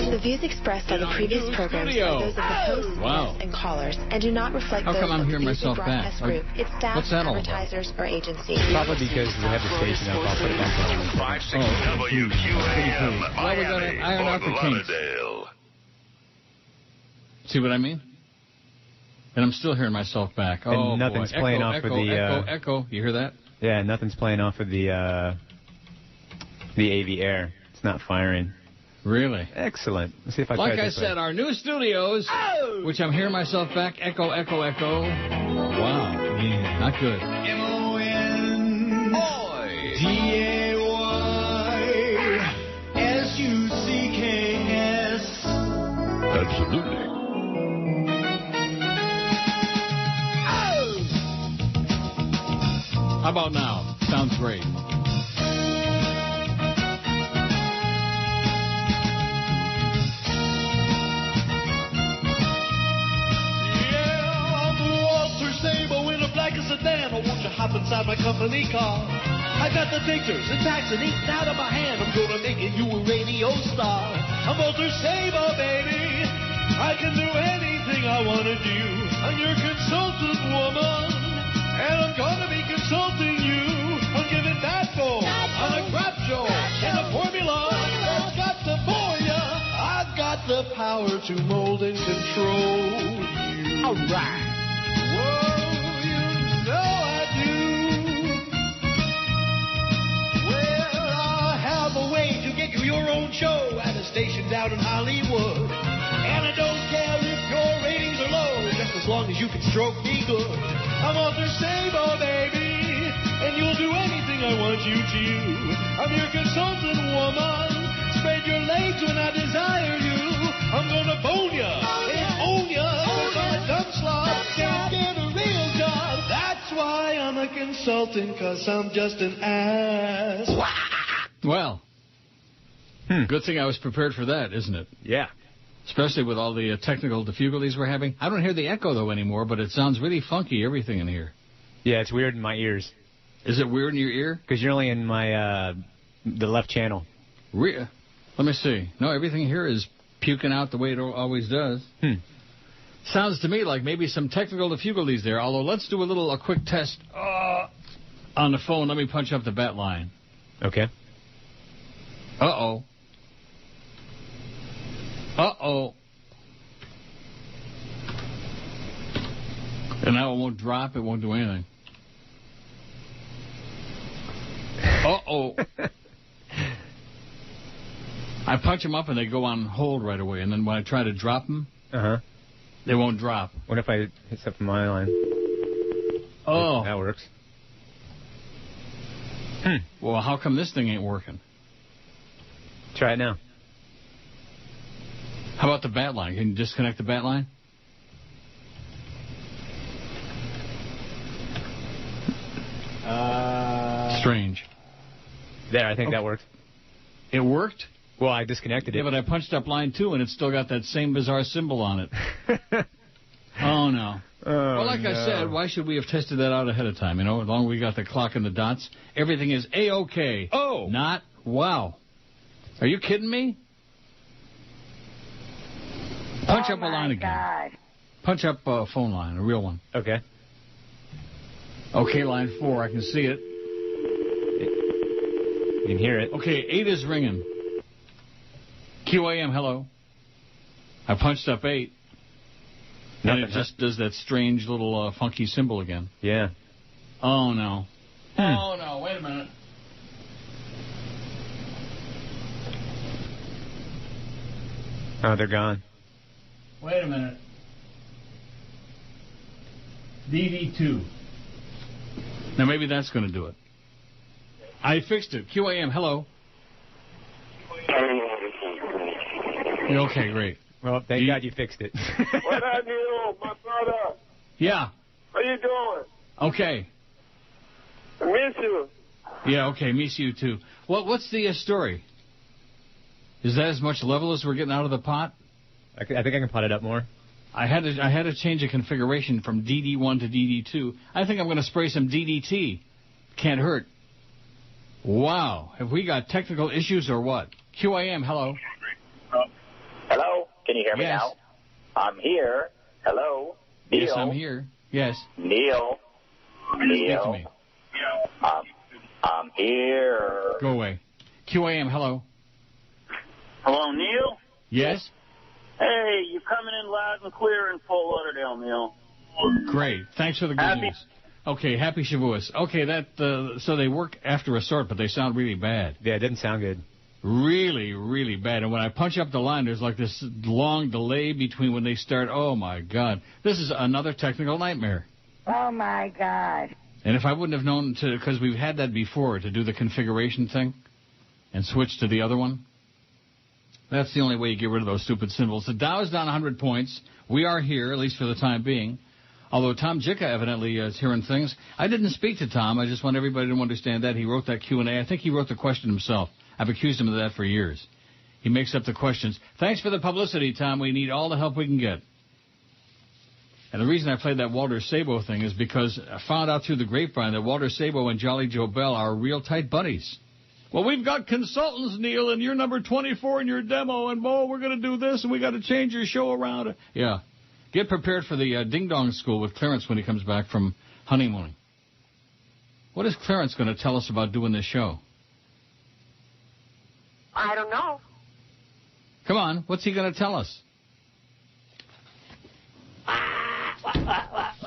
The views expressed on the previous programs are those of the hosts, guests, and callers, and do not reflect those of the BBC Broadcast Group, its staff, advertisers, or agencies. Probably because we have the station up. I'll put it back on. 560 WQAM, Well, we got to iron out the kinks. See what I mean? And I'm still hearing myself back. Oh, and nothing's boy. playing Echo, off of the... Echo. You hear that? Yeah, nothing's playing off of the AV air. It's not firing. Really? Excellent. Let's see if I like try I this said, our new studios, which I'm hearing myself back. Echo, echo, echo. Wow. Yeah. Not good. M-O-N-D-A-Y-S-U-C-K-S. Absolutely. How about now? Sounds great. Sedan, or won't you hop inside my company car? I got the pictures and packs and ink out of my hand. I'm gonna make it you a radio star. I'm Walter Sabo, baby. I can do anything I wanna do. I'm your consultant woman, and I'm gonna be consulting you on giving that goal on a crap show and a formula that's got to bore ya. I've got the power to mold and control you. All right. Your own show at a station down in Hollywood. And I don't care if your ratings are low, just as long as you can stroke me good. I'm Walter Sabo, baby, and you'll do anything I want you to. I'm your consultant woman. Spread your legs when I desire you. I'm gonna bone ya and own ya, cause I'm a dumb slob. Can't get a real job. That's why I'm a consultant, cause I'm just an ass. Well. Good thing I was prepared for that, isn't it? Yeah. Especially with all the technical difficulties we're having. I don't hear the echo, though, anymore, but it sounds really funky, everything in here. Yeah, it's weird in my ears. Is it weird in your ear? Because you're only in my, the left channel. Let me see. No, everything here is puking out the way it always does. Sounds to me like maybe some technical difficulties there, although let's do a quick test on the phone. Let me punch up the bat line. Okay. Uh-oh. Uh-oh. And now it won't drop. It won't do anything. Uh-oh. I punch them up and they go on hold right away. And then when I try to drop them, they won't drop. What if I hit up my line? Oh. That works. Well, how come this thing ain't working? Try it now. How about the bat line? Can you disconnect the bat line? Strange. There, I think that worked. It worked? Well, I disconnected it. Yeah, but I punched up line 2, and it's still got that same bizarre symbol on it. Oh, no. Well, like I said, why should we have tested that out ahead of time? You know, as long as we got the clock and the dots, everything is A-OK. Oh! Not wow. Are you kidding me? Punch up a line again. God. Punch up a phone line, a real one. Okay. Okay, line 4, I can see it. You can hear it. Okay, 8 is ringing. QAM, hello. I punched up 8. And it just does that strange little funky symbol again. Yeah. Oh, no. Oh, no, wait a minute. Oh, they're gone. Wait a minute. DD2. Now, maybe that's going to do it. I fixed it. QAM, hello. Okay, great. Well, thank God you fixed it. What up, Neil? My brother. Yeah. How you doing? Okay. I miss you. Yeah, okay, miss you too. What's the story? Is that as much level as we're getting out of the pot? I think I can pot it up more. I had to change the configuration from DD1 to DD2. I think I'm going to spray some DDT. Can't hurt. Wow. Have we got technical issues or what? QAM, hello. Can you hear me Yes. now? I'm here. Hello? Neil? Yes, I'm here. Yes. Neil? Speak to me. I'm here. Go away. QAM, hello. Hello, Neil? Yes? Hey, you're coming in loud and clear in Fort Lauderdale, Neil. Great. Thanks for the good Happy- news. Okay, happy Shavuos. Okay, so they work after a sort, but they sound really bad. Yeah, it didn't sound good. Really, really bad. And when I punch up the line, there's like this long delay between when they start. Oh, my God. This is another technical nightmare. Oh, my God. And if I wouldn't have known to, because we've had that before, to do the configuration thing and switch to the other one, that's the only way you get rid of those stupid symbols. The Dow is down 100 points. We are here, at least for the time being. Although Tom Jicka evidently is hearing things. I didn't speak to Tom. I just want everybody to understand that. He wrote that Q&A. I think he wrote the question himself. I've accused him of that for years. He makes up the questions. Thanks for the publicity, Tom. We need all the help we can get. And the reason I played that Walter Sabo thing is because I found out through the grapevine that Walter Sabo and Jolly Joe Bell are real tight buddies. Well, we've got consultants, Neil, and you're number 24 in your demo, and, we're going to do this, and we got to change your show around. Yeah. Get prepared for the ding-dong school with Clarence when he comes back from honeymooning. What is Clarence going to tell us about doing this show? I don't know. Come on, what's he going to tell us?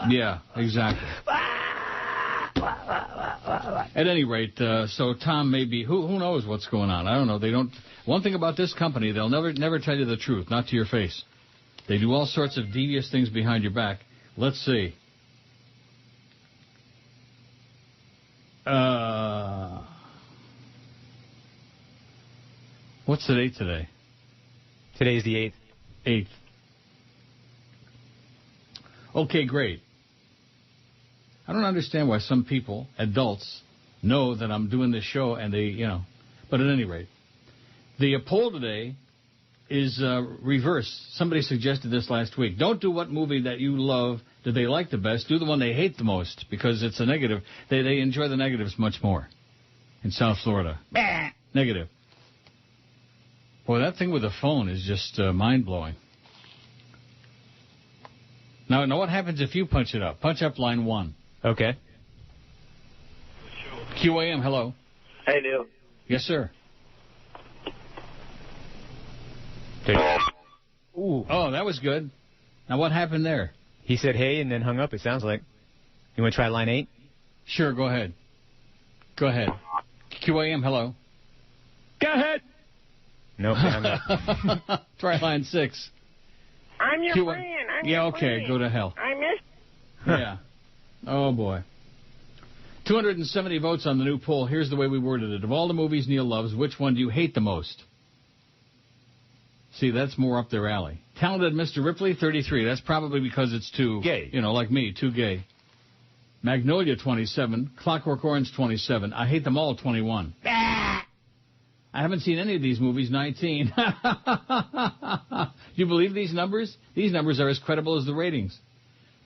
Yeah, exactly. At any rate, so Tom may be, who knows what's going on? I don't know. They don't. One thing about this company, they'll never tell you the truth, not to your face. They do all sorts of devious things behind your back. Let's see. What's the date today? Today's the 8th. 8th. Okay, great. I don't understand why some people, adults, know that I'm doing this show and they, But at any rate, the poll today is reversed. Somebody suggested this last week. Don't do what movie that you love do they like the best. Do the one they hate the most because it's a negative. They enjoy the negatives much more in South Florida. Negative. Boy, that thing with the phone is just mind-blowing. Now, what happens if you punch it up? Punch up line 1. Okay. QAM, hello. Hey, Neil. Yes, sir. Ooh. Oh, that was good. Now, what happened there? He said hey and then hung up, it sounds like. You want to try line 8? Sure, go ahead. Go ahead. QAM, hello. Go ahead. Nope, they hung up. Try line 6. I'm your friend. Yeah, okay, go to hell. I miss. Yeah. Oh, boy. 270 votes on the new poll. Here's the way we worded it. Of all the movies Neil loves, which one do you hate the most? See, that's more up their alley. Talented Mr. Ripley, 33. That's probably because it's too... Gay. Like me, too gay. Magnolia, 27. Clockwork Orange, 27. I Hate Them All, 21. I haven't seen any of these movies, 19. Do you believe these numbers? These numbers are as credible as the ratings.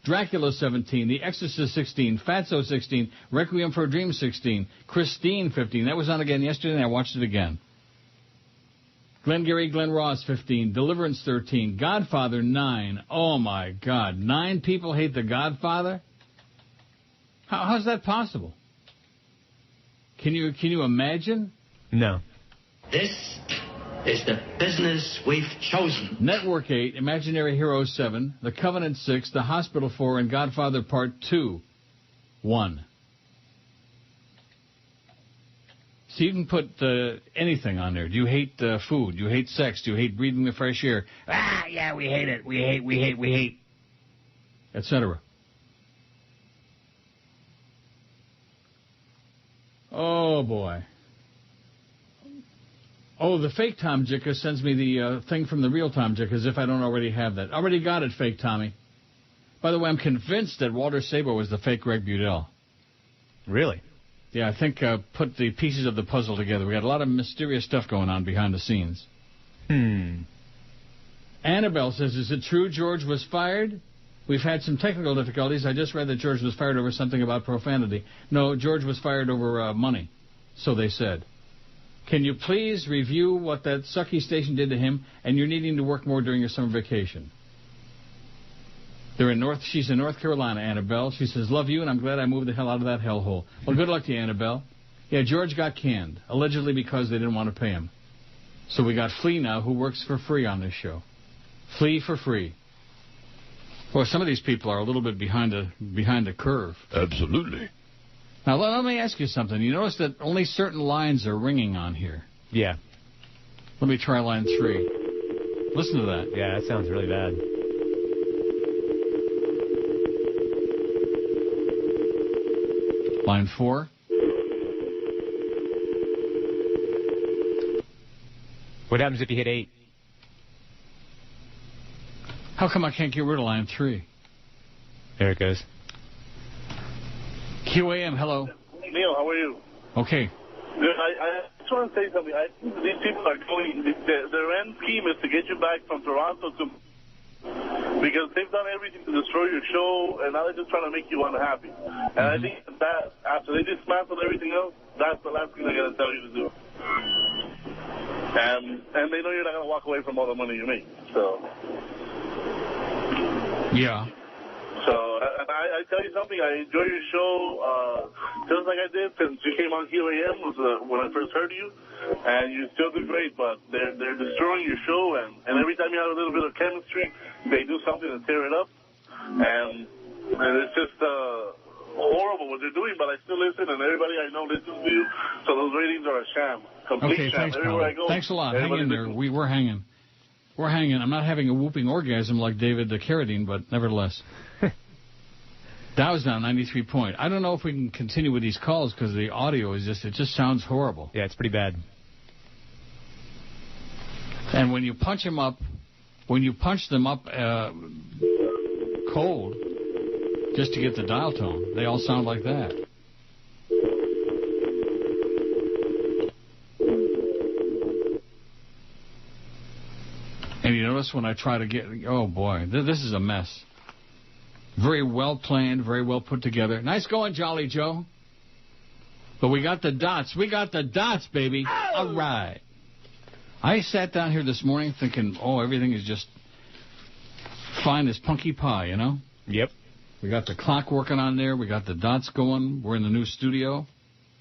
Dracula, 17. The Exorcist, 16. Fatso, 16. Requiem for a Dream, 16. Christine, 15. That was on again yesterday, and I watched it again. Glengarry Glen Ross, 15. Deliverance, 13. Godfather, 9. Oh, my God. 9 people hate The Godfather? How's that possible? Can you imagine? No. This is the business we've chosen. Network 8, Imaginary Heroes 7, The Covenant 6, The Hospital 4, and Godfather Part 2, 1. So you can put anything on there. Do you hate food? Do you hate sex? Do you hate breathing the fresh air? Yeah, we hate it. We hate. Etc. Oh, boy. Oh, the fake Tom Jicka sends me the thing from the real Tom Jicka as if I don't already have that. Already got it, fake Tommy. By the way, I'm convinced that Walter Sabo was the fake Greg Budell. Really? Yeah, I think put the pieces of the puzzle together. We got a lot of mysterious stuff going on behind the scenes. Annabelle says, is it true George was fired? We've had some technical difficulties. I just read that George was fired over something about profanity. No, George was fired over money, so they said. Can you please review what that sucky station did to him, and you're needing to work more during your summer vacation? She's in North Carolina, Annabelle. She says, love you, and I'm glad I moved the hell out of that hellhole. Well, good luck to you, Annabelle. Yeah, George got canned, allegedly because they didn't want to pay him. So we got Flea now, who works for free on this show. Flea for free. Well, some of these people are a little bit behind the curve. Absolutely. Now, let me ask you something. You notice that only certain lines are ringing on here. Yeah. Let me try line 3. Listen to that. Yeah, that sounds really bad. Line 4. What happens if you hit 8? How come I can't get rid of line 3? There it goes. QAM, hello. Neil, how are you? Okay. Good. I just want to say something. I think these people are going, their end scheme is to get you back from Toronto to... Because they've done everything to destroy your show, and now they're just trying to make you unhappy. And I think that after they dismantle everything else, that's the last thing they're going to tell you to do. And they know you're not going to walk away from all the money you make. So... Yeah. So, and I tell you something, I enjoy your show just like I did since you came on QAM when I first heard you, and you still do great, but they're destroying your show, and every time you have a little bit of chemistry, they do something to tear it up, and it's just horrible what they're doing, but I still listen, and everybody I know listens to you, so those ratings are a sham, complete sham. Thanks, Everywhere I go, thanks a lot. Hang in there. We're hanging. We're hanging. I'm not having a whooping orgasm like David Carradine, but nevertheless. Dow's down 93 point. I don't know if we can continue with these calls because the audio is it just sounds horrible. Yeah, it's pretty bad. And when you punch them up cold, just to get the dial tone, they all sound like that. And you notice when I try to get... Oh, boy. This is a mess. Very well planned, very well put together. Nice going, Jolly Joe. But we got the dots. We got the dots, baby. Oh. All right. I sat down here this morning thinking, everything is just fine as punky pie, you know? Yep. We got the clock working on there. We got the dots going. We're in the new studio,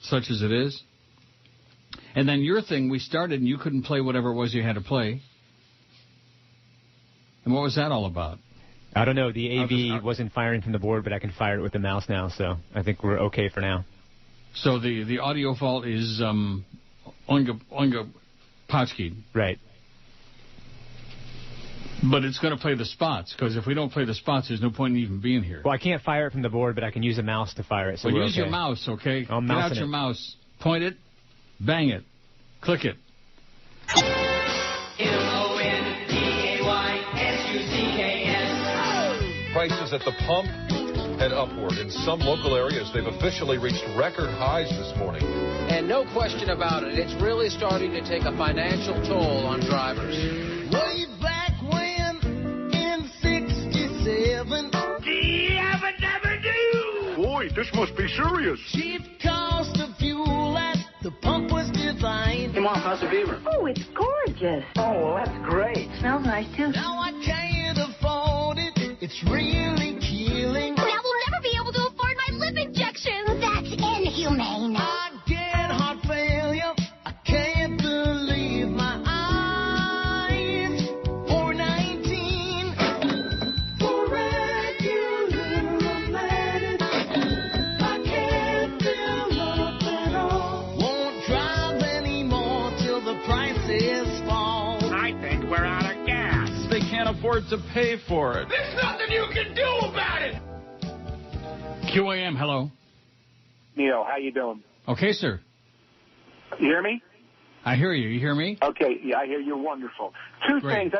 such as it is. And then your thing, we started and you couldn't play whatever it was you had to play. And what was that all about? I don't know. The AV wasn't firing from the board, but I can fire it with the mouse now, so I think we're okay for now. So the audio fault is Oinga Potchkey. Right. But it's going to play the spots, because if we don't play the spots, there's no point in even being here. Well, I can't fire it from the board, but I can use a mouse to fire it. So use your mouse, okay? Get out your mouse. Point it. Bang it. Click it. Prices at the pump head upward. In some local areas, they've officially reached record highs this morning. And no question about it, it's really starting to take a financial toll on drivers. Way back when, in 67, Boy, this must be serious. Cheap cost of fuel at the pump was divine. Come on, Pastor Beaver. Oh, it's gorgeous. Oh, well, that's great. Smells nice, too. Now I can't afford it. It's really killing. Well, we'll never be able to afford my lip injection. That's inhumane. I get heart failure. I can't believe my eyes. 419 for regular medicine. I can't fill up at all. Won't drive anymore till the prices fall. I think we're out of gas. They can't afford to pay for it. There's nothing you can do about it. QAM, hello. Neil, how you doing? Okay, sir. You hear me? I hear you. You hear me? Okay, yeah, I hear you. Wonderful. Two things.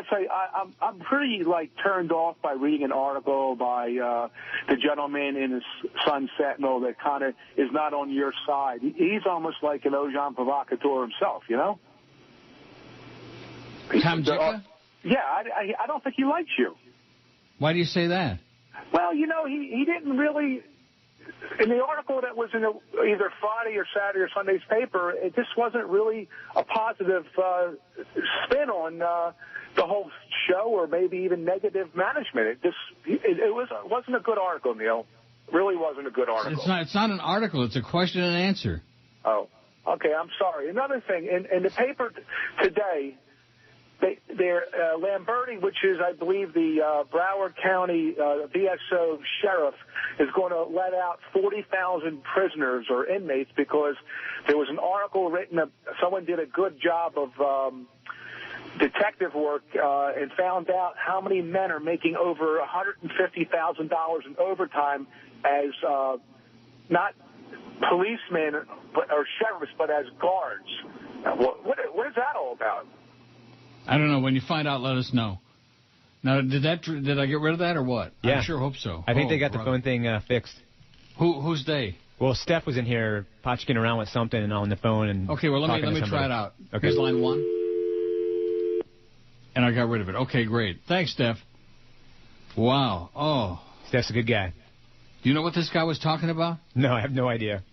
I'm pretty turned off by reading an article by the gentleman in his Sun Sentinel that kind of is not on your side. He's almost like an agent provocateur himself, you know? Tom Jicka? Yeah, I don't think he likes you. Why do you say that? Well, you know, he didn't really in the article that was in either Friday or Saturday or Sunday's paper, it just wasn't really a positive spin on the whole show, or maybe even negative management. It wasn't a good article, Neil. Really wasn't a good article. It's not an article. It's a question and answer. Oh, okay. I'm sorry. Another thing, in the paper today, they're Lamberti, which is, I believe, the Broward County BSO sheriff, is going to let out 40,000 prisoners or inmates because there was an article written. Someone did a good job of detective work and found out how many men are making over $150,000 in overtime as not policemen or sheriffs, but as guards. What is that all about? I don't know. When you find out, let us know. Now, did I get rid of that or what? Yeah. I sure hope so. I think they got the phone thing fixed. Who's they? Well, Steph was in here potchking around with something and on the phone. And okay, well, let me try it out. Okay. Here's line 1. And I got rid of it. Okay, great. Thanks, Steph. Wow. Oh. Steph's a good guy. Do you know what this guy was talking about? No, I have no idea.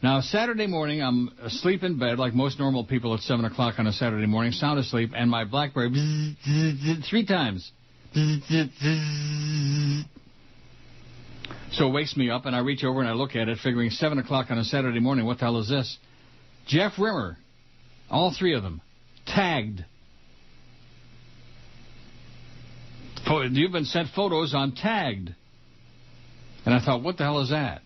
Now, Saturday morning, I'm asleep in bed like most normal people at 7 o'clock on a Saturday morning, sound asleep, and my BlackBerry bzz, bzz, bzz, 3 times. Bzz, bzz, bzz. So it wakes me up, and I reach over and I look at it, figuring 7 o'clock on a Saturday morning, what the hell is this? Jeff Rimmer, all 3 of them, tagged. You've been sent photos on tagged. And I thought, what the hell is that?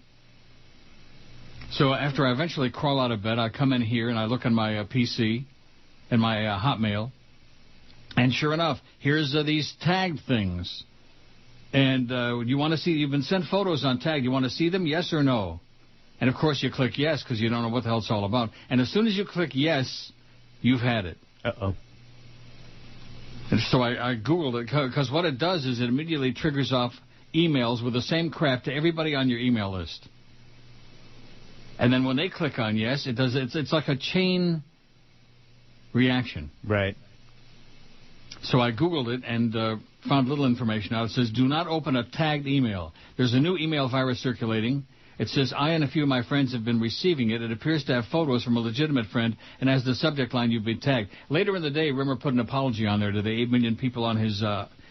So after I eventually crawl out of bed, I come in here and I look on my PC and my Hotmail. And sure enough, here's these tagged things. And you want to see, you've been sent photos on tagged. You want to see them, yes or no? And, of course, you click yes because you don't know what the hell it's all about. And as soon as you click yes, you've had it. Uh-oh. And so I Googled it because what it does is it immediately triggers off emails with the same crap to everybody on your email list. And then when they click on yes, it does. It's like a chain reaction. Right. So I Googled it and found little information out. It says, do not open a tagged email. There's a new email virus circulating. It says, I and a few of my friends have been receiving it. It appears to have photos from a legitimate friend, and as the subject line, you've been tagged. Later in the day, Rimmer put an apology on there to the 8 million people on his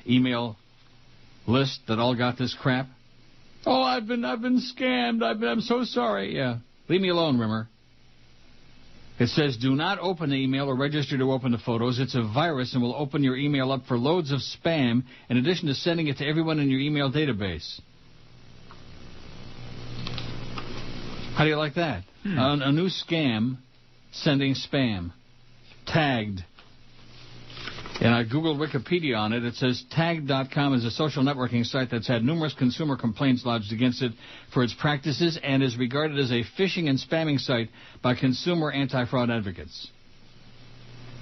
email list that all got this crap. Oh, I've been scammed. I'm so sorry. Yeah. Leave me alone, Rimmer. It says, do not open the email or register to open the photos. It's a virus and will open your email up for loads of spam, in addition to sending it to everyone in your email database. How do you like that? A new scam sending spam. Tagged. And I Googled Wikipedia on it. It says Tagged.com is a social networking site that's had numerous consumer complaints lodged against it for its practices and is regarded as a phishing and spamming site by consumer anti-fraud advocates.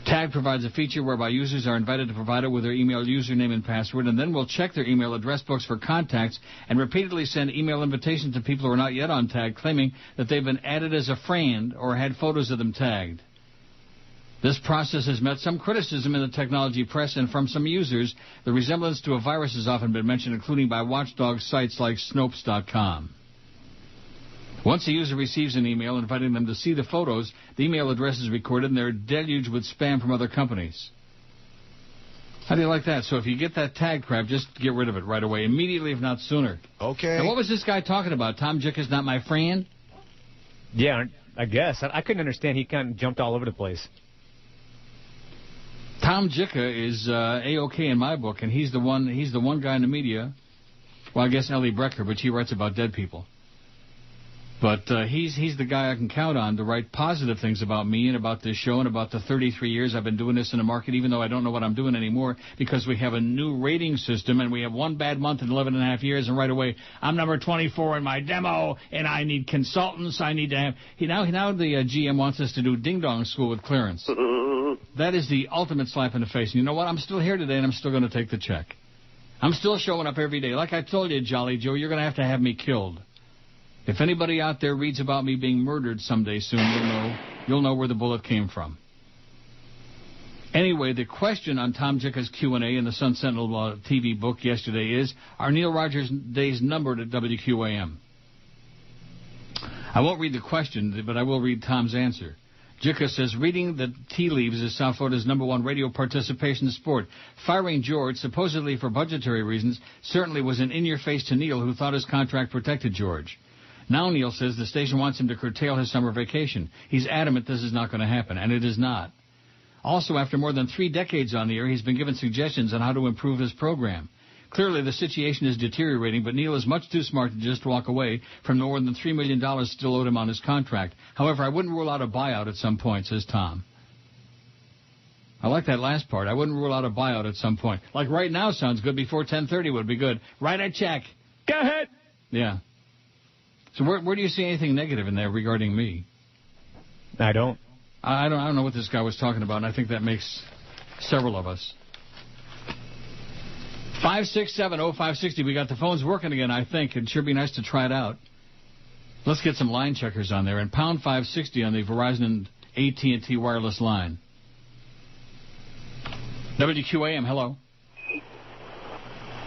Tagged provides a feature whereby users are invited to provide it with their email username and password, and then will check their email address books for contacts and repeatedly send email invitations to people who are not yet on Tagged, claiming that they've been added as a friend or had photos of them tagged. This process has met some criticism in the technology press, and from some users, the resemblance to a virus has often been mentioned, including by watchdog sites like Snopes.com. Once a user receives an email inviting them to see the photos, the email address is recorded and they're deluged with spam from other companies. How do you like that? So if you get that tag crap, just get rid of it right away, immediately if not sooner. Okay. Now, what was this guy talking about? Tom Jicka's not my friend? Yeah, I guess. I couldn't understand. He kind of jumped all over the place. Tom Jicka is A-OK in my book, and he's the one guy in the media. Well, I guess Ellie Brecker, but she writes about dead people. But he's the guy I can count on to write positive things about me and about this show and about the 33 years I've been doing this in the market, even though I don't know what I'm doing anymore, because we have a new rating system and we have one bad month in 11 and a half years, and right away, I'm number 24 in my demo, and I need consultants. I need to have... Now the GM wants us to do ding-dong school with clearance. That is the ultimate slap in the face. And you know what? I'm still here today, and I'm still going to take the check. I'm still showing up every day. Like I told you, Jolly Joe, you're going to have me killed. If anybody out there reads about me being murdered someday soon, you'll know where the bullet came from. Anyway, the question on Tom Jicka's Q&A in the Sun Sentinel TV book yesterday is, are Neil Rogers' days numbered at WQAM? I won't read the question, but I will read Tom's answer. Jika says, reading the tea leaves is South Florida's #1 radio participation sport. Firing George, supposedly for budgetary reasons, certainly was an in-your-face to Neil, who thought his contract protected George. Now Neil says the station wants him to curtail his summer vacation. He's adamant this is not going to happen, and it is not. Also, after more than 3 decades on the air, he's been given suggestions on how to improve his program. Clearly, the situation is deteriorating, but Neil is much too smart to just walk away from the more than $3 million still owed him on his contract. However, I wouldn't rule out a buyout at some point, says Tom. I like that last part. I wouldn't rule out a buyout at some point. Like right now sounds good. Before 10:30 would be good. Write a check. Go ahead. Yeah. So where do you see anything negative in there regarding me? I don't. I don't know what this guy was talking about, and I think that makes several of us. 567-0560. We got the phones working again, I think. It'd sure be nice to try it out. Let's get some line checkers on there. And pound 560 on the Verizon and AT&T wireless line. WQAM, hello.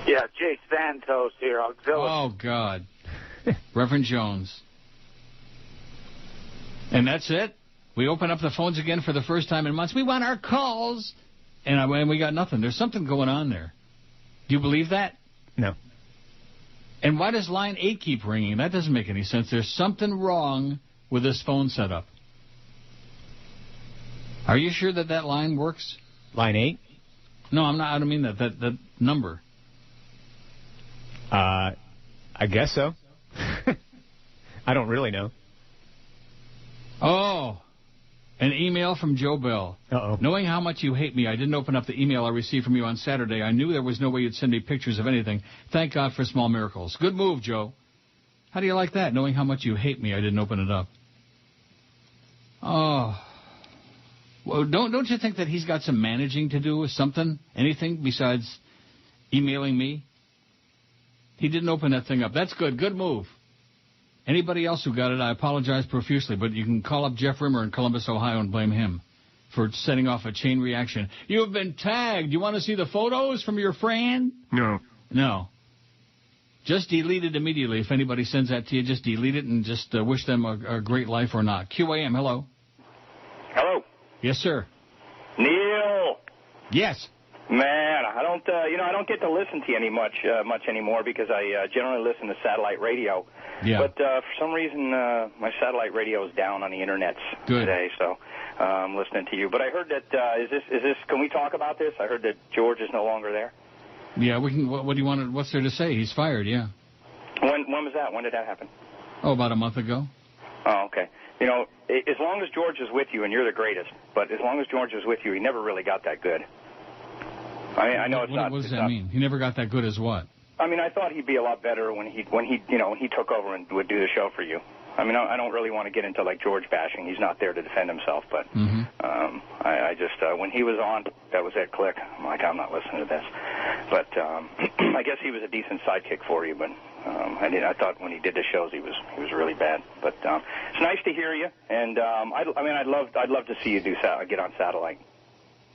Yeah, Jay Santos here, Auxiliary. Oh, God. Reverend Jones. And that's it? We open up the phones again for the first time in months. We want our calls. And we got nothing. There's something going on there. Do you believe that? No. And why does line 8 keep ringing? That doesn't make any sense. There's something wrong with this phone setup. Are you sure that line works? Line 8? No, I'm not. I don't mean that number. I guess so. I don't really know. Oh. An email from Joe Bell. Uh-oh. Knowing how much you hate me, I didn't open up the email I received from you on Saturday. I knew there was no way you'd send me pictures of anything. Thank God for small miracles. Good move, Joe. How do you like that? Knowing how much you hate me, I didn't open it up. Oh. Well, don't you think that he's got some managing to do with something? Anything besides emailing me? He didn't open that thing up. That's good. Good move. Anybody else who got it, I apologize profusely, but you can call up Jeff Rimmer in Columbus, Ohio, and blame him for setting off a chain reaction. You've been tagged. You want to see the photos from your friend? No. No. Just delete it immediately. If anybody sends that to you, just delete it and just wish them a great life or not. QAM, hello. Hello. Yes, sir. Neil. Yes. Man, I don't, I don't get to listen to you much anymore because I generally listen to satellite radio. Yeah. But for some reason, my satellite radio is down on the internet today, so I'm listening to you. But I heard that is this? Can we talk about this? I heard that George is no longer there. Yeah, we can. What do you want? What's there to say? He's fired. Yeah. When was that? When did that happen? Oh, about a month ago. Oh, okay. You know, as long as George is with you, and you're the greatest, but as long as George is with you, he never really got that good. I mean, I know it's not. What does that mean? He never got that good as what? I mean, I thought he'd be a lot better when he took over and would do the show for you. I mean, I don't really want to get into like George bashing. He's not there to defend himself, but I just when he was on, that was it. Click. I'm like, I'm not listening to this. But I guess he was a decent sidekick for you. But I thought when he did the shows, he was really bad. But it's nice to hear you, and I'd love to see you get on satellite.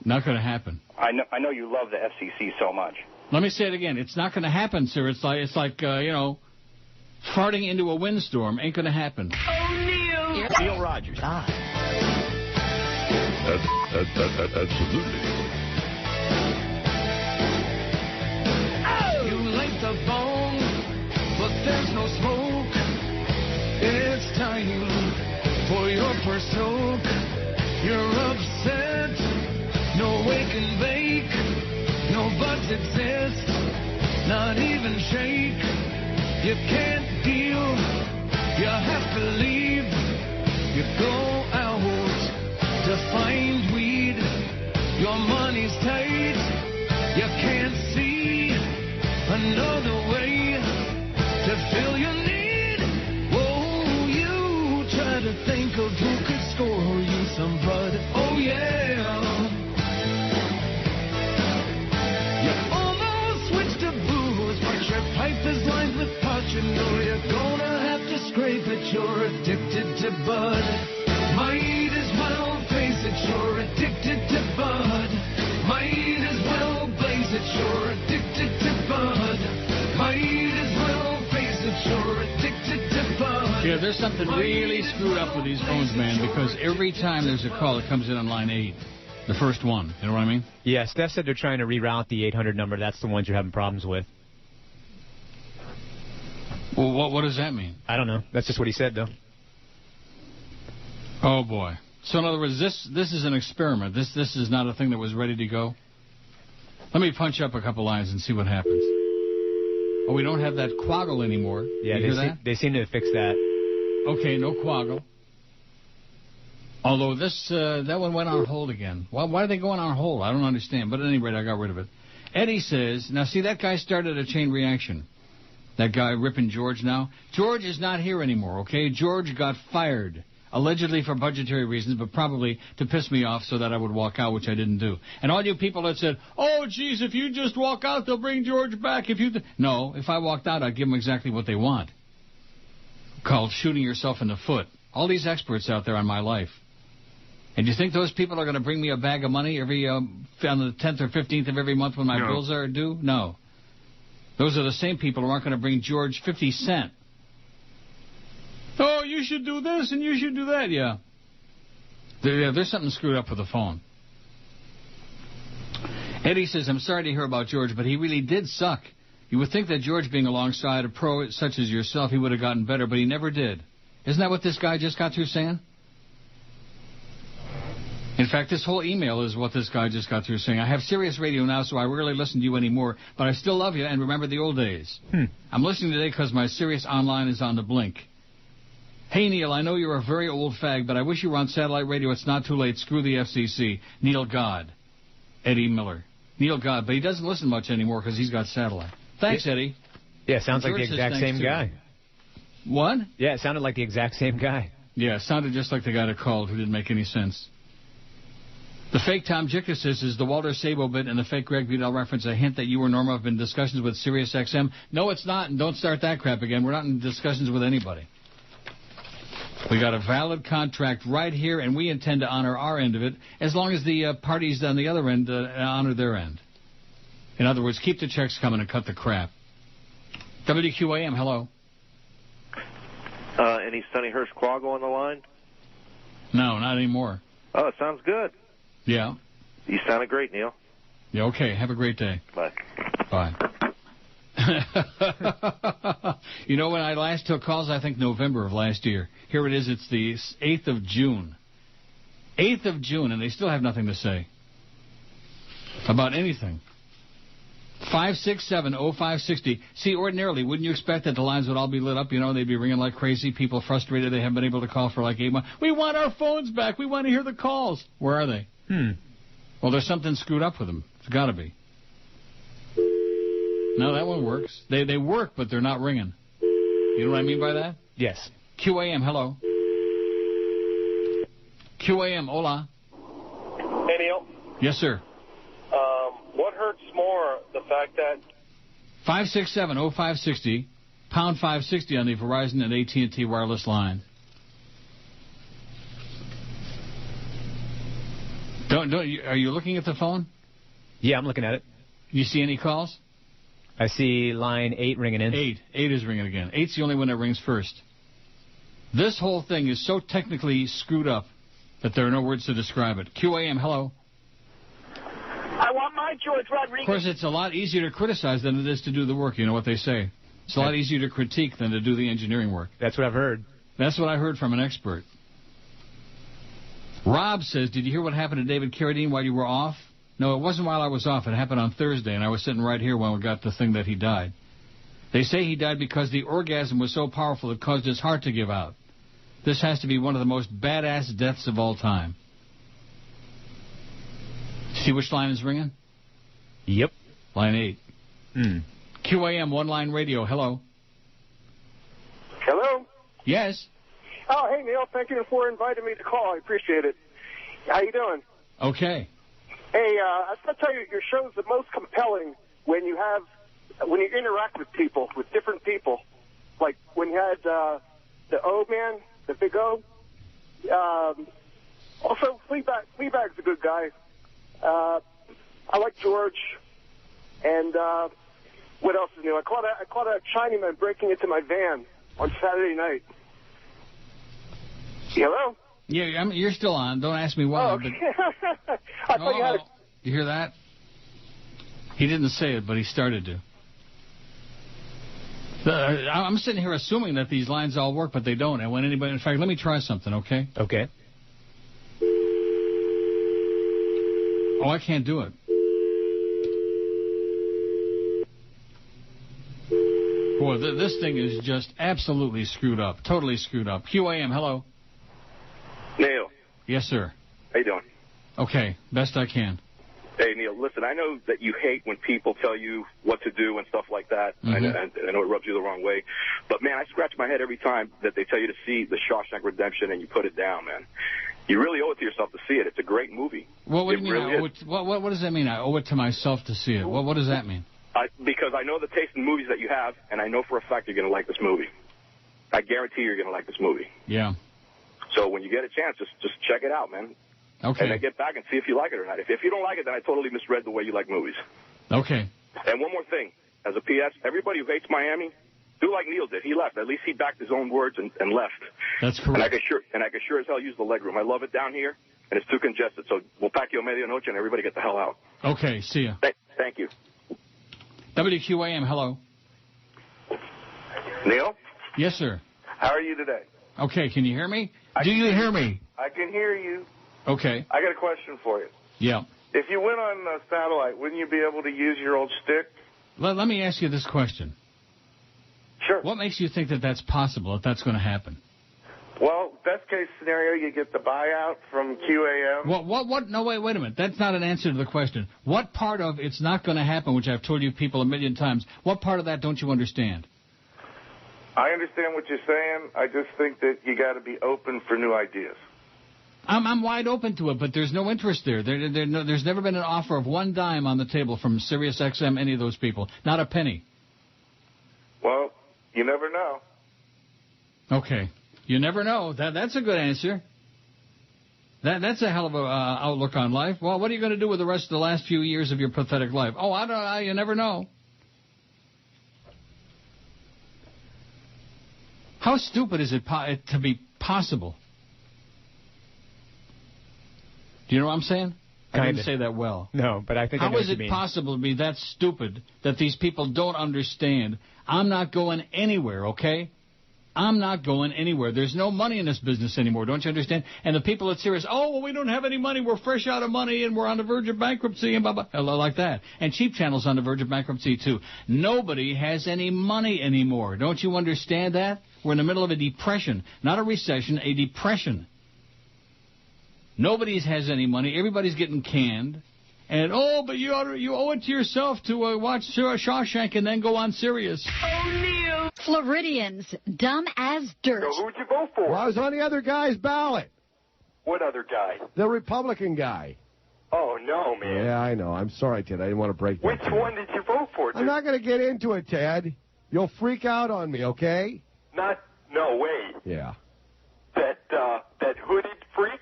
Not going to happen. I know you love the FCC so much. Let me say it again. It's not going to happen, sir. It's like farting into a windstorm. Ain't going to happen. Oh, Neil. Neil Rogers. Absolutely. You light the bone, but there's no smoke. It's time for your first stroke. You're upset. No wake and bake. No buts exist. Not even shake. You can't deal. You have to leave. You go out to find weed. Your money's tight. You can't see another way to fill your need. Whoa, you try to think of who could score you somebody. Oh, yeah. You almost switched to booze, but your pipe is lined with pot. You know you're gonna have to scrape it. You're addicted to bud. Might as well face it. You're addicted to bud. Might as well blaze it. You're addicted to bud. Might as well face it. You're addicted to bud. You Yeah, there's something really screwed up with these phones, man, because every time there's a call, it comes in on line 8. The first one. You know what I mean? Yeah, Steph said they're trying to reroute the 800 number. That's the ones you're having problems with. Well, what does that mean? I don't know. That's just what he said, though. Oh, boy. So, in other words, this is an experiment. This is not a thing that was ready to go. Let me punch up a couple lines and see what happens. Oh, we don't have that quaggle anymore. Yeah, they seem to have fixed that. Okay, no quaggle. Although that one went on hold again. Why are they going on hold? I don't understand. But at any rate, I got rid of it. Eddie says, now see, that guy started a chain reaction. That guy ripping George now. George is not here anymore, okay? George got fired. Allegedly for budgetary reasons, but probably to piss me off so that I would walk out, which I didn't do. And all you people that said, oh, geez, if you just walk out, they'll bring George back. No, if I walked out, I'd give them exactly what they want. Called shooting yourself in the foot. All these experts out there on my life. And you think those people are going to bring me a bag of money every on the 10th or 15th of every month when my bills are due? No. Those are the same people who aren't going to bring George 50 cents. Oh, you should do this and you should do that. Yeah. There's something screwed up with the phone. Eddie says, I'm sorry to hear about George, but he really did suck. You would think that George being alongside a pro such as yourself, he would have gotten better, but he never did. Isn't that what this guy just got through saying? In fact, this whole email is what this guy just got through saying. I have Sirius Radio now, so I rarely listen to you anymore, but I still love you and remember the old days. I'm listening today because my Sirius Online is on the blink. Hey, Neil, I know you're a very old fag, but I wish you were on satellite radio. It's not too late. Screw the FCC. Neil God. Eddie Miller. Neil God, but he doesn't listen much anymore because he's got satellite. Thanks, Eddie. Yeah, sounds like the exact same guy. What? Yeah, it sounded like the exact same guy. Yeah, it sounded just like the guy that called who didn't make any sense. The fake Tom Jickler says, is the Walter Sabo bit and the fake Greg Vidal reference a hint that you or Norma have been in discussions with Sirius XM? No, it's not, and don't start that crap again. We're not in discussions with anybody. We got a valid contract right here, and we intend to honor our end of it as long as the parties on the other end honor their end. In other words, keep the checks coming and cut the crap. WQAM, hello. Any Sonny Hirsch Quaggle on the line? No, not anymore. Oh, it sounds good. Yeah. You sounded great, Neil. Yeah, okay. Have a great day. Bye. Bye. You know, when I last took calls, I think November of last year. Here it is. It's the 8th of June. 8th of June, and they still have nothing to say about anything. 567-0560. See, ordinarily, wouldn't you expect that the lines would all be lit up? You know, they'd be ringing like crazy. People frustrated they haven't been able to call for like 8 months. We want our phones back. We want to hear the calls. Where are they? Well, there's something screwed up with them. It's got to be. No, that one works. They work, but they're not ringing. You know what I mean by that? Yes. QAM, hello. QAM, hola. Hey, Neil. Yes, sir. What hurts more, the fact that... 567-0560, pound 560 on the Verizon and AT&T wireless line. Are you looking at the phone? Yeah, I'm looking at it. You see any calls? I see line 8 ringing in. 8 is ringing again. 8's the only one that rings first. This whole thing is so technically screwed up that there are no words to describe it. QAM, hello. I want my George Rodriguez. Of course, it's a lot easier to criticize than it is to do the work. You know what they say. It's a lot easier to critique than to do the engineering work. That's what I've heard. That's what I heard from an expert. Rob says, did you hear what happened to David Carradine while you were off? No, it wasn't while I was off. It happened on Thursday, and I was sitting right here when we got the thing that he died. They say he died because the orgasm was so powerful it caused his heart to give out. This has to be one of the most badass deaths of all time. See which line is ringing? Yep. Line 8. QAM, one-line radio. Hello. Hello? Yes. Oh, hey, Neil. Thank you for inviting me to call. I appreciate it. How you doing? Okay. Hey, I got to tell you, your show is the most compelling when you interact with people, with different people. Like when you had the O man, the big O. Also, Fleabag's a good guy. I like George. And what else is new? I caught a Chinaman breaking into my van on Saturday night. Hello? Yeah, you're still on. Don't ask me why. Oh, okay. I thought you had You hear that? He didn't say it, but he started to. I'm sitting here assuming that these lines all work, but they don't. And when anybody, in fact, let me try something, okay? Okay. Oh, I can't do it. Boy, this thing is just absolutely screwed up. Totally screwed up. QAM, hello. Neil. Yes, sir. How you doing? Okay, best I can. Hey, Neil, listen, I know that you hate when people tell you what to do and stuff like that. Mm-hmm. I know it rubs you the wrong way. But, man, I scratch my head every time that they tell you to see The Shawshank Redemption and you put it down, man. You really owe it to yourself to see it. It's a great movie. What do you mean? Really what does that mean? I owe it to myself to see it. What does that mean? Because I know the taste in movies that you have, and I know for a fact you're going to like this movie. I guarantee you're going to like this movie. Yeah. So when you get a chance, just check it out, man. Okay. And then get back and see if you like it or not. If you don't like it, then I totally misread the way you like movies. Okay. And one more thing. As a P.S., everybody who hates Miami, do like Neil did. He left. At least he backed his own words and left. That's correct. And I can sure as hell use the legroom. I love it down here, and it's too congested. So we'll pack you a medianoche and everybody get the hell out. Okay, see ya. Thank you. WQAM, hello. Neil? Yes, sir. How are you today? Okay, can you hear me? Do you hear me? I can hear you. Okay. I got a question for you. Yeah. If you went on satellite, wouldn't you be able to use your old stick? Let me ask you this question. Sure. What makes you think that that's possible, if that's going to happen? Well, best case scenario, you get the buyout from QAM. What? No, wait a minute. That's not an answer to the question. What part of it's not going to happen, which I've told you people a million times, what part of that don't you understand? I understand what you're saying. I just think that you got to be open for new ideas. I'm wide open to it, but there's no interest there. There's never been an offer of one dime on the table from Sirius XM, any of those people. Not a penny. Well, you never know. Okay. You never know. That's a good answer. That's a hell of a outlook on life. Well, what are you going to do with the rest of the last few years of your pathetic life? Oh, I don't know. You never know. How stupid is it to be possible? Do you know what I'm saying? I didn't say that well. No, but I think I know How what is you it mean. possible to be that stupid that these people don't understand? I'm not going anywhere, okay? I'm not going anywhere. There's no money in this business anymore, don't you understand? And the people at Sirius, we don't have any money. We're fresh out of money, and we're on the verge of bankruptcy, and blah, blah, like that. And Cheap Channel's on the verge of bankruptcy, too. Nobody has any money anymore. Don't you understand that? We're in the middle of a depression. Not a recession, a depression. Nobody has any money. Everybody's getting canned. And, but you owe it to yourself to watch Shawshank and then go on Sirius. Oh, Neil. Floridians, dumb as dirt. So who'd you vote for? Well, I was on the other guy's ballot. What other guy? The Republican guy. Oh, no, man. Yeah, I know. I'm sorry, Ted. I didn't want to break that. Which one did you vote for, dude? I'm not going to get into it, Ted. You'll freak out on me, okay? No way. Yeah. That hooded freak?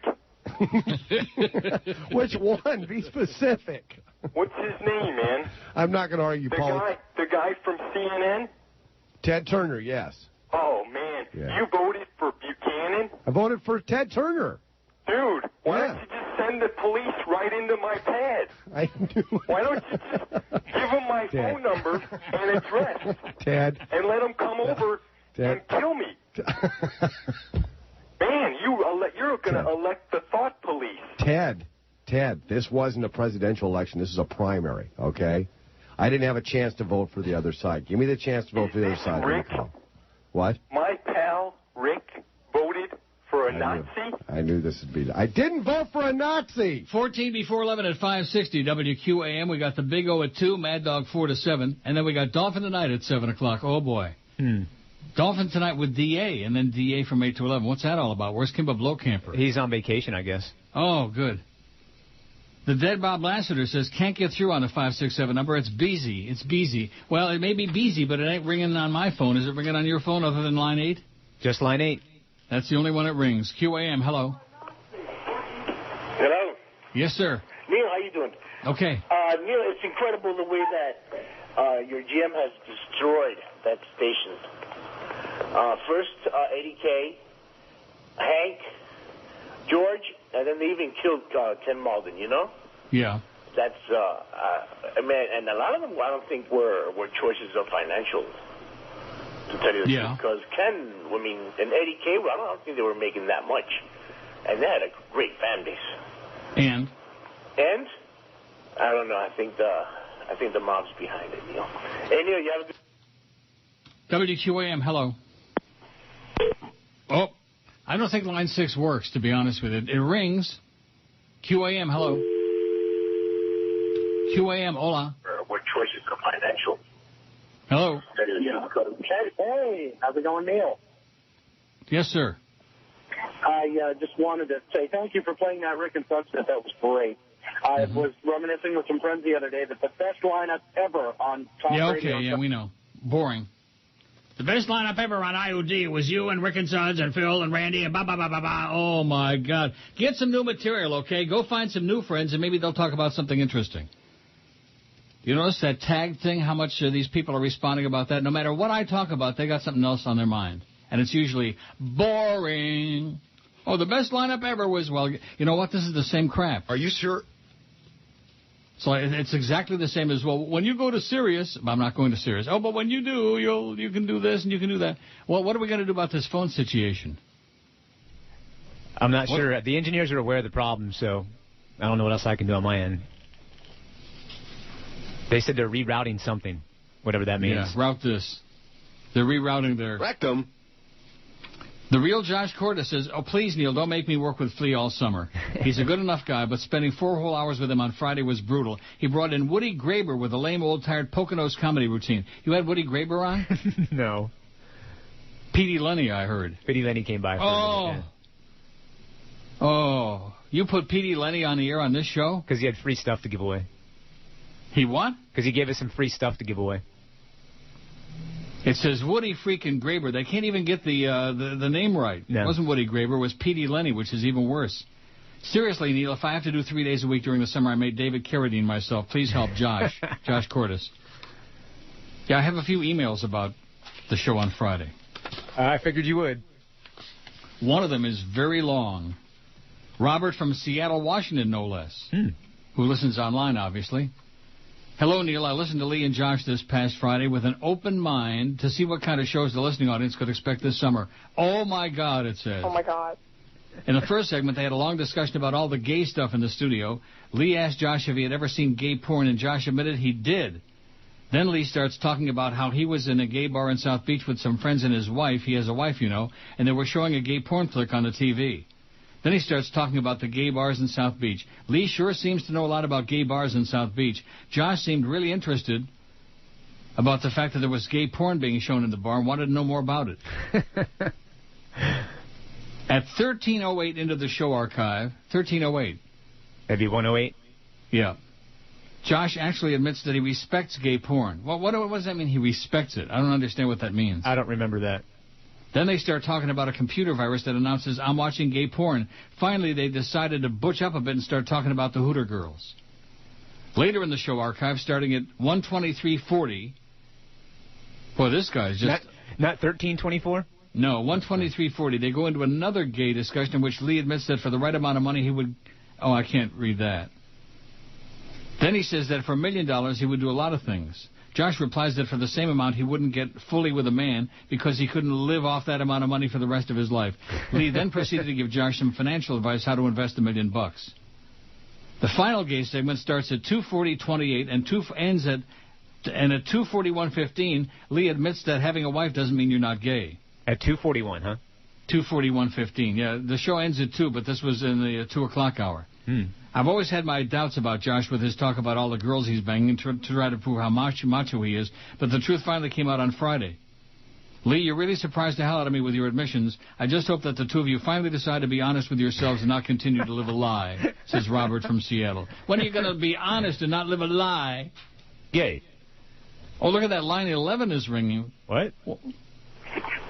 Which one? Be specific. What's his name, man? I'm not going to argue, Paul. The guy from CNN? Ted Turner, yes. Oh, man. Yeah. You voted for Buchanan? I voted for Ted Turner. Dude, why don't you just send the police right into my pad? I knew. Why don't you just give them my phone number and address? Ted. And let them come over and kill me. Man, you're going to elect the thought police. Ted, this wasn't a presidential election. This is a primary, okay? I didn't have a chance to vote for the other side. Give me the chance to vote for the other side. Rick? What? My pal, Rick, voted for a Nazi? I knew this would be... I didn't vote for a Nazi! 14 before 11 at 560 WQAM. We got the Big O at 2, Mad Dog 4 to 7. And then we got Dolphin tonight at 7 o'clock. Oh, boy. Dolphin tonight with D.A. and then D.A. from 8 to 11. What's that all about? Where's Kimba Blowcamper? He's on vacation, I guess. Oh, good. The dead Bob Lassiter says, can't get through on the 567 number. It's busy. It's busy. Well, it may be busy, but it ain't ringing on my phone. Is it ringing on your phone other than line 8? Just line 8. That's the only one that rings. QAM, hello. Hello. Yes, sir. Neil, how you doing? Okay. Neil, it's incredible the way that your GM has destroyed that station. First, Eddie K, Hank, George, and then they even killed Ken Malden, you know? Yeah. That's, and a lot of them I don't think were choices of financial, to tell you the truth. Because Ken, and Eddie Cable, I don't think they were making that much. And they had a great fan base. And? I don't know. I think the mob's behind it, Neil. Hey, Neil, you have a good... WQAM, hello. Oh, I don't think line 6 works, to be honest with you. It rings. QAM, hello. QAM, hola. What choices of financial? Hello. Hey, how's it going, Neil? Yes, sir. I just wanted to say thank you for playing that Rick and Suds set. That was great. I was reminiscing with some friends the other day that the best lineup ever on Talk Radio. Yeah, we know. Boring. The best lineup ever on IOD was you and Rick and Suds and Phil and Randy and ba-ba-ba-ba-ba. Oh, my God. Get some new material, okay? Go find some new friends, and maybe they'll talk about something interesting. You notice that tag thing, how much these people are responding about that? No matter what I talk about, they got something else on their mind. And it's usually boring. Oh, the best lineup ever was, well, you know what? This is the same crap. Are you sure? So it's exactly the same as, well, when you go to Sirius, I'm not going to Sirius. Oh, but when you do, you can do this and you can do that. Well, what are we going to do about this phone situation? I'm not sure. The engineers are aware of the problem, so I don't know what else I can do on my end. They said they're rerouting something, whatever that means. Yeah, route this. They're rerouting their... Rectum. The real Josh Cordes says, oh, please, Neil, don't make me work with Flea all summer. He's a good enough guy, but spending 4 whole hours with him on Friday was brutal. He brought in Woody Graber with a lame, old-tired Poconos comedy routine. You had Woody Graber on? No. Petey Lenny, I heard. Petey Lenny came by for a minute. Oh. You put Petey Lenny on the air on this show? Because he had free stuff to give away. He what? Because he gave us some free stuff to give away. It says Woody freaking Graber. They can't even get the name right. No. It wasn't Woody Graber. It was Petey Lenny, which is even worse. Seriously, Neil, if I have to do 3 days a week during the summer, I made David Carradine myself. Please help Josh. Josh Cordes. Yeah, I have a few emails about the show on Friday. I figured you would. One of them is very long. Robert from Seattle, Washington, no less, who listens online, obviously. Hello, Neil. I listened to Lee and Josh this past Friday with an open mind to see what kind of shows the listening audience could expect this summer. Oh, my God, it says. Oh, my God. In the first segment, they had a long discussion about all the gay stuff in the studio. Lee asked Josh if he had ever seen gay porn, and Josh admitted he did. Then Lee starts talking about how he was in a gay bar in South Beach with some friends and his wife. He has a wife, you know, and they were showing a gay porn flick on the TV. Then he starts talking about the gay bars in South Beach. Lee sure seems to know a lot about gay bars in South Beach. Josh seemed really interested about the fact that there was gay porn being shown in the bar and wanted to know more about it. At 13:08 into the show archive, 13:08. Maybe 108? Yeah. Josh actually admits that he respects gay porn. Well, what does that mean, he respects it? I don't understand what that means. I don't remember that. Then they start talking about a computer virus that announces, I'm watching gay porn. Finally, they decided to butch up a bit and start talking about the Hooter Girls. Later in the show archive, starting at 1:23:40. Boy, this guy's just... Not 13:24? No, 1:23:40. They go into another gay discussion in which Lee admits that for the right amount of money he would... Oh, I can't read that. Then he says that for $1 million he would do a lot of things. Josh replies that for the same amount he wouldn't get fully with a man because he couldn't live off that amount of money for the rest of his life. Lee then proceeded to give Josh some financial advice how to invest $1 million. The final gay segment starts at 2:40:28 and ends at 2:41:15. Lee admits that having a wife doesn't mean you're not gay. At 2:41, huh? 2:41:15. Yeah, the show ends at 2, but this was in the 2 o'clock hour. I've always had my doubts about Josh with his talk about all the girls he's banging to try to prove how macho he is, but the truth finally came out on Friday. Lee, you really surprised the hell out of me with your admissions. I just hope that the two of you finally decide to be honest with yourselves and not continue to live a lie, says Robert from Seattle. When are you going to be honest and not live a lie? Gay. Oh, look at that. Line 11 is ringing. What?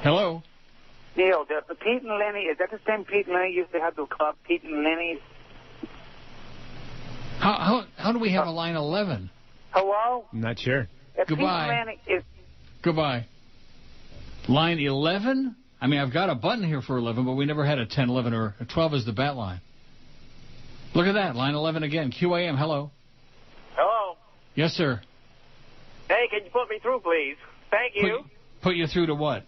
Hello? Neil, the Pete and Lenny, is that the same Pete and Lenny used to have the club, Pete and Lenny's? How do we have a line 11? Hello? I'm not sure. Goodbye. Pete and Lenny is... Goodbye. Line 11? I mean, I've got a button here for 11, but we never had a 10, 11, or a 12 as the bat line. Look at that, line 11 again. QAM, hello. Hello. Yes, sir. Hey, can you put me through, please? Thank you. Put you through to what?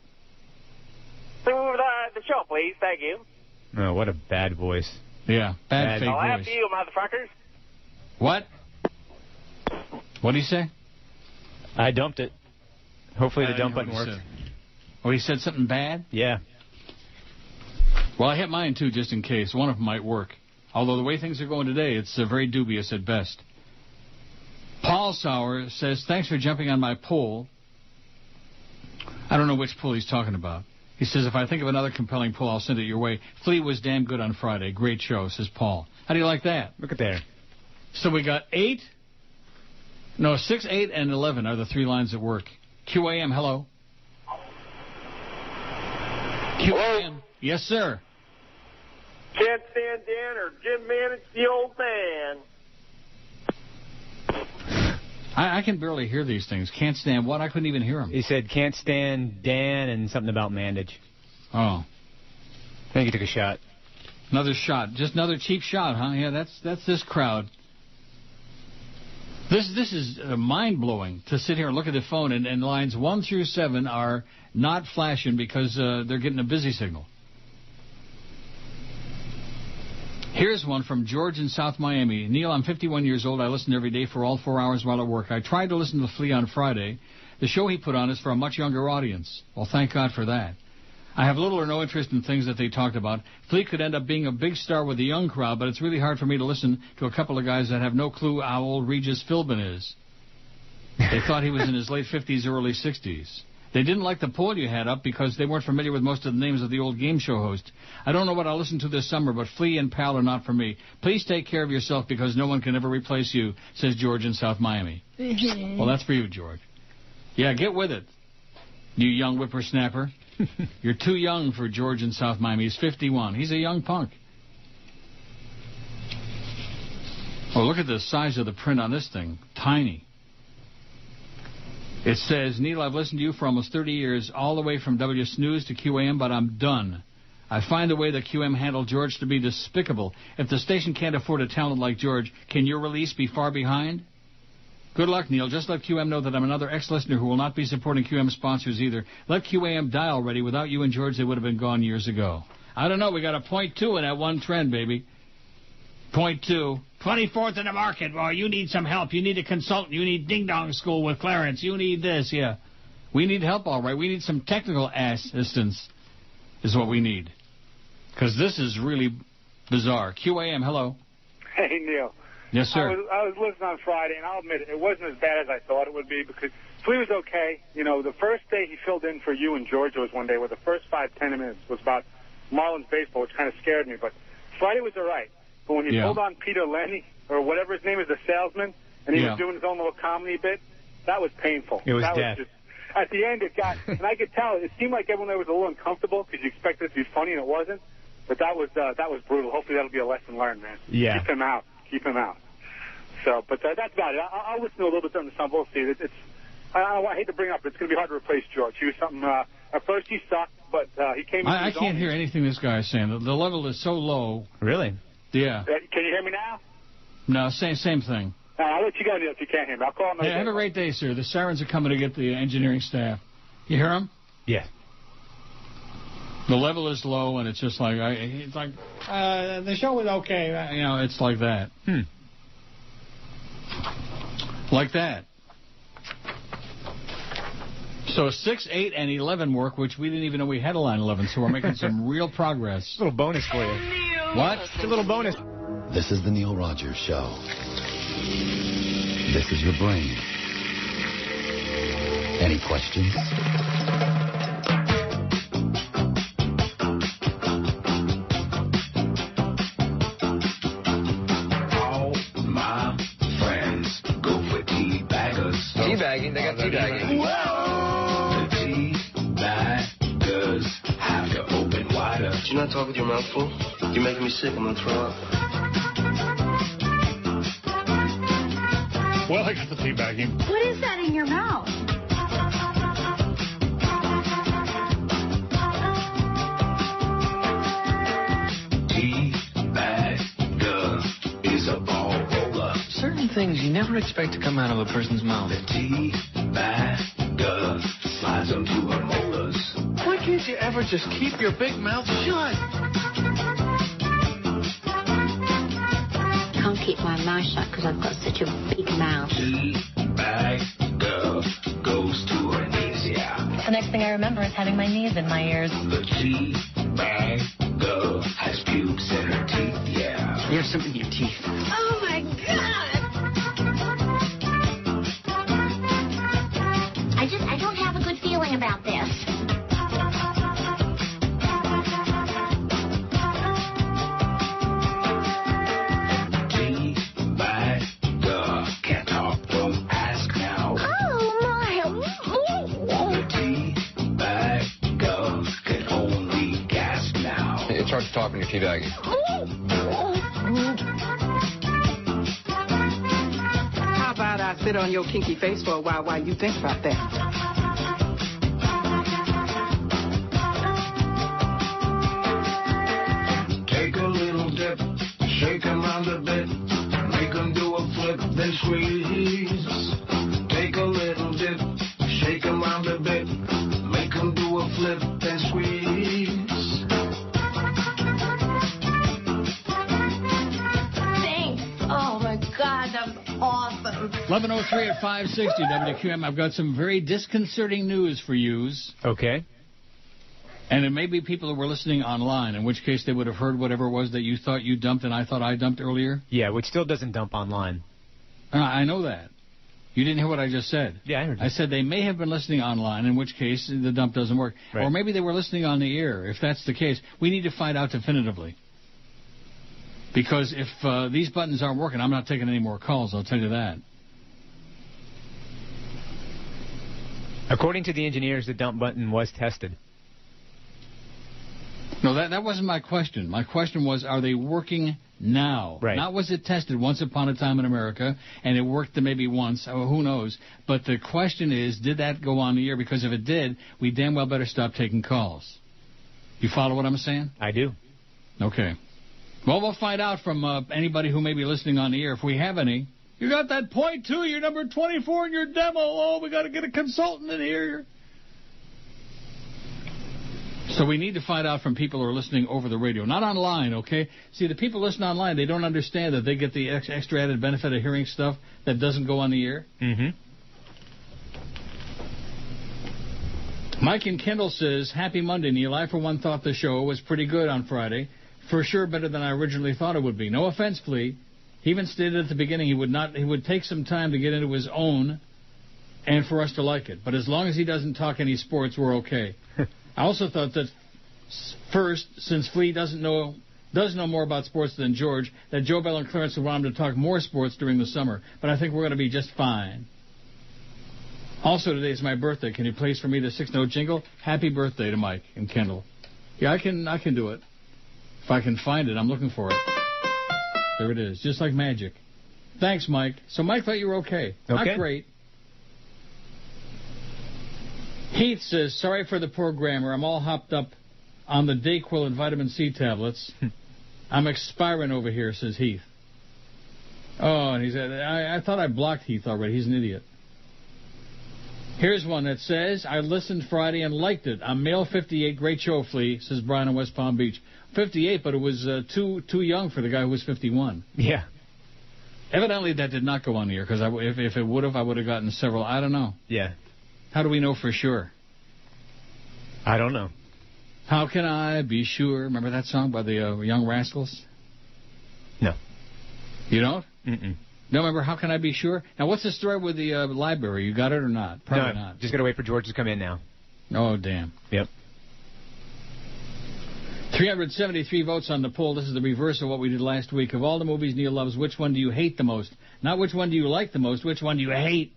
Through the show, please. Thank you. Oh, what a bad voice. Yeah, bad fake I'll voice. after you, motherfuckers. What? What did he say? I dumped it. Hopefully the dump button worked. Oh, he said something bad? Yeah. Well, I hit mine, too, just in case. One of them might work. Although the way things are going today, it's very dubious at best. Paul Sauer says, thanks for jumping on my poll. I don't know which poll he's talking about. He says, if I think of another compelling poll, I'll send it your way. Flea was damn good on Friday. Great show, says Paul. How do you like that? Look at there. So we got 6, 8, and 11 are the 3 lines that work. QAM, hello. QAM. Yes, sir. Can't stand Dan or Jim Manage the old man. I can barely hear these things. Can't stand what? I couldn't even hear him. He said, can't stand Dan and something about Mandage. Oh. I think he took a shot. Another shot. Just another cheap shot, huh? Yeah, that's this crowd. This is mind-blowing to sit here and look at the phone, and lines 1 through 7 are not flashing because they're getting a busy signal. Here's one from George in South Miami. Neil, I'm 51 years old. I listen every day for all 4 hours while at work. I tried to listen to Flea on Friday. The show he put on is for a much younger audience. Well, thank God for that. I have little or no interest in things that they talked about. Flea could end up being a big star with the young crowd, but it's really hard for me to listen to a couple of guys that have no clue how old Regis Philbin is. They thought he was in his late 50s, early 60s. They didn't like the poll you had up because they weren't familiar with most of the names of the old game show hosts. I don't know what I'll listen to this summer, but Flea and Pal are not for me. Please take care of yourself because no one can ever replace you, says George in South Miami. Well, that's for you, George. Yeah, get with it, you young whippersnapper. You're too young for George in South Miami. He's 51. He's a young punk. Oh, look at the size of the print on this thing. Tiny. It says, Neil, I've listened to you for almost 30 years, all the way from W Snooze to QAM, but I'm done. I find the way that QM handled George to be despicable. If the station can't afford a talent like George, can your release be far behind? Good luck, Neil. Just let QM know that I'm another ex-listener who will not be supporting QM sponsors either. Let QAM die already. Without you and George, they would have been gone years ago. I don't know. We got a .2 in that one trend, baby. .2. 24th in the market. Well, you need some help. You need a consultant. You need ding-dong school with Clarence. You need this, yeah. We need help, all right. We need some technical assistance is what we need. Because this is really bizarre. QAM, hello. Hey, Neil. Yes, sir. I was listening on Friday, and I'll admit it wasn't as bad as I thought it would be because Flea was okay. You know, the first day he filled in for you and George was one day where the first 5-10 minutes was about Marlins baseball, which kind of scared me. But Friday was all right. But when he pulled on Peter Lenny, or whatever his name is, the salesman, and he was doing his own little comedy bit, that was painful. It was that death. Was just, at the end, it got, and I could tell, it seemed like everyone there was a little uncomfortable because you expected it to be funny, and it wasn't. But that was brutal. Hopefully that'll be a lesson learned, man. Yeah. Keep him out. Keep him out. So, but that's about it. I'll listen to a little bit during the summer. We'll see. I hate to bring it up, but it's going to be hard to replace George. He was something, at first he sucked, but he came into I his can't own. hear anything this guy is saying. The level is so low. Really? Yeah. Can you hear me now? No, same thing. I'll let you go if you can't hear me. I'll call him. Hey, have a great day, sir. The sirens are coming to get the engineering staff. You hear them? Yeah. The level is low, and it's just like, it's like, the show was okay. You know, it's like that. Like that. So 6, 8, and 11 work, which we didn't even know we had a line 11, so we're making some real progress. A little bonus for you. What? It's a little bonus. This is the Neil Rogers Show. This is your brain. Any questions? All my friends go for teabaggers. Teabagging? They got teabagging. Whoa! The teabaggers have to open wider. Did you not talk with your mouth full? You're making me sick. I'm going to throw up. Well, I got the teabagging. What is that in your mouth? you never expect to come out of a person's mouth. The tea-bagger slides onto her molars. Why can't you ever just keep your big mouth shut? I can't keep my mouth shut because I've got such a big mouth. Tea-bagger goes to her knees, yeah. The next thing I remember is having my knees in my ears. The tea-bagger has pubes in her teeth, yeah. You have something in your teeth. Oh, my God! I don't have a good feeling about this. Tea-bagger can't talk, don't ask now. Oh, my. The tea-bagger can only gasp now. It's hard to talk when you're teabagging. How about I sit on your kinky face for a while you think about that? Take a little dip, shake 'em round a bit, make 'em do a flip, then squeeze. Take a little dip, shake 'em round a bit, make 'em do a flip, then squeeze. Thanks. Oh, my God, that's awesome. 11:03 at 560 WQM. I've got some very disconcerting news for yous. Okay. And it may be people who were listening online, in which case they would have heard whatever it was that you thought you dumped and I thought I dumped earlier. Yeah, which still doesn't dump online. I know that. You didn't hear what I just said. Yeah, I heard you. I said they may have been listening online, in which case the dump doesn't work. Right. Or maybe they were listening on the air. If that's the case, we need to find out definitively. Because if these buttons aren't working, I'm not taking any more calls, I'll tell you that. According to the engineers, the dump button was tested. No, that wasn't my question. My question was, are they working now? Right. Not was it tested once upon a time in America, and it worked maybe once, or who knows. But the question is, did that go on the air? Because if it did, we damn well better stop taking calls. You follow what I'm saying? I do. Okay. Well, we'll find out from anybody who may be listening on the air, if we have any. You got that point, too. You're number 24 in your demo. Oh, we got to get a consultant in here. So we need to find out from people who are listening over the radio, not online, okay? See, the people listening online, they don't understand that they get the extra added benefit of hearing stuff that doesn't go on the air. Mm-hmm. Mike in Kendall says, Happy Monday, Neil. I, for one, thought the show was pretty good on Friday. For sure better than I originally thought it would be. No offense, Flea. He even stated at the beginning he would take some time to get into his own and for us to like it. But as long as he doesn't talk any sports, we're okay. I also thought that first, since Flea does know more about sports than George, that Joe Bell and Clarence would want him to talk more sports during the summer. But I think we're going to be just fine. Also, today is my birthday. Can you place for me the 6-note jingle? Happy birthday to Mike and Kendall. Yeah, I can do it. If I can find it, I'm looking for it. There it is, just like magic. Thanks, Mike. So Mike thought you were okay. Okay. Not great. Heath says, sorry for the poor grammar. I'm all hopped up on the Dayquil and vitamin C tablets. I'm expiring over here, says Heath. Oh, and he said, I thought I blocked Heath already. He's an idiot. Here's one that says, I listened Friday and liked it. I'm male 58. Great show, Flea, says Brian in West Palm Beach. 58, but it was too young for the guy who was 51. Yeah. Evidently, that did not go on the air, because if it would have, I would have gotten several. I don't know. Yeah. How do we know for sure? I don't know. How can I be sure? Remember that song by the Young Rascals? No. You don't? Mm-mm. No, remember, How Can I Be Sure? Now, what's the story with the library? You got it or not? Probably not. Just got to wait for George to come in now. Oh, damn. Yep. 373 votes on the poll. This is the reverse of what we did last week. Of all the movies Neil loves, which one do you hate the most? Not which one do you like the most, which one do you hate?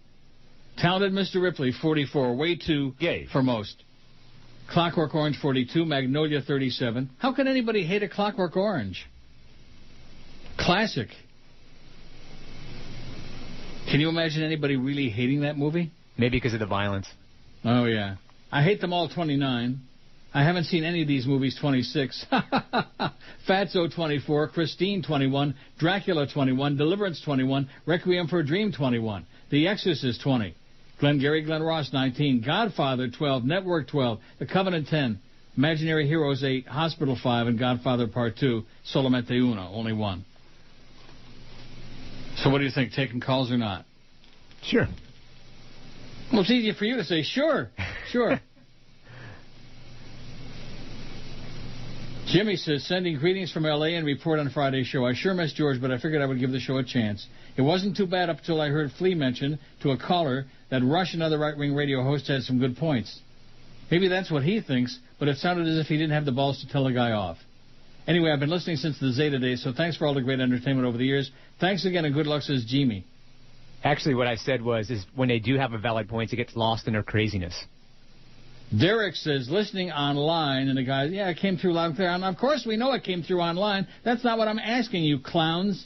Talented Mr. Ripley, 44. Way too for most. Clockwork Orange, 42. Magnolia, 37. How can anybody hate a Clockwork Orange? Classic. Can you imagine anybody really hating that movie? Maybe because of the violence. Oh, yeah. I hate them all, 29. I haven't seen any of these movies, 26. Fatso, 24. Christine, 21. Dracula, 21. Deliverance, 21. Requiem for a Dream, 21. The Exorcist, 20. Glengarry Glen Ross, 19. Godfather, 12. Network, 12. The Covenant, 10. Imaginary Heroes, 8. Hospital, 5. And Godfather Part 2. Solamente Uno, only 1. So what do you think, taking calls or not? Sure. Well, it's easier for you to say sure. Sure. Jimmy says, sending greetings from L.A. and report on Friday's show. I sure miss George, but I figured I would give the show a chance. It wasn't too bad up until I heard Flea mention to a caller that Rush, another right-wing radio host, had some good points. Maybe that's what he thinks, but it sounded as if he didn't have the balls to tell the guy off. Anyway, I've been listening since the Zeta days, so thanks for all the great entertainment over the years. Thanks again, and good luck, says Jimmy. Actually, what I said is when they do have a valid point, it gets lost in their craziness. Derek says, listening online, and the guy, yeah, it came through loud and clear. And of course we know it came through online. That's not what I'm asking you, clowns.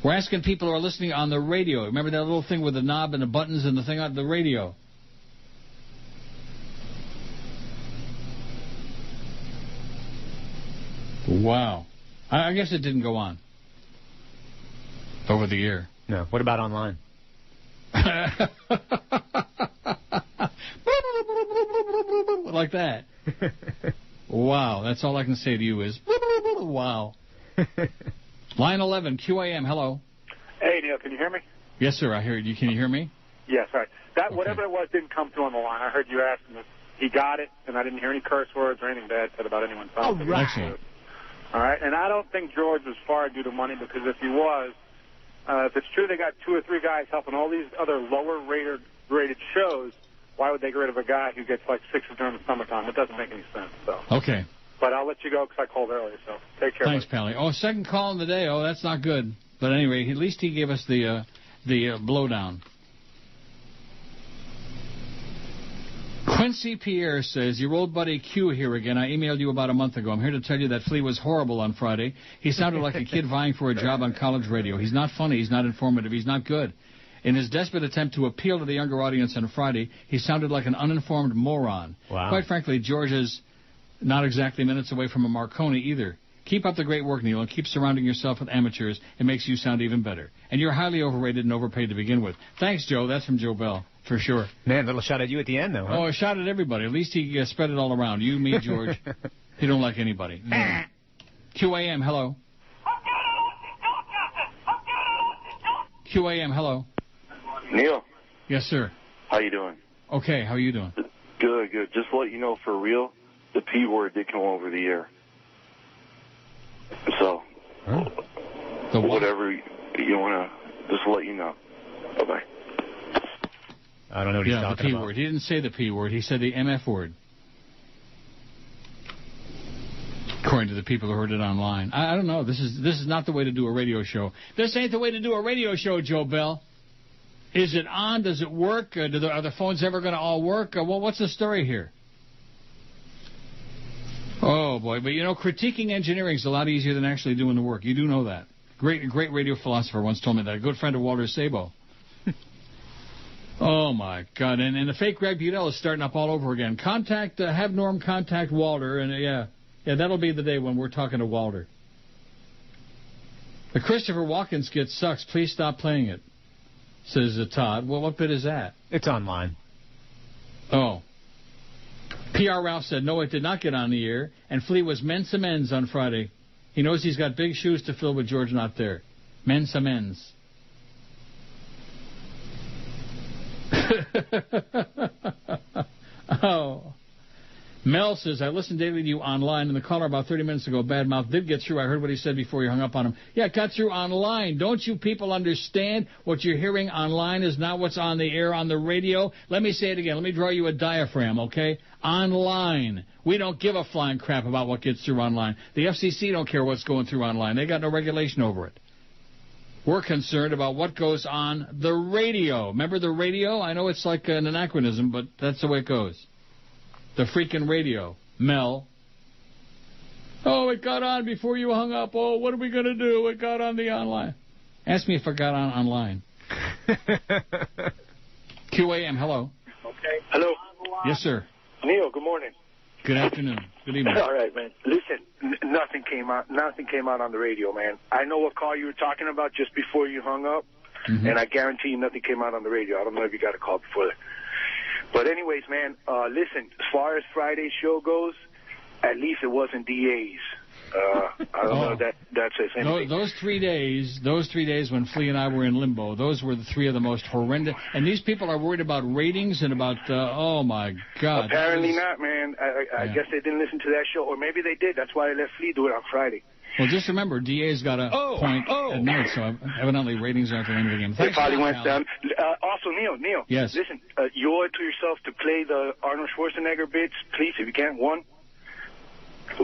We're asking people who are listening on the radio. Remember that little thing with the knob and the buttons and the thing on the radio? Wow. I guess it didn't go on. Over the air. No. What about online? Like that. Wow. That's all I can say to you is, wow. Line 11, QAM, hello. Hey, Neil, can you hear me? Yes, sir, I hear you. Can you hear me? Yes, all right. That, okay. Whatever it was didn't come through on the line. I heard you asking if he got it, and I didn't hear any curse words or anything bad said about anyone. Oh, right. Excellent. All right, and I don't think George was fired due to money, because if he was, if it's true they got 2 or 3 guys helping all these other lower-rated shows, why would they get rid of a guy who gets like 6 during the summertime? It doesn't make any sense. So. Okay. But I'll let you go because I called earlier, so take care. Thanks, Pally. Oh, second call in the day. Oh, that's not good. But anyway, at least he gave us the blowdown. Quincy Pierre says, your old buddy Q here again. I emailed you about a month ago. I'm here to tell you that Flea was horrible on Friday. He sounded like a kid vying for a job on college radio. He's not funny. He's not informative. He's not good. In his desperate attempt to appeal to the younger audience on Friday, he sounded like an uninformed moron. Wow. Quite frankly, George is not exactly minutes away from a Marconi either. Keep up the great work, Neil, and keep surrounding yourself with amateurs. It makes you sound even better. And you're highly overrated and overpaid to begin with. Thanks, Joe. That's from Joe Bell, for sure. Man, little shot at you at the end, though, huh? Oh, a shot at everybody. At least he spread it all around. You, me, George. He don't like anybody. QAM, hello. QAM, hello. Neil. Yes, sir. How you doing? Okay, how are you doing? Good, good. Just to let you know, for real, the P word did come over the air. So, whatever you want to, just let you know. Bye-bye. I don't know what he's talking about. Yeah, the P word. He didn't say the P word. He said the MF word. According to the people who heard it online. I don't know. This is not the way to do a radio show. This ain't the way to do a radio show, Joe Bell. Is it on? Does it work? Are the phones ever going to all work? What's the story here? Oh, boy. But, critiquing engineering is a lot easier than actually doing the work. You do know that. Great radio philosopher once told me that. A good friend of Walter Sabo. Oh, my God. And the fake Greg Budell is starting up all over again. Have Norm contact Walter. And, yeah, that'll be the day when we're talking to Walter. The Christopher Walken skit sucks. Please stop playing it, says Todd. Well, what bit is that? It's online. Oh. PR Ralph said, no, it did not get on the air, and Flea was men's amends on Friday. He knows he's got big shoes to fill with George not there. Men's amends. Oh. Mel says, I listened daily to you online, and the caller about 30 minutes ago, Badmouth, did get through. I heard what he said before you hung up on him. Yeah, it got through online. Don't you people understand what you're hearing online is not what's on the air on the radio? Let me say it again. Let me draw you a diaphragm, okay? Online. We don't give a flying crap about what gets through online. The FCC don't care what's going through online. They got no regulation over it. We're concerned about what goes on the radio. Remember the radio? I know it's like an anachronism, but that's the way it goes. The freaking radio. Mel. Oh, it got on before you hung up. Oh, what are we going to do? It got on the online. Ask me if it got on online. QAM, hello. Okay. Hello. Yes, sir. Neil, good morning. Good afternoon. Good evening. All right, man. Listen, nothing came out on the radio, man. I know what call you were talking about just before you hung up, and I guarantee you nothing came out on the radio. I don't know if you got a call before that. But anyways, man, listen, as far as Friday's show goes, at least it wasn't DA's. I don't know if that says anything. Those 3 days when Flea and I were in limbo, those were the 3 of the most horrendous. And these people are worried about ratings and about, oh, my God. Apparently not, man. I guess they didn't listen to that show. Or maybe they did. That's why they let Flea do it on Friday. Well, just remember, DA's got a point at night, so evidently ratings aren't the end of the game. They probably went down. Also, Neil. Yes. Listen, you owe it to yourself to play the Arnold Schwarzenegger bits, please, if you can. One.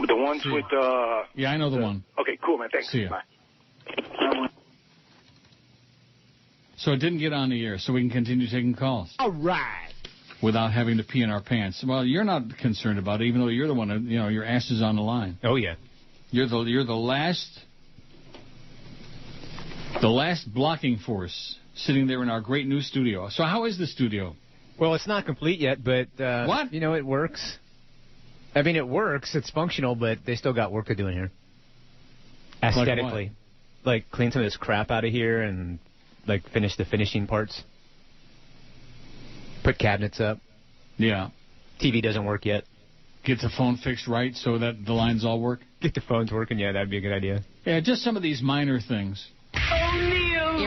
The ones with... yeah, I know the one. Okay, cool, man. Thanks. See ya. Bye. So it didn't get on the air, so we can continue taking calls. All right. Without having to pee in our pants. Well, you're not concerned about it, even though you're the one, your ass is on the line. Oh, yeah. You're the last blocking force sitting there in our great new studio. So how is the studio? Well, it's not complete yet, but what? It works. I mean, it works. It's functional, but they still got work to do in here. Aesthetically. Like clean some of this crap out of here and, finish the finishing parts. Put cabinets up. Yeah. TV doesn't work yet. Get the phone fixed right so that the lines all work? Get the phones working, yeah, that'd be a good idea. Yeah, just some of these minor things. Oh, Neil!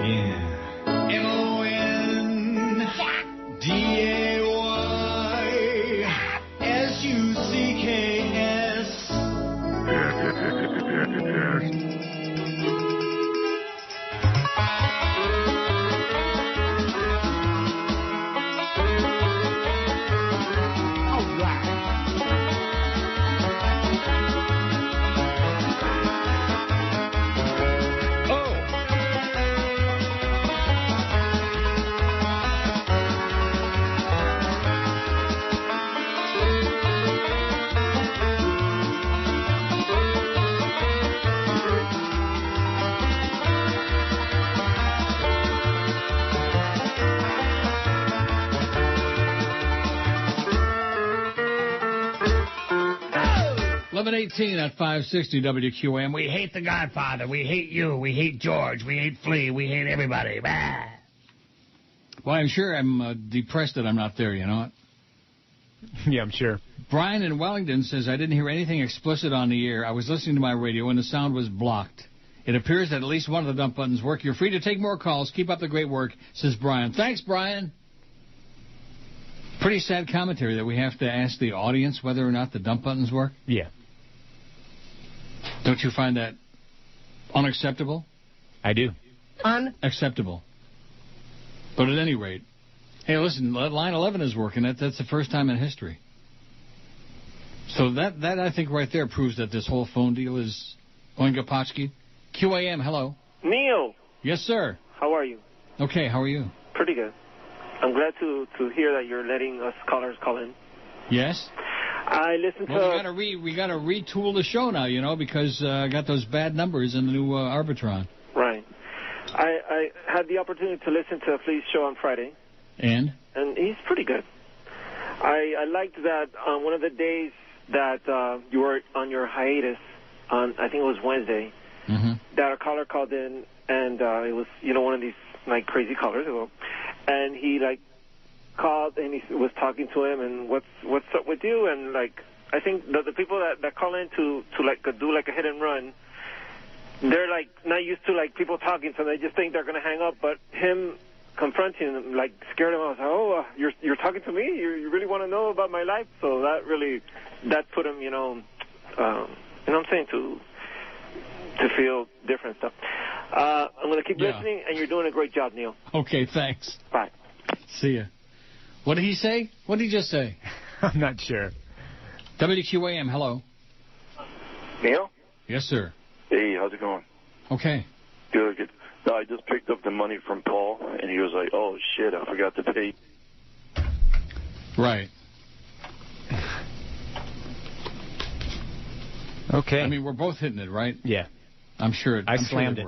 Yeah. .18 at 560 WQAM. We hate The Godfather. We hate you. We hate George. We hate Flea. We hate everybody. Bah. Well, I'm sure I'm depressed that I'm not there, you know what? Yeah, I'm sure. Brian in Wellington says, I didn't hear anything explicit on the air. I was listening to my radio and the sound was blocked. It appears that at least one of the dump buttons work. You're free to take more calls. Keep up the great work, says Brian. Thanks, Brian. Pretty sad commentary that we have to ask the audience whether or not the dump buttons work. Yeah. Don't you find that unacceptable? I do. Unacceptable. But at any rate, hey, listen, line 11 is working. That's the first time in history. So that I think right there proves that this whole phone deal is Oingapotsky. QAM, hello. Neil. Yes, sir. How are you? Okay, how are you? Pretty good. I'm glad to hear that you're letting us callers call in. Yes? I listened to... Well, we got to retool the show now, because I got those bad numbers in the new Arbitron. Right. I had the opportunity to listen to Flea's show on Friday. And? And he's pretty good. I liked that on one of the days that you were on your hiatus, on I think it was Wednesday, that a caller called in, and it was, one of these, crazy callers. And he, called and he was talking to him and what's up with you, and I think the people that call in to do a hit and run, they're not used to people talking, so they just think they're going to hang up. But him confronting him scared him. I was like, oh, you're talking to me? You really want to know about my life? So that put him, I'm saying, to feel different stuff. I'm going to keep listening, and you're doing a great job, Neil. Okay, thanks. Bye. See ya. What did he say? What did he just say? I'm not sure. WQAM, hello. Neil? Yes, sir. Hey, how's it going? Okay. Good. No, I just picked up the money from Paul, and he was like, oh, shit, I forgot to pay. Right. Okay. I mean, we're both hitting it, right? Yeah. I'm sure I slammed it.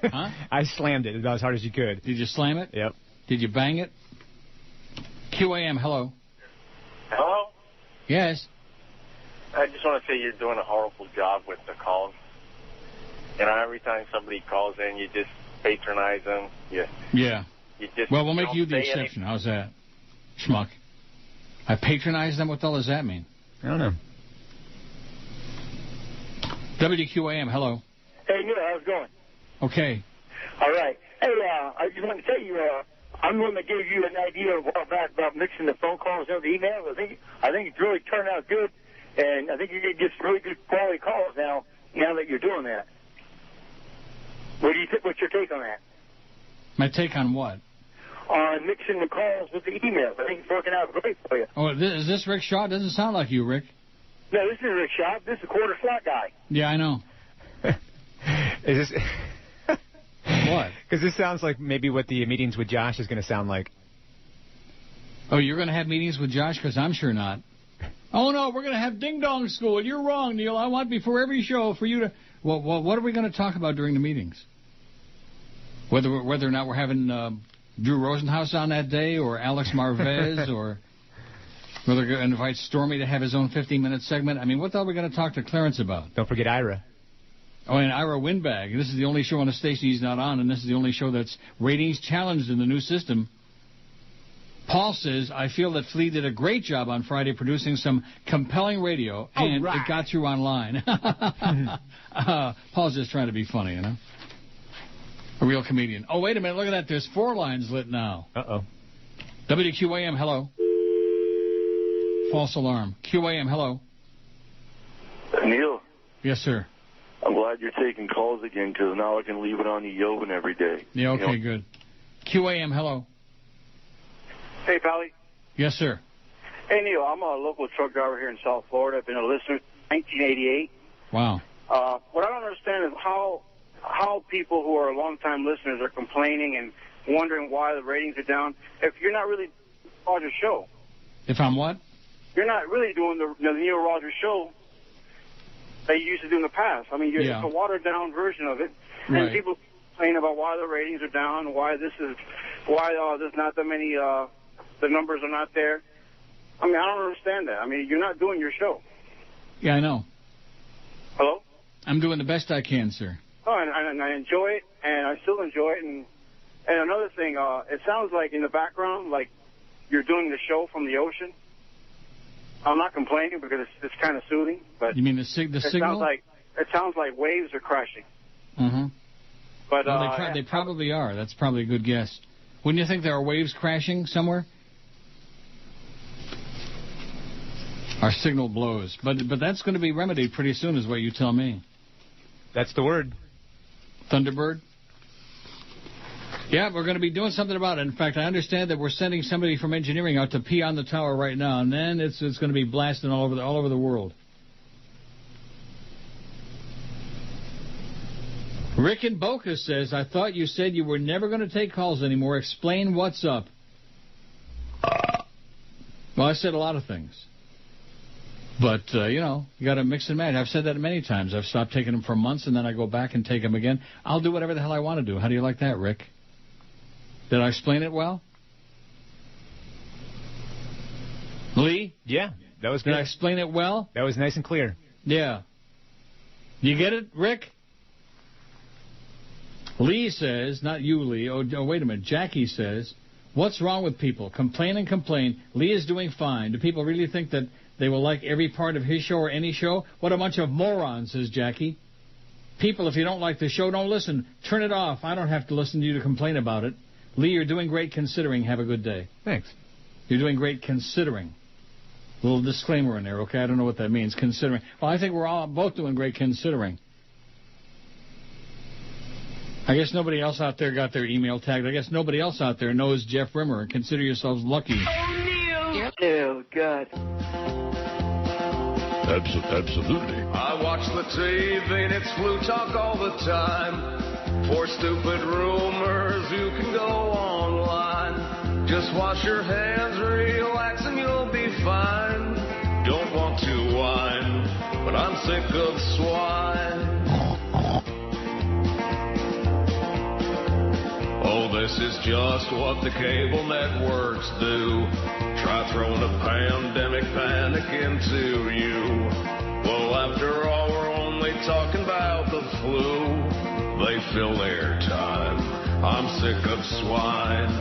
Huh? I slammed it about as hard as you could. Did you slam it? Yep. Did you bang it? QAM, hello. Hello? Yes. I just want to say you're doing a horrible job with the calls. You know, every time somebody calls in, you just patronize them. Yeah. You just Well, we'll make you the say exception. How's that? Schmuck. I patronize them? What the hell does that mean? I don't know. WQAM, hello. Hey, Neil, how's it going? Okay. All right. Hey, I just want to tell you, I'm the one that gave you an idea a while back about mixing the phone calls and the emails. I think it's really turned out good, and I think you're going to get some really good quality calls now that you're doing that. What do you think? What's your take on that? My take on what? On mixing the calls with the emails. I think it's working out great for you. Oh, is this Rick Shaw? It doesn't sound like you, Rick. No, this is Rick Shaw. This is a quarter slot guy. Yeah, I know. Is this... What? Because this sounds like maybe what the meetings with Josh is going to sound like. Oh, you're going to have meetings with Josh? Because I'm sure not. Oh, no, we're going to have ding-dong school. You're wrong, Neil. I want before every show for you to... Well, what are we going to talk about during the meetings? Whether or not we're having Drew Rosenhaus on that day, or Alex Marvez, or whether we're going to invite Stormy to have his own 15-minute segment. I mean, what the hell are we going to talk to Clarence about? Don't forget Ira. Oh, and Ira Windbag. This is the only show on the station he's not on, and this is the only show that's ratings challenged in the new system. Paul says, I feel that Flea did a great job on Friday producing some compelling radio, and it got through online. Paul's just trying to be funny, you know? A real comedian. Oh, wait a minute, look at that. There's 4 lines lit now. Uh-oh. WQAM, hello. False alarm. QAM, hello. Neil. Yes, sir. I'm glad you're taking calls again, because now I can leave it on the Yovin every day. Yeah, okay, good. QAM, hello. Hey, Pally. Yes, sir. Hey, Neil, I'm a local truck driver here in South Florida. I've been a listener since 1988. Wow. What I don't understand is how people who are longtime listeners are complaining and wondering why the ratings are down if you're not really Rogers show. If I'm what? You're not really doing the Neil Rogers show that you used to do in the past. I mean, it's a watered-down version of it. Right. And people complain about why the ratings are down, why there's not that many, the numbers are not there. I mean, I don't understand that. I mean, you're not doing your show. Yeah, I know. Hello? I'm doing the best I can, sir. Oh, and I enjoy it, and I still enjoy it. And another thing, it sounds like in the background, like you're doing the show from the ocean. I'm not complaining because it's kind of soothing. But you mean the signal? It sounds like waves are crashing. Mm-hmm. But well, they probably are. That's probably a good guess. Wouldn't you think there are waves crashing somewhere? Our signal blows. But that's going to be remedied pretty soon is what you tell me. That's the word. Thunderbird? Yeah, we're going to be doing something about it. In fact, I understand that we're sending somebody from engineering out to pee on the tower right now, and then it's going to be blasting all over the world. Rick in Boca says, I thought you said you were never going to take calls anymore. Explain what's up. Well, I said a lot of things. But, you got to mix and match. I've said that many times. I've stopped taking them for months, and then I go back and take them again. I'll do whatever the hell I want to do. How do you like that, Rick? Did I explain it well? Lee? Yeah, that was good. Did I explain it well? That was nice and clear. Yeah. You get it, Rick? Lee says, not you, Lee. Oh, wait a minute. Jackie says, what's wrong with people? Complain and complain. Lee is doing fine. Do people really think that they will like every part of his show or any show? What a bunch of morons, says Jackie. People, if you don't like the show, don't listen. Turn it off. I don't have to listen to you to complain about it. Lee, you're doing great considering. Have a good day. Thanks. You're doing great considering. A little disclaimer in there, okay? I don't know what that means, considering. Well, I think we're all both doing great considering. I guess nobody else out there got their email tagged. I guess nobody else out there knows Jeff Rimmer, and consider yourselves lucky. Oh, God. Absolutely. I watch the TV and it's flu talk all the time. For stupid rumors, you can go online. Just wash your hands, relax, and you'll be fine. Don't want to whine, but I'm sick of swine. Oh, this is just what the cable networks do. Try by throwing a pandemic panic into you. Well, after all, we're only talking about the flu. They fill their time. I'm sick of swine.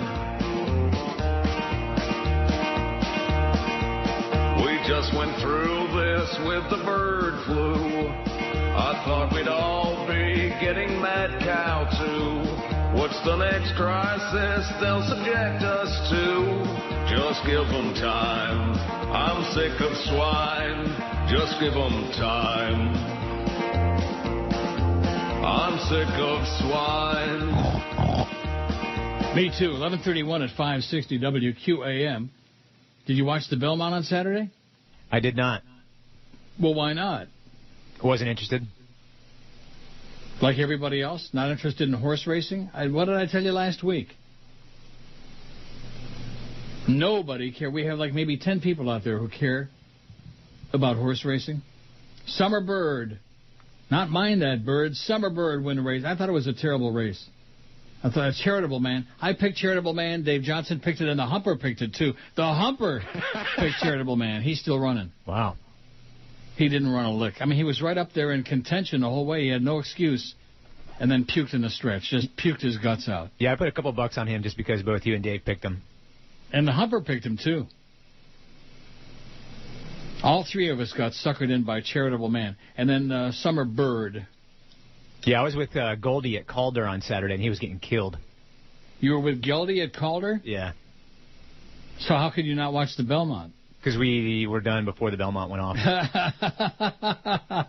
We just went through this with the bird flu. I thought we'd all be getting mad cow too. What's the next crisis they'll subject us to? Just give them time. I'm sick of swine. Just give them time. I'm sick of swine. Me too. 11:31 at 560 WQAM. Did you watch the Belmont on Saturday? I did not. Well, why not? Wasn't interested. Like everybody else? Not interested in horse racing? What did I tell you last week? Nobody care. We have like maybe 10 people out there who care about horse racing. Summer Bird. Not Mind That Bird. Summer Bird win a race. I thought it was a terrible race. I thought Charitable Man. I picked Charitable Man. Dave Johnson picked it, and the Humper picked it, too. The Humper picked Charitable Man. He's still running. Wow. He didn't run a lick. I mean, he was right up there in contention the whole way. He had no excuse. And then puked in the stretch. Just puked his guts out. Yeah, I put a couple bucks on him just because both you and Dave picked him. And the Humper picked him, too. All three of us got suckered in by Charitable Man. And then Summer Bird. Yeah, I was with Goldie at Calder on Saturday, and he was getting killed. You were with Goldie at Calder? Yeah. So how could you not watch the Belmont? Because we were done before the Belmont went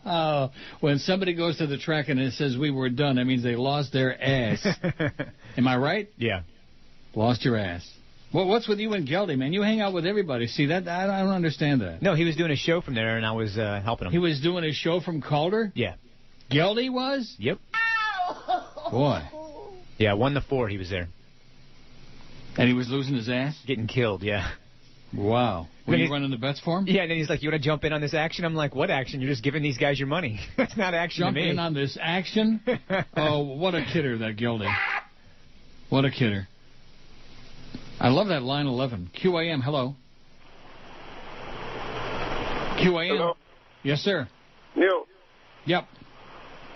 off. When somebody goes to the track and it says we were done, that means they lost their ass. Am I right? Yeah. Lost your ass. Well, what's with you and Geldy, man? You hang out with everybody. See, that I don't understand that. No, he was doing a show from there, and I was helping him. He was doing a show from Calder? Yeah. Geldy was? Yep. Boy. Yeah, 1-4 he was there. And he was losing his ass? Getting killed, yeah. Wow. Were you running the bets for him? Yeah, and then he's like, you want to jump in on this action? I'm like, what action? You're just giving these guys your money. That's not action Jump to me. in on this action? Oh, what a kidder, that Geldy. What a kidder. I love that line 11. QAM, hello. QAM. Hello? Yes, sir. Neil. Yep.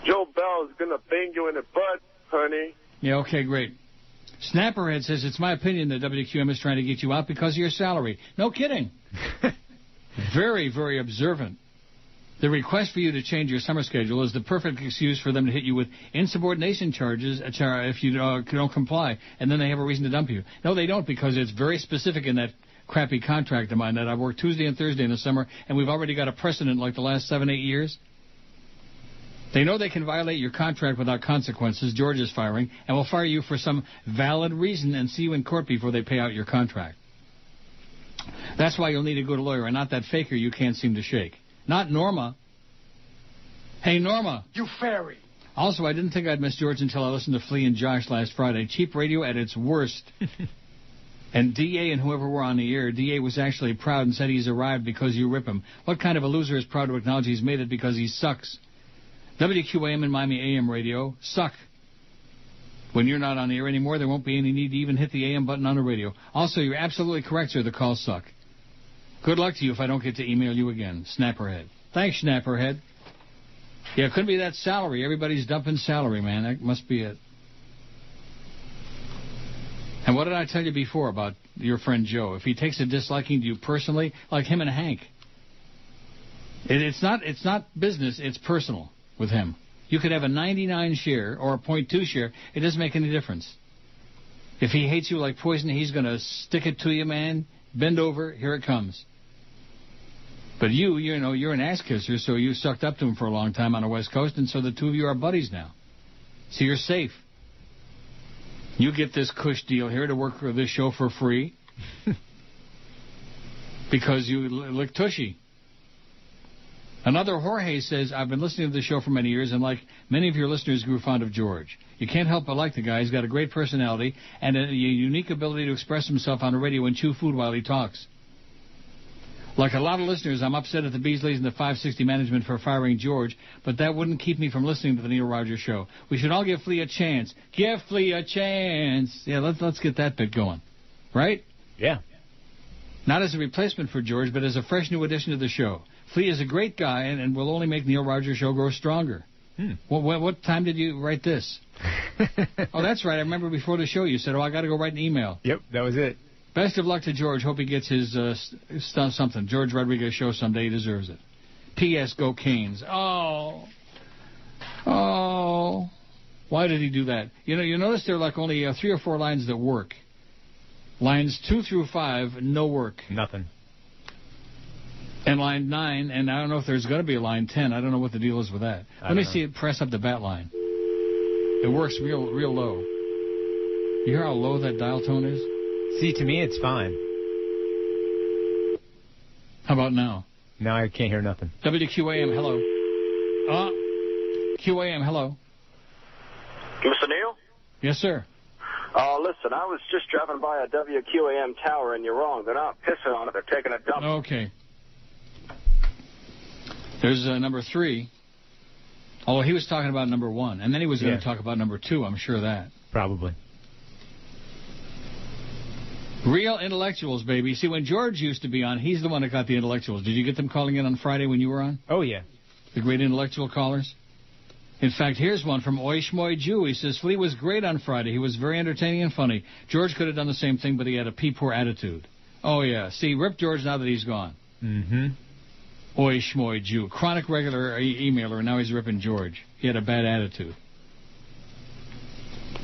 Joe Bell is going to bang you in the butt, honey. Yeah, okay, great. Snapperhead says, it's my opinion that WQM is trying to get you out because of your salary. No kidding. Very, very observant. The request for you to change your summer schedule is the perfect excuse for them to hit you with insubordination charges if you don't comply, and then they have a reason to dump you. No, they don't, because it's very specific in that crappy contract of mine that I work Tuesday and Thursday in the summer, and we've already got a precedent like the last 7-8 years. They know they can violate your contract without consequences. George is firing, and will fire you for some valid reason and see you in court before they pay out your contract. That's why you'll need a good lawyer and not that faker you can't seem to shake. Not Norma. Hey, Norma. You fairy. Also, I didn't think I'd miss George until I listened to Flea and Josh last Friday. Cheap radio at its worst. And D.A. and whoever were on the air, D.A. was actually proud and said he's arrived because you rip him. What kind of a loser is proud to acknowledge he's made it because he sucks? WQAM and Miami AM radio suck. When you're not on the air anymore, there won't be any need to even hit the AM button on the radio. Also, you're absolutely correct, sir. The calls suck. Good luck to you if I don't get to email you again. Snapperhead. Thanks, Snapperhead. Yeah, it couldn't be that salary. Everybody's dumping salary, man. That must be it. And what did I tell you before about your friend Joe? If he takes a disliking to you personally, like him and Hank, it's not business. It's personal with him. You could have a 99 share or a 0.2 share. It doesn't make any difference. If he hates you like poison, he's going to stick it to you, man. Bend over. Here it comes. But you're an ass kisser, so you sucked up to him for a long time on the West Coast, and so the two of you are buddies now. So you're safe. You get this cush deal here to work for this show for free because you lick tushy. Another Jorge says, I've been listening to the show for many years, and like many of your listeners, grew fond of George. You can't help but like the guy. He's got a great personality and a unique ability to express himself on the radio and chew food while he talks. Like a lot of listeners, I'm upset at the Beasleys and the 560 management for firing George, but that wouldn't keep me from listening to the Neil Rogers Show. We should all give Flea a chance. Give Flea a chance. Yeah, let's get that bit going. Right? Yeah. Not as a replacement for George, but as a fresh new addition to the show. Flea is a great guy and will only make Neil Rogers' show grow stronger. What time did you write this? Oh, that's right. I remember before the show you said, I got to go write an email. Yep, that was it. Best of luck to George. Hope he gets his something. George Rodriguez show someday. He deserves it. P.S. Go Canes. Oh. Why did he do that? You notice there are like only 3 or 4 lines that work. Lines 2 through 5, no work. Nothing. And line 9, and I don't know if there's going to be a line 10. I don't know what the deal is with that. Let me see it press up the bat line. It works real low. You hear how low that dial tone is? See, to me, it's fine. How about now? Now I can't hear nothing. WQAM, hello. QAM, hello. Mr. Neil? Yes, sir. Listen, I was just driving by a WQAM tower, and you're wrong. They're not pissing on it. They're taking a dump. Okay. There's number 3. Although he was talking about number 1. And then he was going to talk about number 2, I'm sure of that. Probably. Real intellectuals, baby. See, when George used to be on, he's the one that got the intellectuals. Did you get them calling in on Friday when you were on? Oh, yeah. The great intellectual callers? In fact, here's one from Oi Shmoy Jew. He says, Flea was great on Friday. He was very entertaining and funny. George could have done the same thing, but he had a pee-poor attitude. Oh, yeah. See, rip George now that he's gone. Mm-hmm. Oi Shmoy Jew. Chronic regular emailer, and now he's ripping George. He had a bad attitude.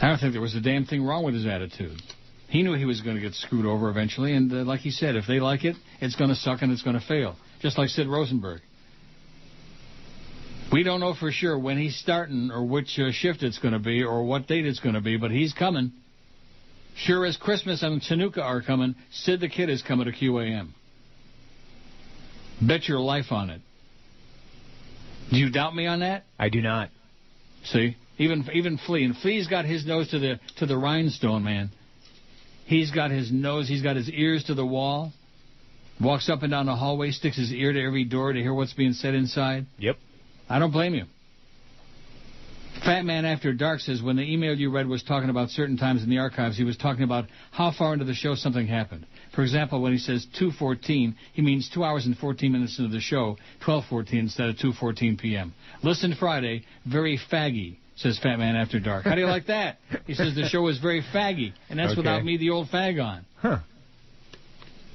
I don't think there was a damn thing wrong with his attitude. He knew he was going to get screwed over eventually, and like he said, if they like it, it's going to suck and it's going to fail. Just like Sid Rosenberg. We don't know for sure when he's starting or which shift it's going to be or what date it's going to be, but he's coming. Sure as Christmas and Tanuka are coming, Sid the Kid is coming to QAM. Bet your life on it. Do you doubt me on that? I do not. See? Even Flea. And Flea's got his nose to the rhinestone, man. He's got his nose, he's got his ears to the wall. Walks up and down the hallway, sticks his ear to every door to hear what's being said inside. Yep. I don't blame you. Fat Man After Dark says when the email you read was talking about certain times in the archives, he was talking about how far into the show something happened. For example, when he says 2:14, he means 2 hours and 14 minutes into the show, 12:14 instead of 2:14 p.m. Listen Friday, very faggy, says Fat Man After Dark. How do you like that? He says the show was very faggy, and that's without me, the old fag, on. Huh.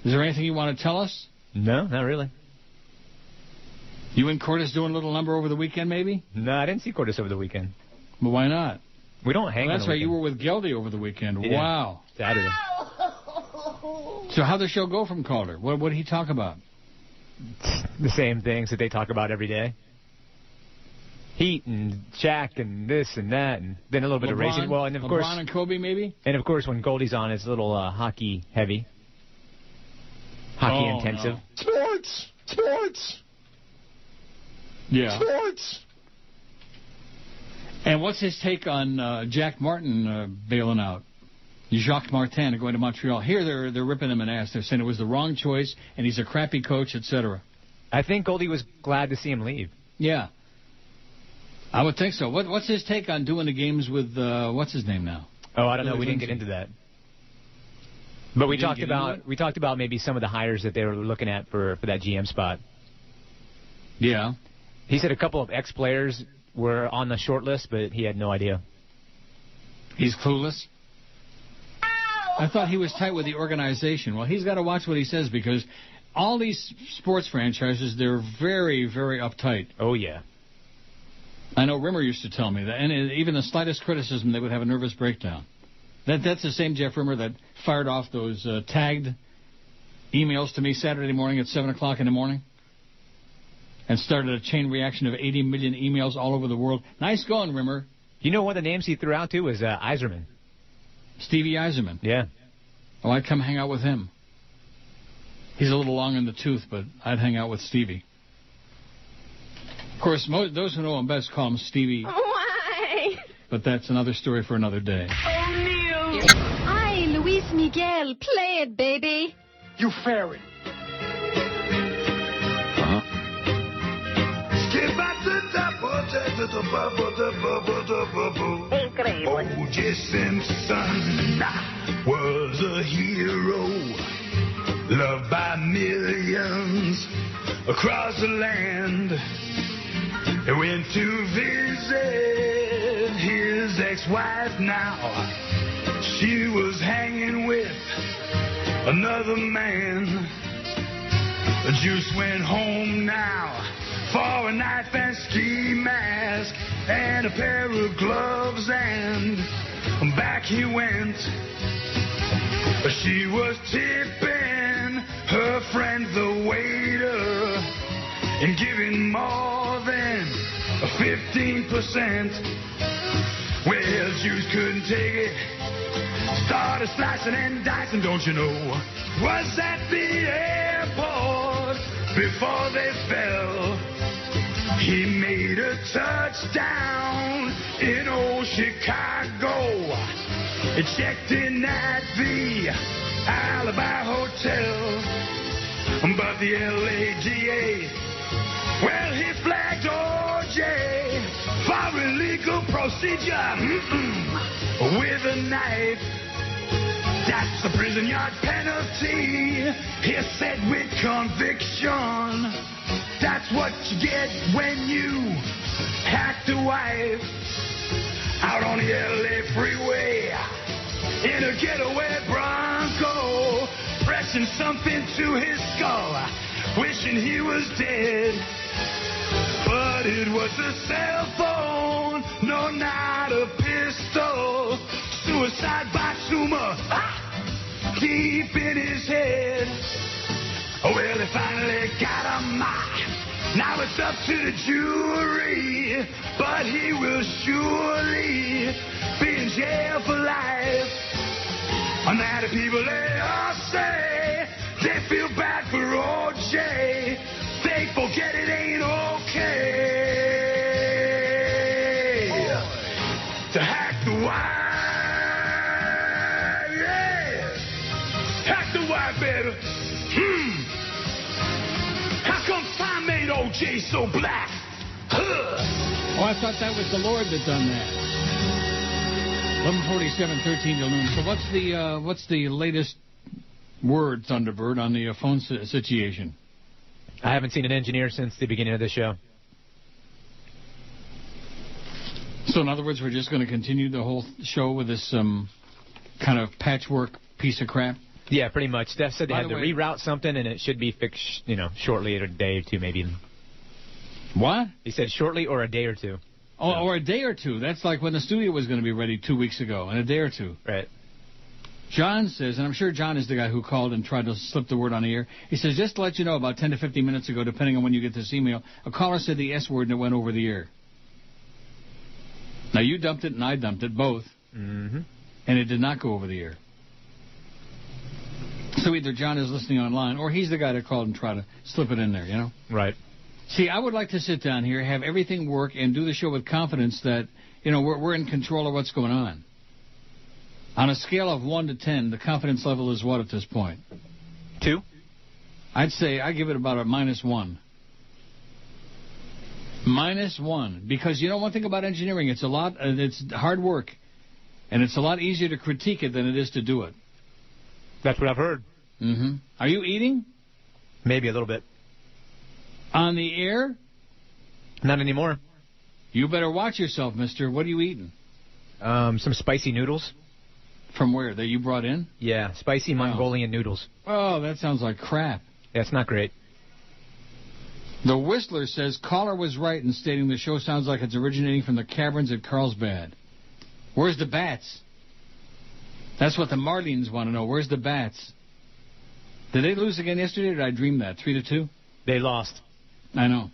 Is there anything you want to tell us? No, not really. You and Cordes doing a little number over the weekend, maybe? No, I didn't see Cordes over the weekend. But why not? We don't hang on that's the right, weekend. you were with Geldy over the weekend. Yeah. Wow. Saturday. So how'd the show go from Calder? What did he talk about? The same things that they talk about every day. Heat and Shaq and this and that, and then a little bit of racing. Well, and of course, LeBron and Kobe, maybe? And of course, when Goldie's on, it's a little hockey heavy. Hockey intensive. No. Sports! Yeah. Sports! And what's his take on Jack Martin bailing out? Jacques Martin going to Montreal. Here they're ripping him an ass. They're saying it was the wrong choice, and he's a crappy coach, etc. I think Goldie was glad to see him leave. Yeah. I would think so. What's his take on doing the games with, what's his name now? Oh, I don't know. We didn't get into that. But we talked about maybe some of the hires that they were looking at for that GM spot. Yeah. He said a couple of ex-players were on the short list, but he had no idea. He's clueless? I thought he was tight with the organization. Well, he's got to watch what he says because all these sports franchises, they're very, very uptight. Oh, yeah. I know Rimmer used to tell me that, and even the slightest criticism, they would have a nervous breakdown. That's the same Jeff Rimmer that fired off those tagged emails to me Saturday morning at 7 o'clock in the morning and started a chain reaction of 80 million emails all over the world. Nice going, Rimmer. You know one of the names he threw out, too, was Yzerman. Stevie Yzerman. Yeah. Oh, I'd come hang out with him. He's a little long in the tooth, but I'd hang out with Stevie. Of course, those who know him best call him Stevie. Why? But that's another story for another day. Oh, Neil. Hi, Luis Miguel. Play it, baby. You fairy. O.J. Simpson was a hero. loved by millions across the land. He went to visit his ex-wife now. She was hanging with another man. The Juice went home now for a knife and ski mask and a pair of gloves, and back he went. She was tipping her friend the waiter and giving more than 15%. Well, Juice couldn't take it, started slicing and dicing, don't you know, was at the airport before they fell. He made a touchdown in old Chicago. He checked in at the Alibi Hotel, but the LADA, well, he flagged OJ for illegal procedure with a knife. That's the prison yard penalty, he said with conviction. That's what you get when you hack the wife out on the LA freeway in a getaway Bronco, pressing something to his skull, wishing he was dead. But it was a cell phone, no, not a pistol. Suicide by tumor, deep in his head. Well, they finally got him. Now it's up to the jury, but he will surely be in jail for life. And now the people, they all say they feel bad for OJ. They forget it ain't okay to hack the wife. Yeah, hack the wife, baby. How come time made OJ so black? Oh, I thought that was the Lord that done that. 11:47, 13 till noon. So what's the latest word, Thunderbird, on the phone situation? I haven't seen an engineer since the beginning of the show. So in other words, we're just going to continue the whole show with this kind of patchwork piece of crap? Yeah, pretty much. Steph said they had to reroute something, and it should be fixed, shortly, or a day or two, maybe. What? He said shortly or a day or two. Oh, or a day or two. That's like when the studio was going to be ready 2 weeks ago, in a day or two. Right. John says, and I'm sure John is the guy who called and tried to slip the word on the air. He says, just to let you know, about 10 to 15 minutes ago, depending on when you get this email, a caller said the S word and it went over the air. Now, you dumped it and I dumped it, both. Mm-hmm. And it did not go over the air. So either John is listening online or he's the guy that called and tried to slip it in there, Right. See, I would like to sit down here, have everything work, and do the show with confidence that, we're in control of what's going on. On a scale of 1 to 10, the confidence level is what at this point? 2? I'd say I give it about a -1. -1. Because one thing about engineering, it's hard work. And it's a lot easier to critique it than it is to do it. That's what I've heard. Mm-hmm. Are you eating? Maybe a little bit. On the air? Not anymore. You better watch yourself, mister. What are you eating? Some spicy noodles. From where? That you brought in? Yeah, spicy Mongolian noodles. Oh, that sounds like crap. Yeah, it's not great. The Whistler says caller was right in stating the show sounds like it's originating from the caverns at Carlsbad. Where's the bats? That's what the Marlins want to know. Where's the bats? Did they lose again yesterday, or did I dream that? 3-2? They lost. I know.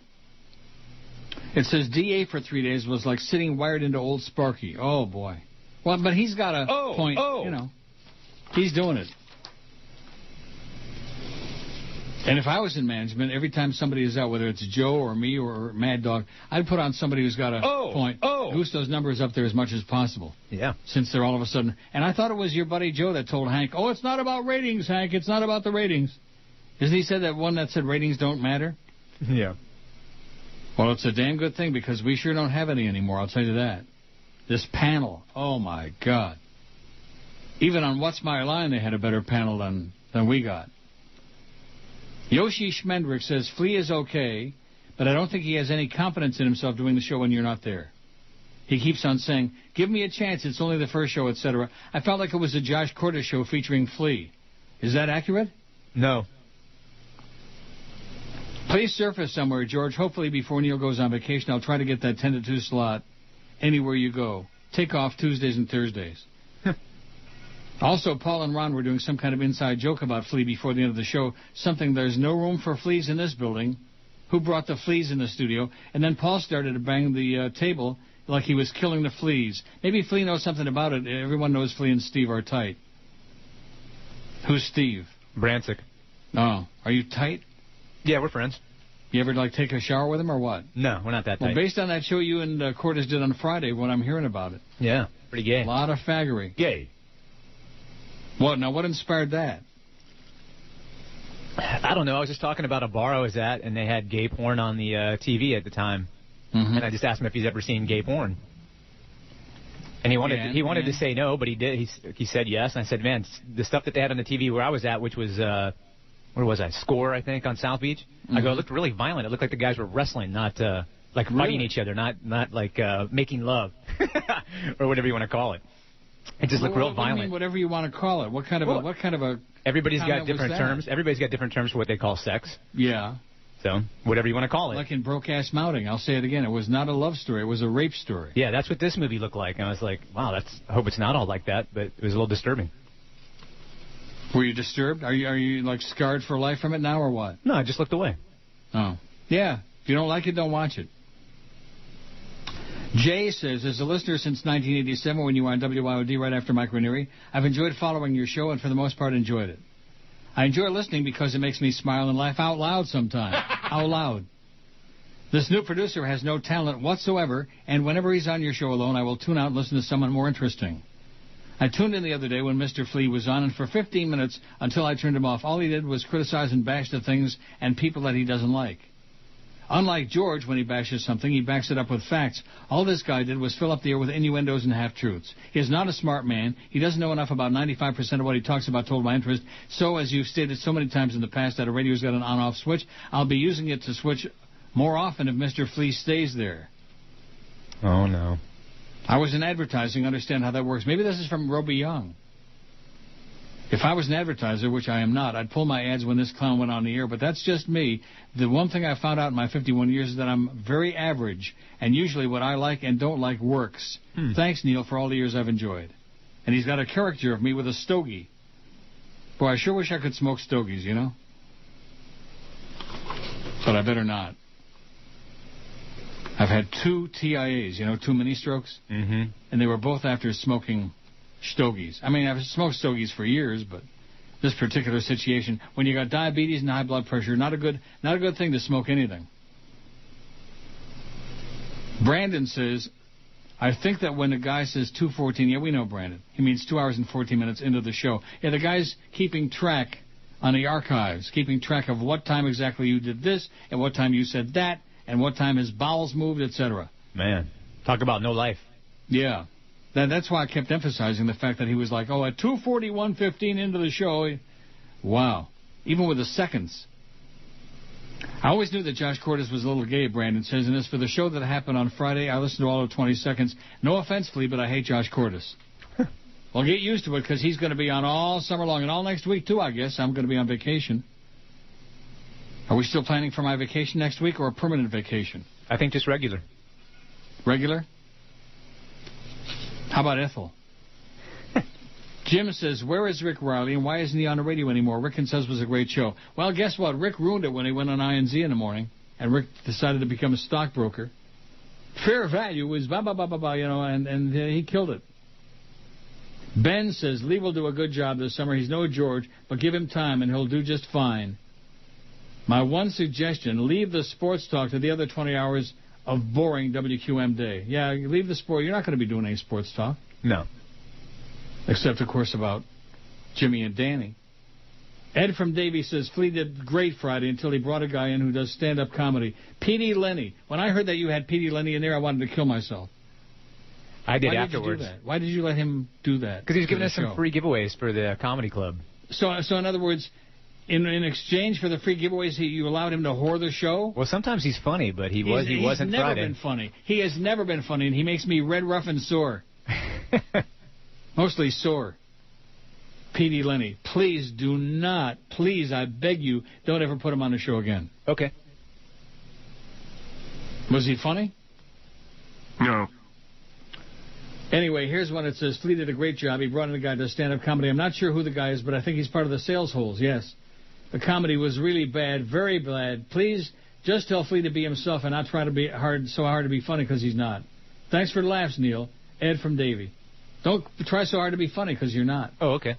It says DA for 3 days was like sitting wired into old Sparky. Oh, boy. Well, but he's got a point. He's doing it. And if I was in management, every time somebody is out, whether it's Joe or me or Mad Dog, I'd put on somebody who's got a point. Goose those numbers up there as much as possible. Yeah. Since they're all of a sudden... And I thought it was your buddy Joe that told Hank, it's not about ratings, Hank. It's not about the ratings. Isn't he said that one that said ratings don't matter? Yeah. Well, it's a damn good thing because we sure don't have any anymore, I'll tell you that. This panel, oh, my God. Even on What's My Line, they had a better panel than we got. Yoshi Schmendrick says, Flea is okay, but I don't think he has any confidence in himself doing the show when you're not there. He keeps on saying, give me a chance, it's only the first show, etc. I felt like it was a Josh Cordes show featuring Flea. Is that accurate? No. Please surface somewhere, George. Hopefully before Neil goes on vacation, I'll try to get that 10 to 2 slot anywhere you go. Take off Tuesdays and Thursdays. Also, Paul and Ron were doing some kind of inside joke about Flea before the end of the show. Something, there's no room for fleas in this building. Who brought the fleas in the studio? And then Paul started to bang the table like he was killing the fleas. Maybe Flea knows something about it. Everyone knows Flea and Steve are tight. Who's Steve? Brancic. Oh, are you tight? Yeah, we're friends. You ever, take a shower with him or what? No, we're not that tight. Well, based on that show you and Cordes did on Friday, what I'm hearing about it. Yeah, pretty gay. A lot of faggery. Gay. What? Now, what inspired that? I don't know. I was just talking about a bar I was at, and they had gay porn on the TV at the time. Mm-hmm. And I just asked him if he's ever seen gay porn. And he wanted to say no, but he did. He said yes. And I said, man, the stuff that they had on the TV where I was at, which was, where was I? Score, I think, on South Beach. Mm-hmm. I go, it looked really violent. It looked like the guys were wrestling, not fighting each other, not like making love or whatever you want to call it. It just looked real violent. What do you mean, whatever you want to call it? What kind of a Everybody's got different terms. Everybody's got different terms for what they call sex. Yeah. So, whatever you want to call it. Like in Broke-Ass Mounting, I'll say it again. It was not a love story. It was a rape story. Yeah, that's what this movie looked like. And I was like, wow, I hope it's not all like that, but it was a little disturbing. Were you disturbed? Are you scarred for life from it now or what? No, I just looked away. Oh. Yeah. If you don't like it, don't watch it. Jay says, as a listener since 1987 when you were on WYOD right after Mike Ranieri, I've enjoyed following your show and for the most part enjoyed it. I enjoy listening because it makes me smile and laugh out loud sometimes. Out loud. This new producer has no talent whatsoever, and whenever he's on your show alone, I will tune out and listen to someone more interesting. I tuned in the other day when Mr. Flea was on, and for 15 minutes, until I turned him off, all he did was criticize and bash the things and people that he doesn't like. Unlike George, when he bashes something, he backs it up with facts. All this guy did was fill up the air with innuendos and half-truths. He is not a smart man. He doesn't know enough about 95% of what he talks about told my interest. So, as you've stated so many times in the past that a radio's got an on-off switch, I'll be using it to switch more often if Mr. Flea stays there. Oh, no. I was in advertising, understand how that works. Maybe this is from Roby Young. If I was an advertiser, which I am not, I'd pull my ads when this clown went on the air, but that's just me. The one thing I found out in my 51 years is that I'm very average, and usually what I like and don't like works. Thanks, Neil, for all the years I've enjoyed. And he's got a caricature of me with a stogie. Boy, I sure wish I could smoke stogies, you know? But I better not. I've had 2 TIAs, 2 mini strokes, and they were both after smoking stogies. I mean, I've smoked stogies for years, but this particular situation, when you got diabetes and high blood pressure, not a good thing to smoke anything. Brandon says, I think that when a guy says 2:14, yeah, we know Brandon. He means 2 hours and 14 minutes into the show. Yeah, the guy's keeping track on the archives, keeping track of what time exactly you did this, and what time you said that, and what time his bowels moved, etc. Man, talk about no life. Yeah. That's why I kept emphasizing the fact that he was like, at 2:41:15 into the show. Wow. Even with the seconds. I always knew that Josh Cordes was a little gay, Brandon says, and as for the show that happened on Friday, I listened to all of 20 seconds. No offense, Flea, but I hate Josh Cordes. Well, get used to it, because he's going to be on all summer long, and all next week, too, I guess. I'm going to be on vacation. Are we still planning for my vacation next week, or a permanent vacation? I think just regular. Regular? How about Ethel? Jim says, where is Rick Riley and why isn't he on the radio anymore? Rick and says was a great show. Well, guess what? Rick ruined it when he went on INZ in the morning, and Rick decided to become a stockbroker. Fair value is and he killed it. Ben says, Lee will do a good job this summer. He's no George, but give him time and he'll do just fine. My one suggestion, leave the sports talk to the other 20 hours of boring WQM day. Yeah, leave the sport. You're not going to be doing any sports talk. No. Except, of course, about Jimmy and Danny. Ed from Davie says, Flea did great Friday until he brought a guy in who does stand-up comedy. P.D. Lenny. When I heard that you had P.D. Lenny in there, I wanted to kill myself. I did afterwards. Why did you do that? Why did you let him do that? Because he was giving us some free giveaways for the comedy club. So in other words, In exchange for the free giveaways, you allowed him to whore the show? Well, sometimes he's funny, but he wasn't Friday. He's never been funny. He has never been funny, and he makes me red, rough, and sore. Mostly sore. P.D. Lenny, please do not, please, I beg you, don't ever put him on the show again. Okay. Was he funny? No. Anyway, here's one that says, Flea did a great job. He brought in a guy to stand-up comedy. I'm not sure who the guy is, but I think he's part of the sales holes, yes. The comedy was really bad, very bad. Please, just tell Flea to be himself and not try to be so hard to be funny because he's not. Thanks for the laughs, Neil. Ed from Davie. Don't try so hard to be funny because you're not. Oh, okay.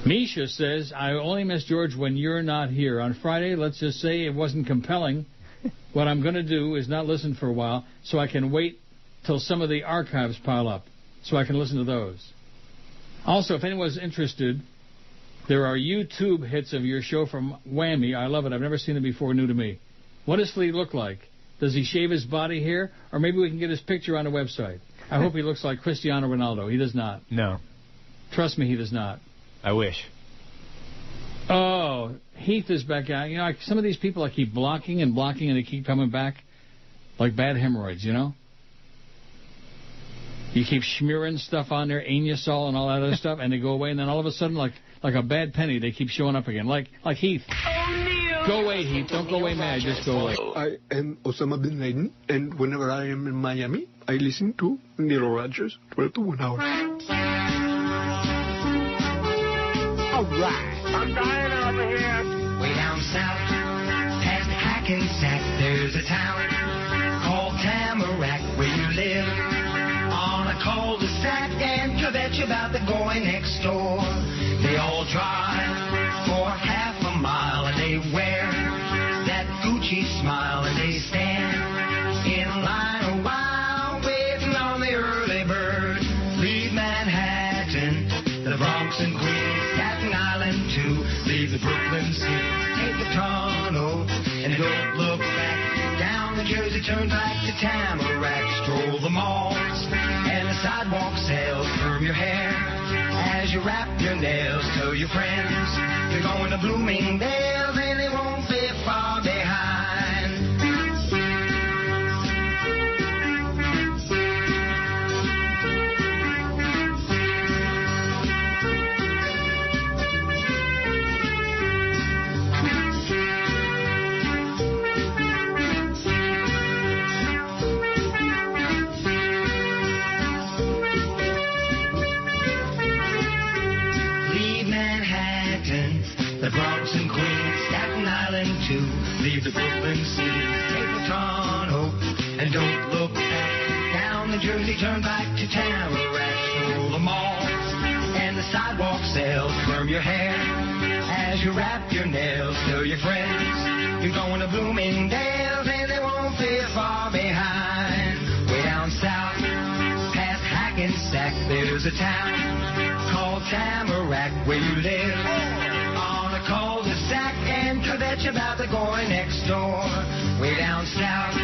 Misha says, I only miss George when you're not here. On Friday, let's just say it wasn't compelling. What I'm going to do is not listen for a while so I can wait till some of the archives pile up so I can listen to those. Also, if anyone's interested, there are YouTube hits of your show from Whammy. I love it. I've never seen it before. New to me. What does Flea look like? Does he shave his body hair? Or maybe we can get his picture on the website. I hope he looks like Cristiano Ronaldo. He does not. No. Trust me, he does not. I wish. Oh, Heath is back out. You know, some of these people I keep blocking and they keep coming back like bad hemorrhoids, you know? You keep smearing stuff on there, Anusol and all that other stuff, and they go away, and then all of a sudden, like a bad penny, they keep showing up again. Like Heath. Go away, Heath. Don't go away mad. Just go away. I am Osama bin Laden, and whenever I am in Miami, I listen to Neil Rogers 12 to 1 hour. All right. I'm dying over here. Way down south, past Hackensack, there's a town called Tamarack where you live on a cul-de-sac, and you bet you about the going next door. They all drive for half a mile, and they wear that Gucci smile, and they stand in line a while, waiting on the early bird. Leave Manhattan, the Bronx and Queens, Staten Island too. Leave the Brooklyn Sea, take the Toronto, and don't look back. Down the Jersey Turnpike to Tamarack, stroll the malls and the sidewalk sales. Curb your hair as you wrap your nails. Tell your friends you're going to Bloomingdale's, and they won't be far behind. The Bronx and Queens, Staten Island too. Leave the Brooklyn Sea, take the Toronto, and don't look back. Down the Jersey Turnpike to Tamarack, stroll the malls and the sidewalk sales. Perm your hair as you wrap your nails. Tell your friends you're going to Bloomingdale's, and they won't be far behind. Way down south, past Hackensack, there's a town called Tamarack where you live. Cul-de-sac, and could bet you about the going next door. Way down south,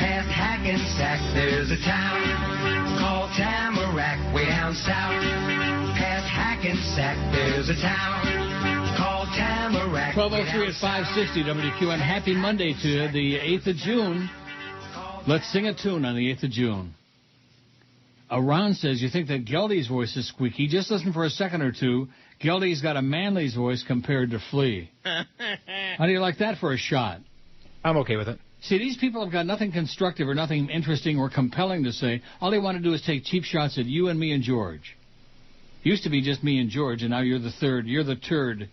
past Hackensack, there's a town called Tamarack. Way down south, past Hackensack, there's a town called Tamarack. 12:03 at 560 WQM. Happy Monday to you, the 8th of June. Let's sing a tune on the 8th of June. Ron says, you think that Geldy's voice is squeaky? Just listen for a second or two. Geldy's got a manly's voice compared to Flea. How do you like that for a shot? I'm okay with it. See, these people have got nothing constructive or nothing interesting or compelling to say. All they want to do is take cheap shots at you and me and George. Used to be just me and George, and now you're the third. You're the turd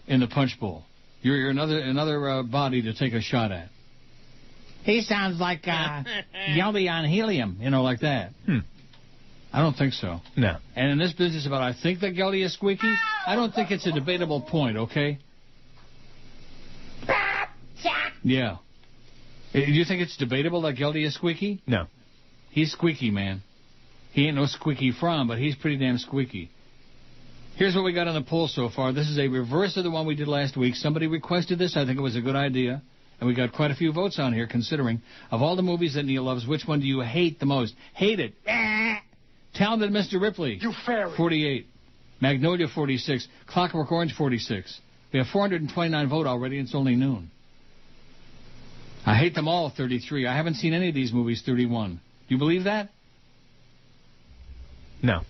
in the punch bowl. You're another body to take a shot at. He sounds like Geldy on helium, like that. I don't think so. No. And in this business about I think that Geldy is squeaky, I don't think it's a debatable point, okay? Yeah. Do you think it's debatable that Geldy is squeaky? No. He's squeaky, man. He ain't no squeaky from, but he's pretty damn squeaky. Here's what we got on the poll so far. This is a reverse of the one we did last week. Somebody requested this. I think it was a good idea. And we got quite a few votes on here, considering of all the movies that Neil loves, which one do you hate the most? Hate it. Talented Mr. Ripley. You fairy. 48. Magnolia 46, Clockwork Orange 46. We have 429 vote already, and it's only noon. I Hate Them All 33. I haven't seen any of these movies 31. Do you believe that? No.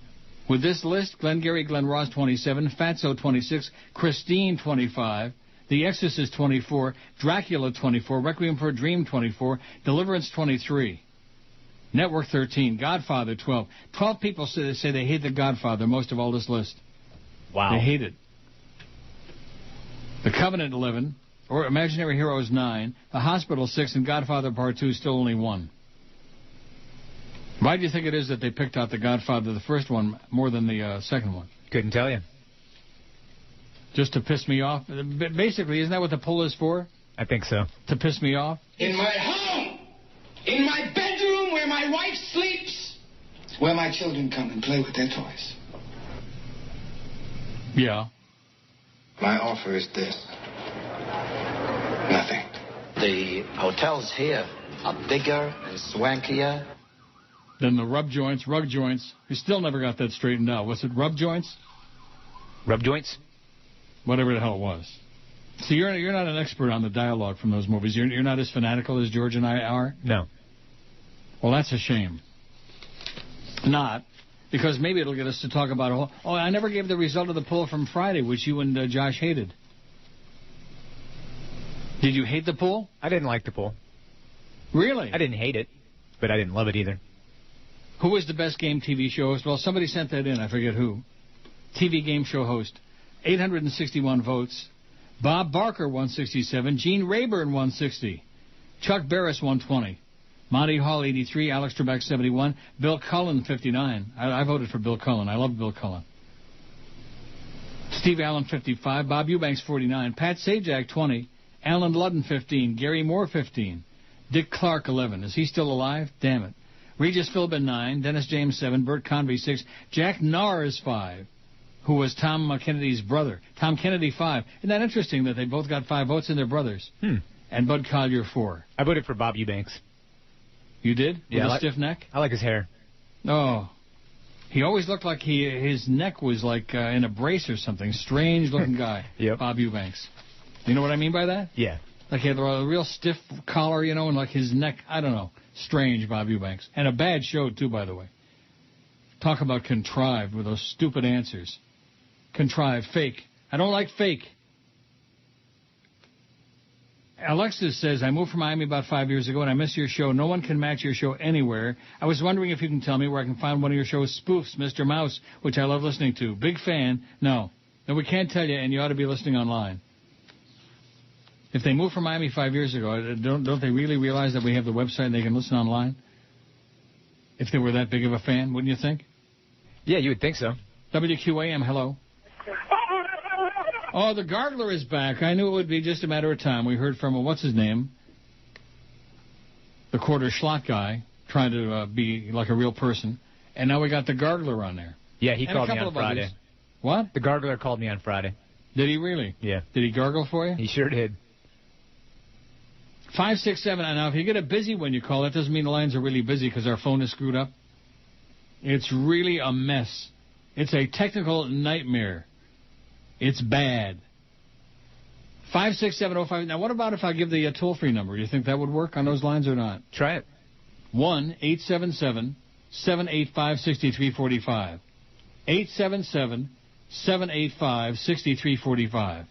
With this list, Glengarry Glen Ross 27, Fatso 26, Christine 25, The Exorcist 24, Dracula 24, Requiem for a Dream 24, Deliverance 23, Network 13, Godfather 12. 12 people say they hate The Godfather most of all this list. Wow. They hate it. The Covenant 11, or Imaginary Heroes 9, The Hospital 6, and Godfather Part 2 still only 1. Why do you think it is that they picked out The Godfather, the first one, more than the second one? Couldn't tell you. Just to piss me off? Basically, isn't that what the poll is for? I think so. To piss me off? In my home, in my bedroom where my wife sleeps, where my children come and play with their toys. Yeah. My offer is this. Nothing. The hotels here are bigger and swankier. Then the rug joints. We still never got that straightened out. Was it rub joints? Rub joints? Whatever the hell it was. So you're not an expert on the dialogue from those movies. You're not as fanatical as George and I are? No. Well, that's a shame. Not. Because maybe it'll get us to talk about a whole... Oh, I never gave the result of the poll from Friday, which you and Josh hated. Did you hate the poll? I didn't like the poll. Really? I didn't hate it, but I didn't love it either. Who was the best game TV show host? Well, somebody sent that in. I forget who. TV game show host. 861 votes. Bob Barker, 167. Gene Rayburn, 160. Chuck Barris, 120. Monty Hall, 83. Alex Trebek, 71. Bill Cullen, 59. I voted for Bill Cullen. I love Bill Cullen. Steve Allen, 55. Bob Eubanks, 49. Pat Sajak, 20. Alan Ludden, 15. Gary Moore, 15. Dick Clark, 11. Is he still alive? Damn it. Regis Philbin, 9. Dennis James, 7. Bert Convey, 6. Jack Narrs, 5. Who was Tom Kennedy's brother. Tom Kennedy, 5. Isn't that interesting that they both got 5 votes and they're brothers? And Bud Collier, 4. I voted for Bob Eubanks. You did? Yeah. With a stiff neck? I like his hair. Oh. He always looked like his neck was like in a brace or something. Strange-looking guy. Yep. Bob Eubanks. You know what I mean by that? Yeah. Like he had a real stiff collar, you know, and like his neck, I don't know. Strange, Bob Eubanks. And a bad show, too, by the way. Talk about contrived with those stupid answers. Contrived, fake. I don't like fake. Alexis says, I moved from Miami about 5 years ago, and I miss your show. No one can match your show anywhere. I was wondering if you can tell me where I can find one of your show's spoofs, Mr. Mouse, which I love listening to. Big fan. No, we can't tell you, and you ought to be listening online. If they moved from Miami 5 years ago, don't they really realize that we have the website and they can listen online? If they were that big of a fan, wouldn't you think? Yeah, you would think so. WQAM, hello. Oh, the Gargler is back. I knew it would be just a matter of time. We heard from, what's his name? The quarter slot guy, trying to be like a real person. And now we got the Gargler on there. Yeah, he called me on Friday. Others. What? The Gargler called me on Friday. Did he really? Yeah. Did he gargle for you? He sure did. 567. Now, if you get a busy when you call, that doesn't mean the lines are really busy because our phone is screwed up. It's really a mess. It's a technical nightmare. It's bad. 56705. Now, what about if I give the toll-free number? Do you think that would work on those lines or not? Try it. 1-877-785-6345. 877-785-6345.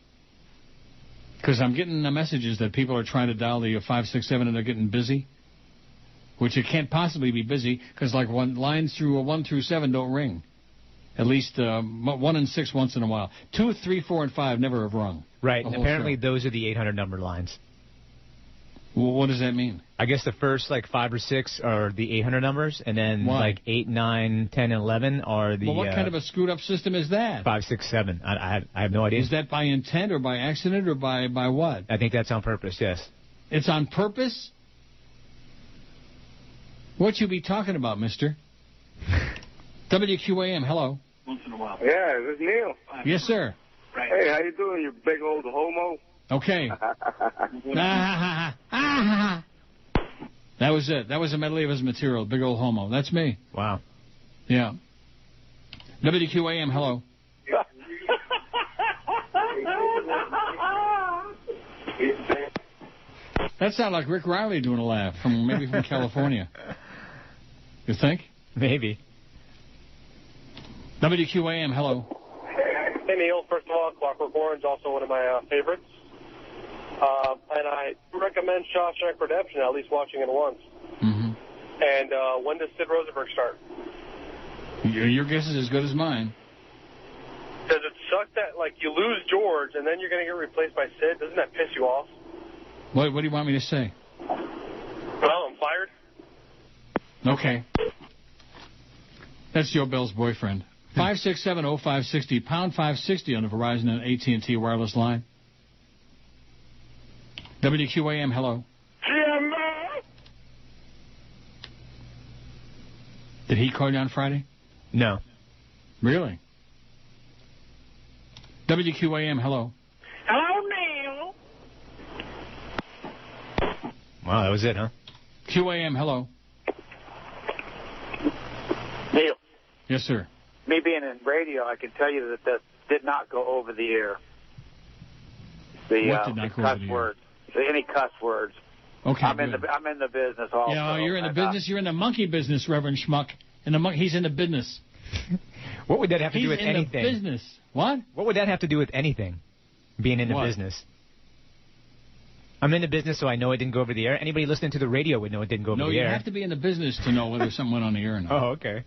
Because I'm getting messages that people are trying to dial the 567 and they're getting busy, which it can't possibly be busy because like lines through 1 through 7 don't ring. At least 1 and 6 once in a while. 2, 3, 4, and 5 never have rung. Right. And apparently those are the 800 number lines. Well, what does that mean? I guess the first 5 or 6 are the 800 numbers, and then 8, 9, 10, and 11 are the. Well, what kind of a screwed up system is that? 5, 6, 7. I have no idea. Is that by intent or by accident or by what? I think that's on purpose. Yes. It's on purpose. What you be talking about, Mister? WQAM. Hello. Once in a while. Yeah, this is Neil. Yes, sir. Right. Hey, how you doing, you big old homo? Okay. That was it. That was a medley of his material, big old homo. That's me. Wow. Yeah. WQAM, hello. That sounded like Rick Riley doing a laugh, maybe from California. You think? Maybe. WQAM, hello. Hey, Neil. First of all, Clockwork Orange, also one of my favorites. And I recommend Shawshank Redemption, at least watching it once. Mm-hmm. And when does Sid Rosenberg start? Your guess is as good as mine. Does it suck that, like, you lose George and then you're going to get replaced by Sid? Doesn't that piss you off? What do you want me to say? Well, I'm fired. Okay. That's Joe Bell's boyfriend. 567-0560, pound 560 on the Verizon and AT&T wireless line. WQAM, hello. Did he call you on Friday? No. Really? WQAM, hello. Hello, Neil. Wow, that was it, huh? QAM, hello. Neil. Yes, sir. Me being in radio, I can tell you that did not go over the air. What did not go over the air? Words. Any cuss words. Okay, I'm in the business also. Yeah, you're in the business. You're in the monkey business, Reverend Schmuck. He's in the business. What would that have to do with anything? He's in the business. What? What would that have to do with anything? Being in the business. I'm in the business, so I know it didn't go over the air. Anybody listening to the radio would know it didn't go over the air. No, you have to be in the business to know whether something went on the air or not. Oh, okay.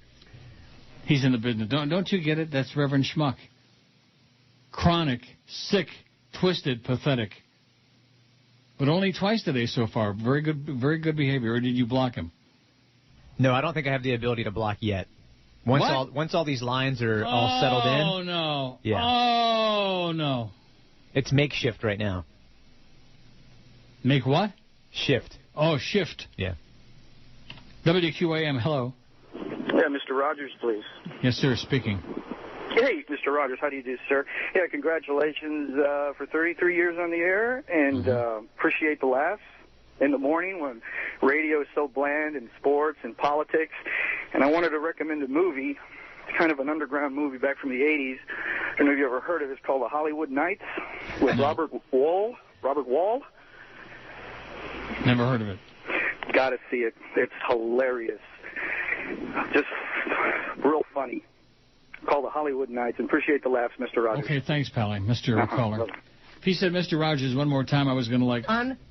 He's in the business. Don't you get it? That's Reverend Schmuck. Chronic, sick, twisted, pathetic. But only twice today so far. Very good behavior. Or did you block him? No, I don't think I have the ability to block yet. Once all these lines are all settled in. Oh, no. Yeah. Oh, no. It's makeshift right now. Make what? Shift. Oh, shift. Yeah. WQAM, hello. Yeah, Mr. Rogers, please. Yes, sir, speaking. Hey, Mr. Rogers, how do you do, sir? Yeah, congratulations for 33 years on the air, and appreciate the laughs in the morning when radio is so bland in sports and politics. And I wanted to recommend a movie. It's kind of an underground movie back from the 80s. I don't know if you ever heard of it. It's called The Hollywood Knights with Robert Wall. Never heard of it. Got to see it. It's hilarious. Just real funny. Called The Hollywood Knights. And appreciate the laughs, Mr. Rogers. Okay, thanks, Pally. Mr. Caller. If he said Mr. Rogers one more time, I was going to,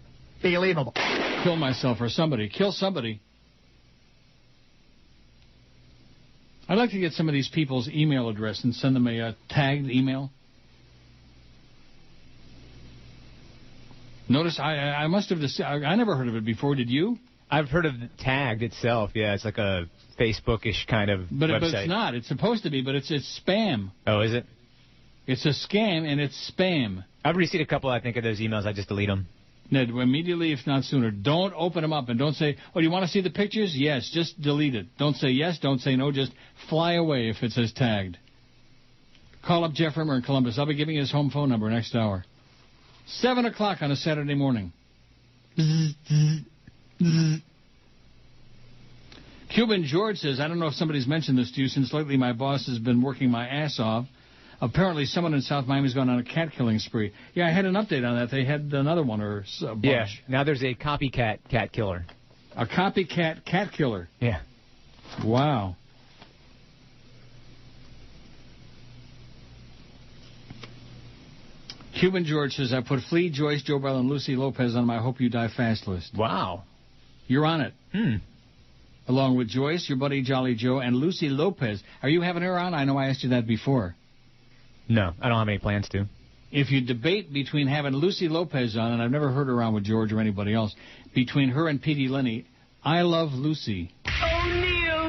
unbelievable. Kill myself or somebody. Kill somebody. I'd like to get some of these people's email address and send them a tagged email. Notice I must have I never heard of it before. Did you? I've heard of tagged itself. Yeah, it's like a Facebook-ish kind of website. But it's not. It's supposed to be, but it's spam. Oh, is it? It's a scam, and it's spam. I've received a couple, I think, of those emails. I just delete them. Ned, immediately, if not sooner. Don't open them up and don't say, oh, do you want to see the pictures? Yes, just delete it. Don't say yes, don't say no, just fly away if it says tagged. Call up Jeff Rimmer in Columbus. I'll be giving you his home phone number next hour. 7 o'clock on a Saturday morning. Cuban George says, I don't know if somebody's mentioned this to you, since lately my boss has been working my ass off. Apparently someone in South Miami's gone on a cat-killing spree. Yeah, I had an update on that. They had another one or a bunch. Yeah, now there's a copycat cat killer. A copycat cat killer? Yeah. Wow. Cuban George says, I put Flea, Joyce, Joe Bell, and Lucy Lopez on my Hope You Die Fast list. Wow. You're on it. Along with Joyce, your buddy Jolly Joe, and Lucy Lopez. Are you having her on? I know I asked you that before. No, I don't have any plans to. If you debate between having Lucy Lopez on, and I've never heard her on with George or anybody else, between her and Petey Lenny, I love Lucy. Oh, Neil.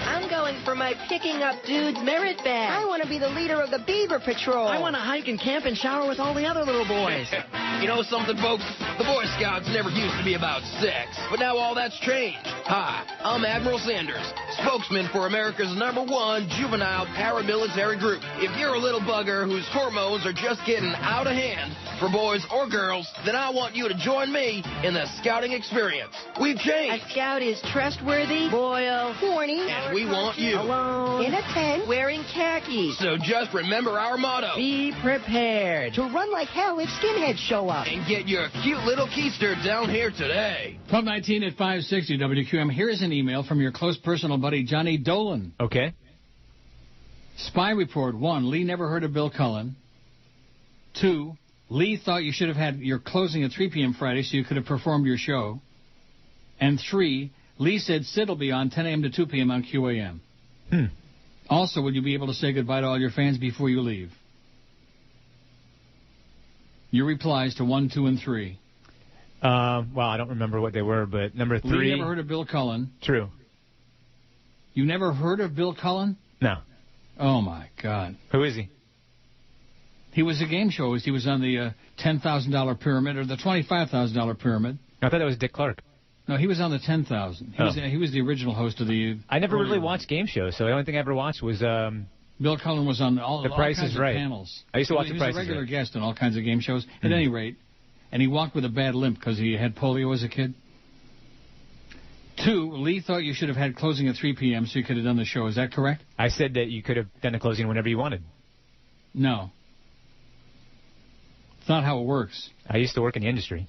I'm going for my Picking Up Dudes merit badge. I want to be the leader of the Beaver Patrol. I want to hike and camp and shower with all the other little boys. You know something, folks? The Boy Scouts never used to be about sex, but now all that's changed. Hi, I'm Admiral Sanders, spokesman for America's #1 juvenile paramilitary group. If you're a little bugger whose hormones are just getting out of hand for boys or girls, then I want you to join me in the scouting experience. We've changed. A scout is trustworthy, loyal, horny, And we want you. alone, in a tent, wearing khakis. So just remember our motto. Be prepared to run like hell if skinheads show up. And get your cute little keister down here today. 1219 at 560 WQM. Here's an email from your close personal buddy, Johnny Dolan. Okay. Spy report. 1, Lee never heard of Bill Cullen. 2, Lee thought you should have had your closing at 3 p.m. Friday so you could have performed your show. And 3, Lee said Sid will be on 10 a.m. to 2 p.m. on QAM. Also, would you be able to say goodbye to all your fans before you leave? Your replies to 1, 2, and 3. Well, I don't remember what they were, but number 3. Lee never heard of Bill Cullen. True. You never heard of Bill Cullen? No. Oh, my God. Who is he? He was a game show host. He was on the $10,000 pyramid or the $25,000 pyramid. I thought that was Dick Clark. No, he was on the 10,000. He was the original host of the... I never really watched game shows, so the only thing I ever watched was... Bill Cullen was on all Price kinds is of Right. panels. I used to watch The Price is He was a regular Right. guest on all kinds of game shows. At any rate, and he walked with a bad limp because he had polio as a kid. 2, Lee thought you should have had closing at 3 p.m. so you could have done the show. Is that correct? I said that you could have done the closing whenever you wanted. No. It's not how it works. I used to work in the industry.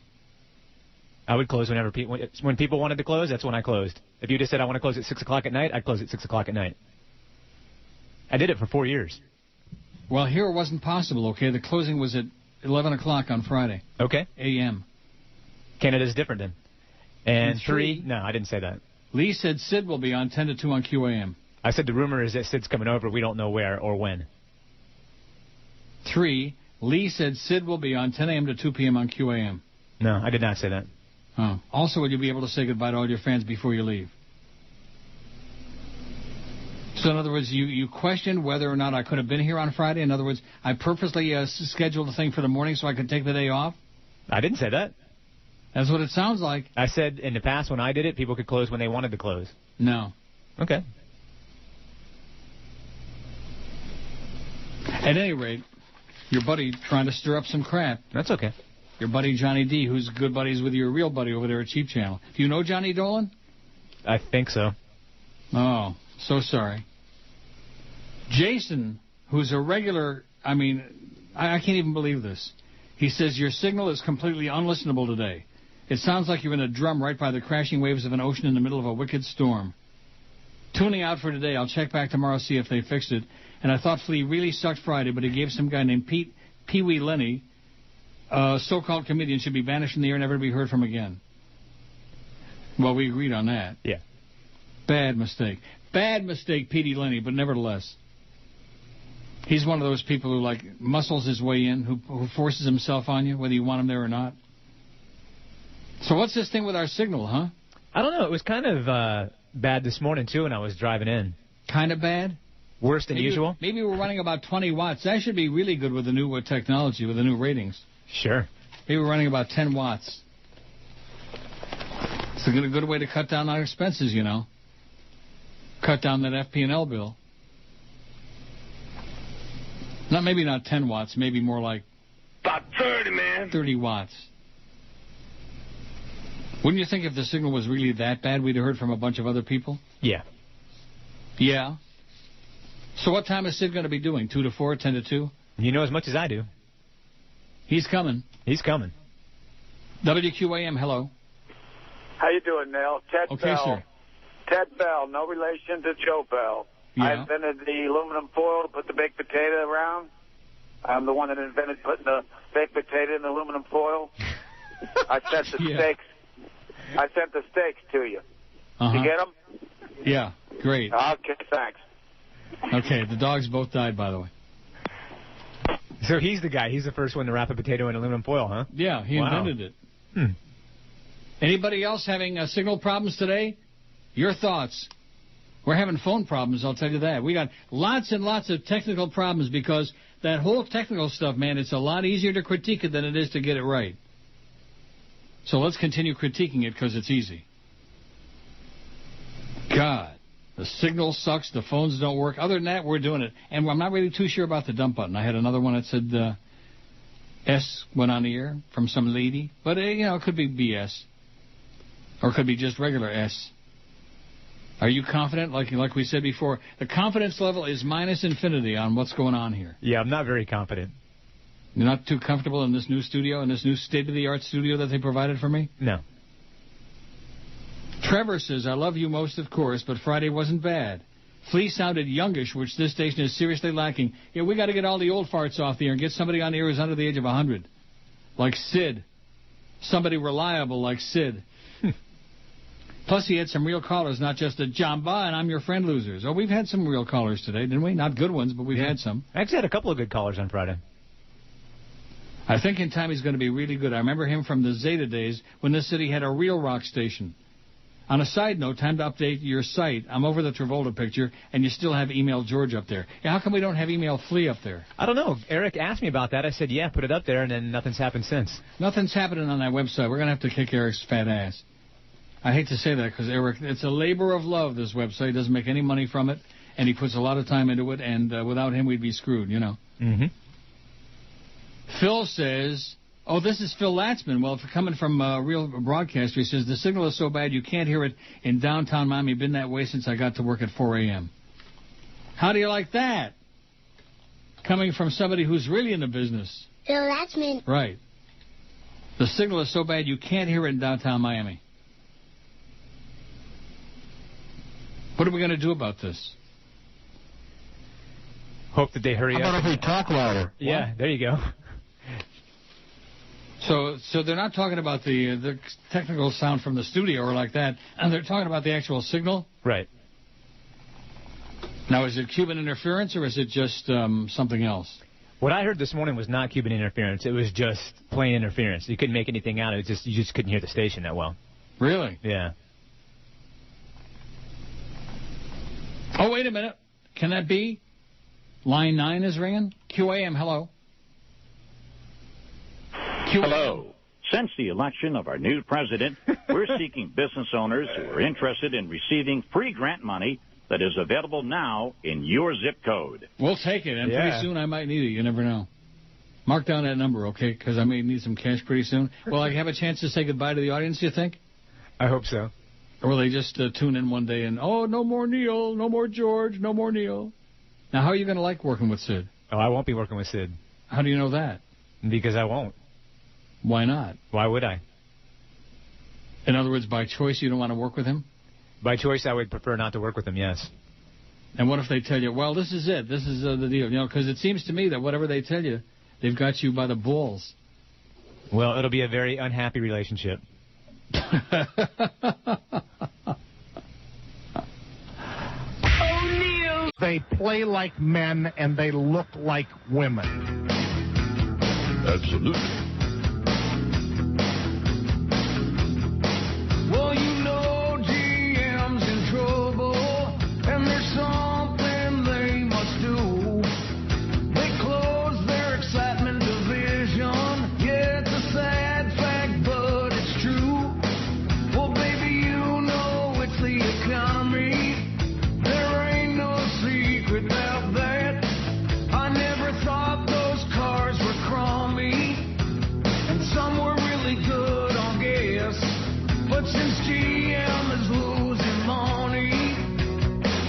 I would close whenever when people wanted to close, that's when I closed. If you just said I want to close at 6 o'clock at night, I'd close at 6 o'clock at night. I did it for 4 years. Well, here it wasn't possible, okay? The closing was at 11 o'clock on Friday. Okay. A.M. Canada's different then. And 3, no, I didn't say that. Lee said Sid will be on 10 to 2 on QAM. I said the rumor is that Sid's coming over. We don't know where or when. 3, Lee said Sid will be on 10 a.m. to 2 p.m. on QAM. No, I did not say that. Oh. Also, would you be able to say goodbye to all your fans before you leave? So, in other words, you questioned whether or not I could have been here on Friday? In other words, I purposely scheduled the thing for the morning so I could take the day off? I didn't say that. That's what it sounds like. I said in the past when I did it, people could close when they wanted to close. No. Okay. At any rate, your buddy trying to stir up some crap. That's okay. Your buddy Johnny D, who's good buddies with your real buddy over there at Cheap Channel. Do you know Johnny Dolan? I think so. Oh, so sorry. Jason, who's a regular, I can't even believe this. He says, your signal is completely unlistenable today. It sounds like you're in a drum right by the crashing waves of an ocean in the middle of a wicked storm. Tuning out for today. I'll check back tomorrow, see if they fixed it. And I thought Flea really sucked Friday, but he gave some guy named Pee Wee Lenny, a so-called comedian, should be banished from the air and never be heard from again. Well, we agreed on that. Yeah. Bad mistake. Bad mistake, Petey Lenny, but nevertheless. He's one of those people who, like, muscles his way in, who forces himself on you, whether you want him there or not. So what's this thing with our signal, huh? I don't know. It was kind of bad this morning, too, when I was driving in. Kind of bad? Worse than usual? Maybe we're running about 20 watts. That should be really good with the new technology, with the new ratings. Sure. Maybe we're running about 10 watts. It's a good way to cut down on expenses, you know. Cut down that FP&L bill. Maybe not 10 watts, maybe more like... About 30, man. 30 watts. Wouldn't you think if the signal was really that bad, we'd have heard from a bunch of other people? Yeah. Yeah? So what time is Sid going to be doing? 2 to 4, 10 to 2? You know as much as I do. He's coming. He's coming. WQAM, hello. How you doing, Neil? Ted Okay, Bell. sir. Ted Bell, no relation to Joe Bell. Yeah. I invented the aluminum foil to put the baked potato around. I'm the one that invented putting the baked potato in the aluminum foil. I sent the steaks. I sent the steaks to you. Uh-huh. You get them? Yeah, great. Okay, thanks. Okay, the dogs both died, by the way. So he's the guy. He's the first one to wrap a potato in aluminum foil, huh? Yeah, he invented it. Anybody else having signal problems today? Your thoughts. We're having phone problems, I'll tell you that. We got lots and lots of technical problems because that whole technical stuff, man, it's a lot easier to critique it than it is to get it right. So let's continue critiquing it because it's easy. God, the signal sucks, the phones don't work. Other than that, we're doing it. And I'm not really too sure about the dump button. I had another one that said S went on the air from some lady. But, it could be BS. Or it could be just regular S. Are you confident? Like we said before, the confidence level is minus infinity on what's going on here. Yeah, I'm not very confident. You're not too comfortable in this new studio, in this new state-of-the-art studio that they provided for me? No. Trevor says, I love you most, of course, but Friday wasn't bad. Flea sounded youngish, which this station is seriously lacking. Yeah, we got to get all the old farts off the air and get somebody on the air who's under the age of 100. Like Sid. Somebody reliable like Sid. Plus, he had some real callers, not just a Jamba and I'm your friend losers. Oh, we've had some real callers today, didn't we? Not good ones, but we've had some. I actually had a couple of good callers on Friday. I think in time he's going to be really good. I remember him from the Zeta days when this city had a real rock station. On a side note, time to update your site. I'm over the Travolta picture, and you still have Email George up there. Yeah, how come we don't have Email Flea up there? I don't know. Eric asked me about that. I said, yeah, put it up there, and then nothing's happened since. Nothing's happening on that website. We're going to have to kick Eric's fat ass. I hate to say that because, Eric, it's a labor of love, this website. He doesn't make any money from it, and he puts a lot of time into it, and without him, we'd be screwed, Mm-hmm. Phil says, oh, this is Phil Latzman. Well, if you're coming from a real broadcaster, he says, the signal is so bad you can't hear it in downtown Miami. Been that way since I got to work at 4 a.m. How do you like that? Coming from somebody who's really in the business. Phil Latzman. Right. The signal is so bad you can't hear it in downtown Miami. What are we going to do about this? Hope that they hurry up. How about if we talk louder? Yeah, What? there you go. So they're not talking about the technical sound from the studio or like that, and they're talking about the actual signal? Right. Now, is it Cuban interference or is it just something else? What I heard this morning was not Cuban interference. It was just plain interference. You couldn't make anything out of it. You just couldn't hear the station that well. Really? Yeah. Oh, wait a minute. Can that be? Line 9 is ringing. QAM, hello. Hello. Since the election of our new president, we're seeking business owners who are interested in receiving free grant money that is available now in your zip code. We'll take it, and pretty soon I might need it. You never know. Mark down that number, okay, because I may need some cash pretty soon. Will I have a chance to say goodbye to the audience, you think? I hope so. Or will they just tune in one day and, oh, no more Neil, no more George, no more Neil. Now, how are you going to like working with Sid? Oh, I won't be working with Sid. How do you know that? Because I won't. Why not? Why would I? In other words, by choice, you don't want to work with him? By choice, I would prefer not to work with him, yes. And what if they tell you, well, this is it, this is the deal? Because it seems to me that whatever they tell you, they've got you by the balls. Well, it'll be a very unhappy relationship. O'Neill. They play like men and they look like women. Absolutely. Well, you know GM's in trouble, and there's something they must do. They close their excitement division. Yeah, it's a sad fact, but it's true. Well, baby, you know it's the economy. There ain't no secret about that. I never thought those cars were crummy, and some were really good on gas. But since GM is losing money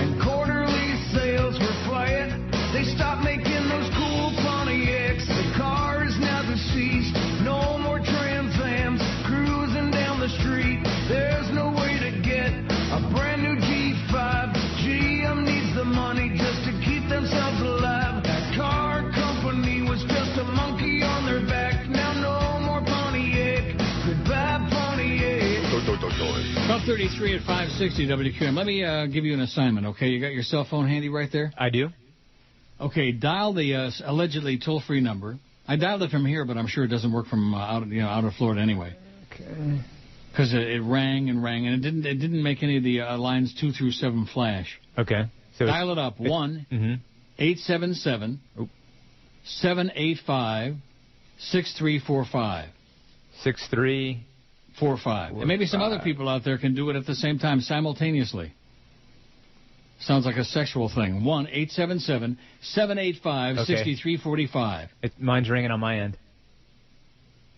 and quarterly sales were flat, they stopped making those cool Pontiacs. The car is now deceased. No more Trans Ams cruising down the street. There's no way to get a brand new G5. GM needs the money just to keep themselves alive. That car company was just a monkey on their back. Now no more Pontiac. Goodbye, Pontiac. 12:33 at 560 WQM. Let me give you an assignment, okay? You got your cell phone handy right there? I do. Okay, dial the allegedly toll-free number. I dialed it from here, but I'm sure it doesn't work from out of Florida anyway. Okay. Because it rang and rang, and it didn't make any of the lines 2 through 7 flash. Okay. So dial it up. 1-877-785-6345. 6345. And maybe some other people out there can do it at the same time, simultaneously. Sounds like a sexual thing. 1-877-785-6345. Mine's ringing on my end.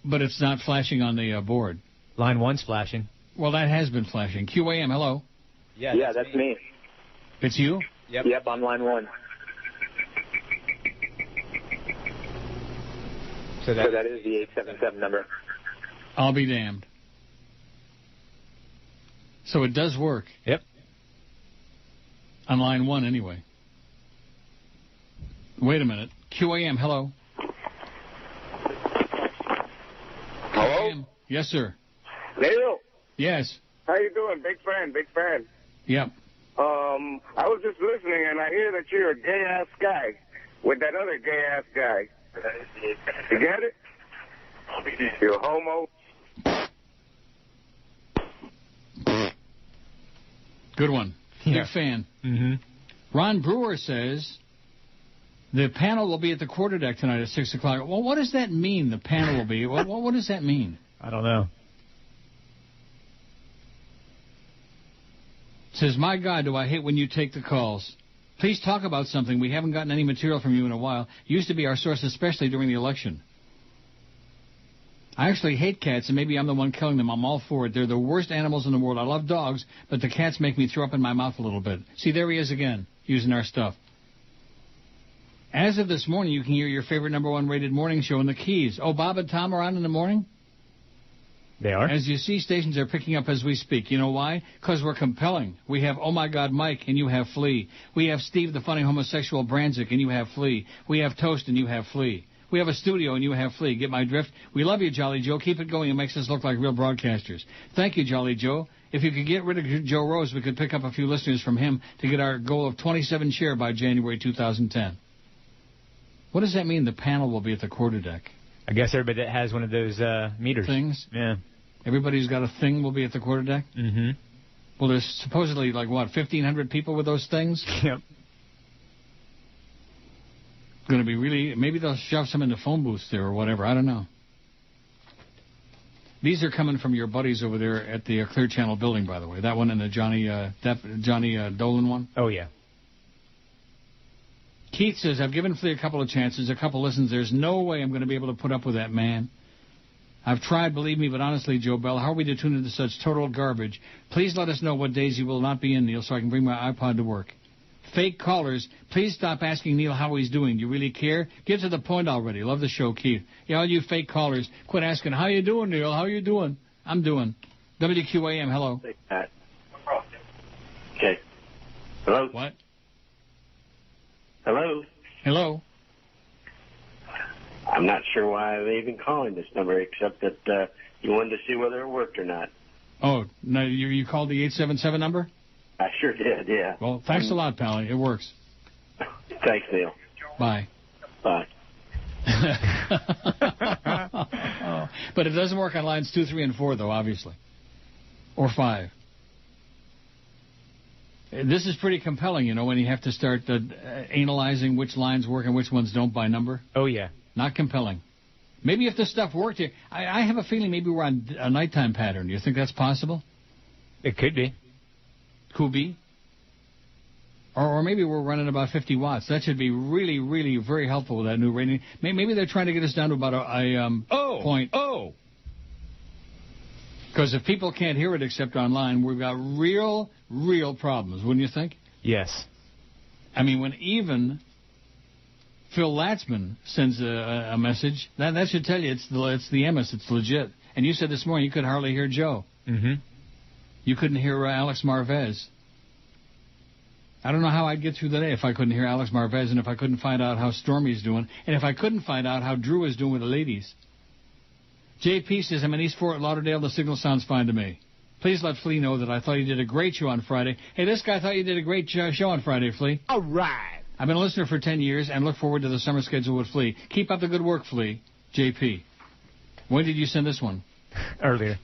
But it's not flashing on the board. Line 1's flashing. Well, that has been flashing. QAM, hello. Yeah, that's me. It's you? Yep, I'm line 1. So that is the 877 number. I'll be damned. So it does work. Yep. On line 1, anyway. Wait a minute. QAM, hello. Hello? QAM. Yes, sir. Neil. Yes. How you doing? Big fan. Yep. I was just listening, and I hear that you're a gay-ass guy with that other gay-ass guy. You get it? You're a homo. Good one. Big fan. Mm-hmm. Ron Brewer says the panel will be at the quarterdeck tonight at 6 o'clock. Well, what does that mean, the panel will be? What does that mean? I don't know. Says, my God, do I hate when you take the calls. Please talk about something. We haven't gotten any material from you in a while. Used to be our source, especially during the election. I actually hate cats, and maybe I'm the one killing them. I'm all for it. They're the worst animals in the world. I love dogs, but the cats make me throw up in my mouth a little bit. See, there he is again, using our stuff. As of this morning, you can hear your favorite #1 rated morning show in the Keys. Oh, Bob and Tom are on in the morning? They are? As you see, stations are picking up as we speak. You know why? Because we're compelling. We have Oh My God Mike, and you have Flea. We have Steve the Funny Homosexual Branzik, and you have Flea. We have Toast, and you have Flea. We have a studio, and you have Flea. Get my drift? We love you, Jolly Joe. Keep it going. It makes us look like real broadcasters. Thank you, Jolly Joe. If you could get rid of Joe Rose, we could pick up a few listeners from him to get our goal of 27 share by January 2010. What does that mean, the panel will be at the quarterdeck? I guess everybody that has one of those meters. Things? Yeah. Everybody who's got a thing will be at the quarterdeck? Mm-hmm. Well, there's supposedly, 1,500 people with those things? Yep. Going to be really... Maybe they'll shove some in the phone booths there or whatever. I don't know. These are coming from your buddies over there at the Clear Channel building, by the way. That one and the Johnny Dolan one? Oh, yeah. Keith says, I've given Flea a couple of chances, a couple listens. There's no way I'm going to be able to put up with that man. I've tried, believe me, but honestly, Joe Bell, how are we to tune into such total garbage? Please let us know what days you will not be in, Neil, so I can bring my iPod to work. Fake callers, please stop asking Neil how he's doing. Do you really care? Get to the point already. Love the show, Keith. Yeah, all you fake callers, quit asking, how you doing, Neil? How you doing? I'm doing. WQAM, hello. Okay. Hello? What? Hello? Hello? I'm not sure why they even calling this number, except that you wanted to see whether it worked or not. Oh, no, you called the 877 number? I sure did, yeah. Well, thanks a lot, Pally. It works. Thanks, Neil. Bye. Bye. But it doesn't work on lines 2, 3, and 4, though, obviously. Or 5. This is pretty compelling, when you have to start analyzing which lines work and which ones don't by number. Oh, yeah. Not compelling. Maybe if this stuff worked here, I have a feeling maybe we're on a nighttime pattern. Do you think that's possible? It could be. Could be. Or maybe we're running about 50 watts. That should be really, really very helpful with that new rating. Maybe they're trying to get us down to about a point. Oh! Because if people can't hear it except online, we've got real, real problems, wouldn't you think? Yes. I mean, when even Phil Latzman sends a message, that should tell you it's the MS, it's legit. And you said this morning you could hardly hear Joe. Mm-hmm. You couldn't hear Alex Marvez. I don't know how I'd get through the day if I couldn't hear Alex Marvez and if I couldn't find out how Stormy's doing and if I couldn't find out how Drew is doing with the ladies. JP says, I'm in East Fort Lauderdale. The signal sounds fine to me. Please let Flea know that I thought he did a great show on Friday. Hey, this guy thought you did a great show on Friday, Flea. All right. I've been a listener for 10 years and look forward to the summer schedule with Flea. Keep up the good work, Flea. JP. When did you send this one? Earlier.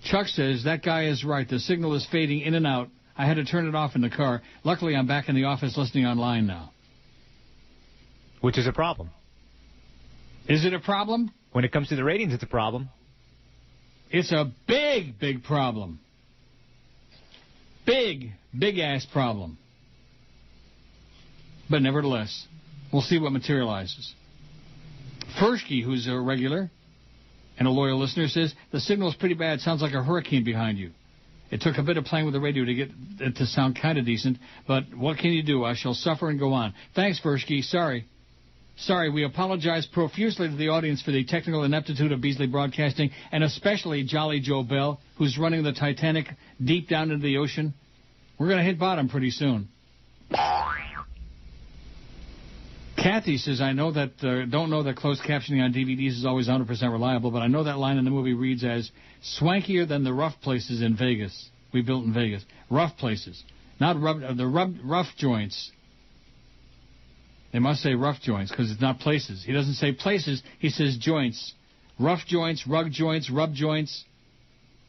Chuck says, that guy is right. The signal is fading in and out. I had to turn it off in the car. Luckily, I'm back in the office listening online now. Which is a problem. Is it a problem? When it comes to the ratings, it's a problem. It's a big, big problem. Big, big-ass problem. But nevertheless, we'll see what materializes. Fershke, who's a regular and a loyal listener, says, the signal's pretty bad. Sounds like a hurricane behind you. It took a bit of playing with the radio to get it to sound kind of decent, but what can you do? I shall suffer and go on. Thanks, Fershke. Sorry, we apologize profusely to the audience for the technical ineptitude of Beasley Broadcasting, and especially Jolly Joe Bell, who's running the Titanic deep down into the ocean. We're going to hit bottom pretty soon. Kathy says, I know that don't know that closed captioning on DVDs is always 100% reliable, but I know that line in the movie reads as swankier than the rough places in Vegas. We built in Vegas. Rough places. Not rough joints. They must say rough joints because it's not places. He doesn't say places. He says joints. Rough joints, rug joints, rub joints,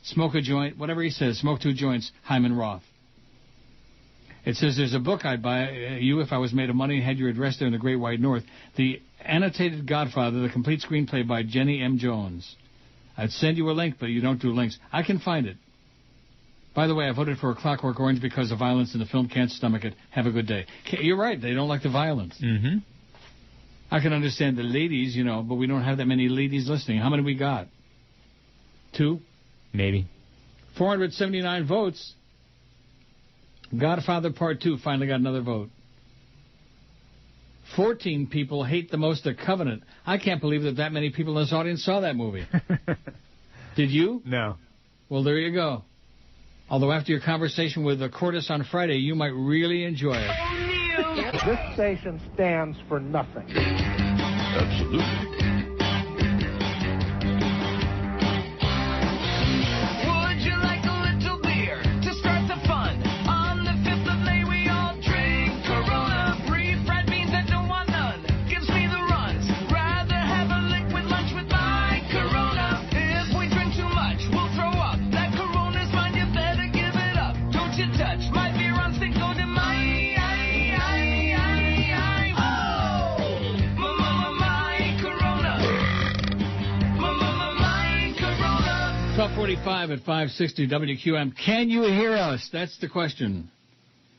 smoke a joint, whatever he says. Smoke two joints, Hyman Roth. It says there's a book I'd buy you if I was made of money and had your address there in the Great White North. The Annotated Godfather, the complete screenplay by Jenny M. Jones. I'd send you a link, but you don't do links. I can find it. By the way, I voted for A Clockwork Orange because the violence in the film can't stomach it. Have a good day. You're right. They don't like the violence. Mm-hmm. I can understand the ladies, but we don't have that many ladies listening. How many we got? 2? Maybe. 479 votes. Godfather Part 2 finally got another vote. 14 people hate the most of Covenant. I can't believe that many people in this audience saw that movie. Did you? No. Well, there you go. Although after your conversation with Cordes on Friday, you might really enjoy it. This station stands for nothing. Absolutely. Would you like a little beer to start the fun? On the 5th of May, we all drink Corona. Brief fried beans that don't want none. Gives me the runs. Rather have a liquid lunch with my Corona. If we drink too much, we'll throw up. That Corona's mine, you better give it up. Don't you touch my beer on stick, go to my Corona. 12:45 at 560 WQM. Can you hear us? That's the question.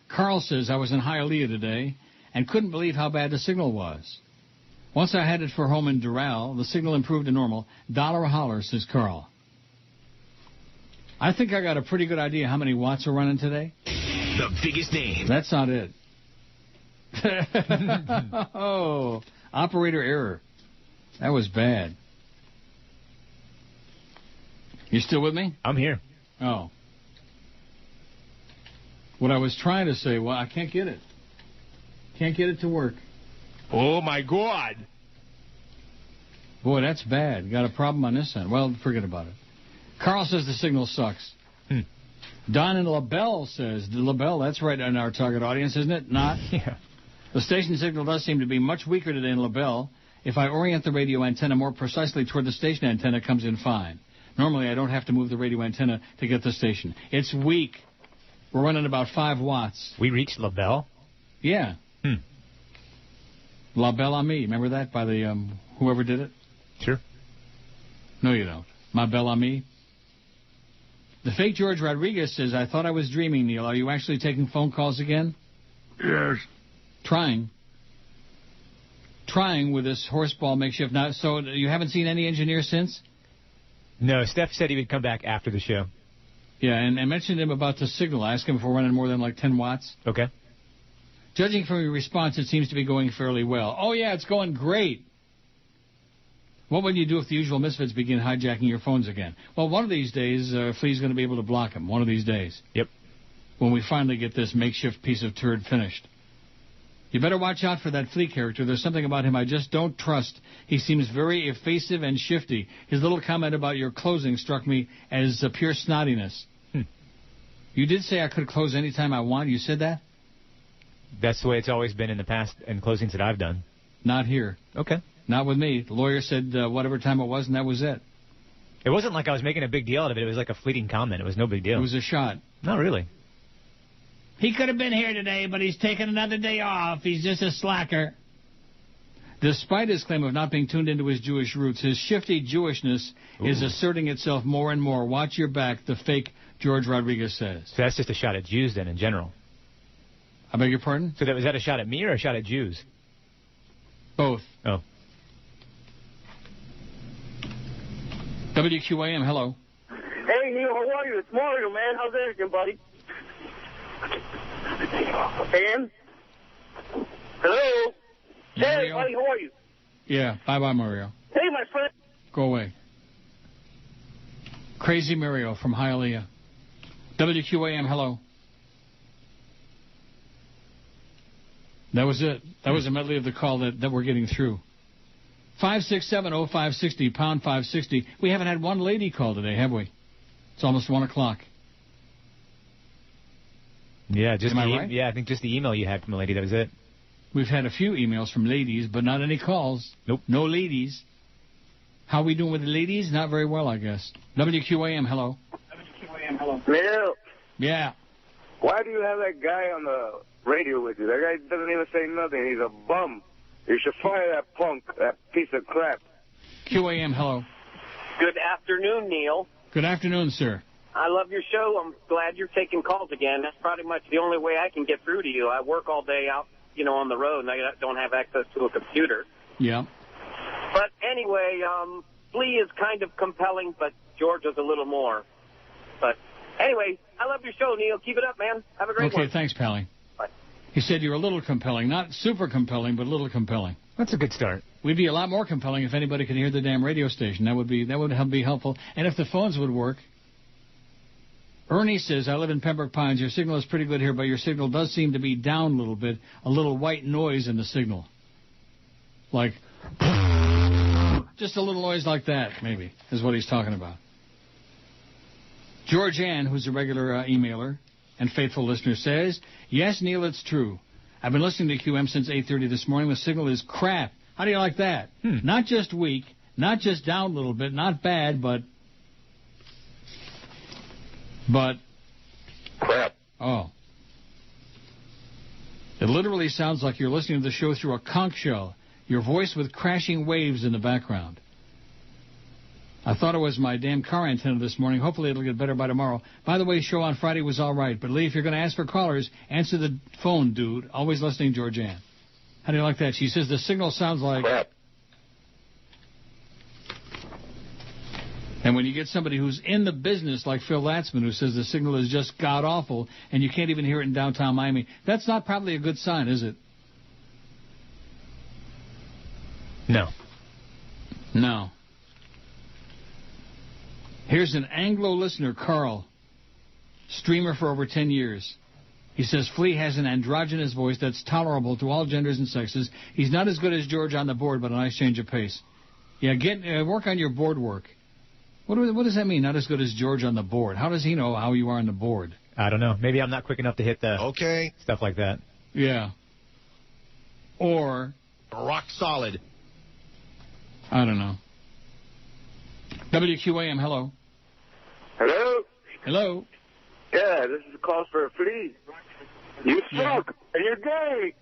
Carl says, I was in Hialeah today and couldn't believe how bad the signal was. Once I headed for home in Doral, the signal improved to normal. $1 a holler, says Carl. I think I got a pretty good idea how many watts are running today. The biggest name. That's not it. Oh, operator error. That was bad. You still with me? I'm here. Oh. What I was trying to say, well, I can't get it. Can't get it to work. Oh, my God. Boy, that's bad. Got a problem on this end. Well, forget about it. Carl says the signal sucks. Don in LaBelle says, LaBelle, that's right in our target audience, isn't it? Not? Yeah. The station signal does seem to be much weaker today in LaBelle. If I orient the radio antenna more precisely toward the station antenna, it comes in fine. Normally, I don't have to move the radio antenna to get the station. It's weak. We're running about 5 watts. We reached LaBelle? Yeah. La Belle Amie. Remember that by the whoever did it? Sure. No, you don't. Ma Belle Amie. The fake George Rodriguez says, I thought I was dreaming, Neil. Are you actually taking phone calls again? Yes. Trying with this horseball makeshift. Now, so you haven't seen any engineer since? No, Steph said he would come back after the show. Yeah, and I mentioned him about the signal. I asked him if we're running more than like 10 watts. Okay. Judging from your response, it seems to be going fairly well. Oh, yeah, it's going great. What would you do if the usual misfits begin hijacking your phones again? Well, one of these days, Flea's going to be able to block them. One of these days. Yep. When we finally get this makeshift piece of turd finished. You better watch out for that Flea character. There's something about him I just don't trust. He seems very evasive and shifty. His little comment about your closing struck me as pure snottiness. You did say I could close any time I want. You said that? That's the way it's always been in the past and closings that I've done. Not here. Okay. Not with me. The lawyer said whatever time it was, and that was it. It wasn't like I was making a big deal out of it. It was like a fleeting comment. It was no big deal. It was a shot. Not really. He could have been here today, but he's taking another day off. He's just a slacker. Despite his claim of not being tuned into his Jewish roots, his shifty Jewishness is asserting itself more and more. Watch your back, the fake George Rodriguez says. So that's just a shot at Jews then, in general. I beg your pardon? So was that a shot at me or a shot at Jews? Both. Oh. WQAM, hello. Hey, Neil, how are you? It's Mario, man. How's everything, buddy? And? Hello? Mario? Hey, buddy, how are you? Yeah, bye-bye, Mario. Hey, my friend. Go away. Crazy Mario from Hialeah. WQAM, hello. That was it. That was a medley of the call that we're getting through. 567-0560, pound 560. We haven't had one lady call today, have we? It's almost 1 o'clock. Yeah, just Am I right? Yeah, I think just the email you had from a lady, that was it. We've had a few emails from ladies, but not any calls. Nope. No ladies. How we doing with the ladies? Not very well, I guess. WQAM, hello. WQAM, hello. Neil. Yeah. Why do you have that guy on the radio with you? That guy doesn't even say nothing. He's a bum. You should fire that punk, that piece of crap. QAM, hello. Good afternoon, Neil. Good afternoon, sir. I love your show. I'm glad you're taking calls again. That's pretty much the only way I can get through to you. I work all day out, on the road, and I don't have access to a computer. Yeah. But anyway, Flea is kind of compelling, but George is a little more. But anyway, I love your show, Neil. Keep it up, man. Have a great one. Okay, thanks, Pally. Bye. He said you're a little compelling. Not super compelling, but a little compelling. That's a good start. We'd be a lot more compelling if anybody could hear the damn radio station. That would be helpful. And if the phones would work. Ernie says, I live in Pembroke Pines. Your signal is pretty good here, but your signal does seem to be down a little bit. A little white noise in the signal. Like, just a little noise like that, maybe, is what he's talking about. George Ann, who's a regular emailer and faithful listener, says, yes, Neil, it's true. I've been listening to QM since 8:30 this morning. The signal is crap. How do you like that? Not just weak, not just down a little bit, not bad, but crap. Oh. It literally sounds like you're listening to the show through a conch shell. Your voice with crashing waves in the background. I thought it was my damn car antenna this morning. Hopefully it'll get better by tomorrow. By the way, show on Friday was all right. But, Lee, if you're going to ask for callers, answer the phone, dude. Always listening, Georgianne. How do you like that? She says the signal sounds like... crap. And when you get somebody who's in the business like Phil Latzman, who says the signal is just god-awful and you can't even hear it in downtown Miami, that's not probably a good sign, is it? No. No. Here's an Anglo listener, Carl, streamer for over 10 years. He says Flea has an androgynous voice that's tolerable to all genders and sexes. He's not as good as George on the board, but a nice change of pace. Yeah, work on your board work. What does that mean, not as good as George on the board? How does he know how you are on the board? I don't know. Maybe I'm not quick enough to hit the stuff like that. Yeah. Or... rock solid. I don't know. WQAM, hello. Hello? Hello. Yeah, this is a call for a Flea. You suck, and you're gay.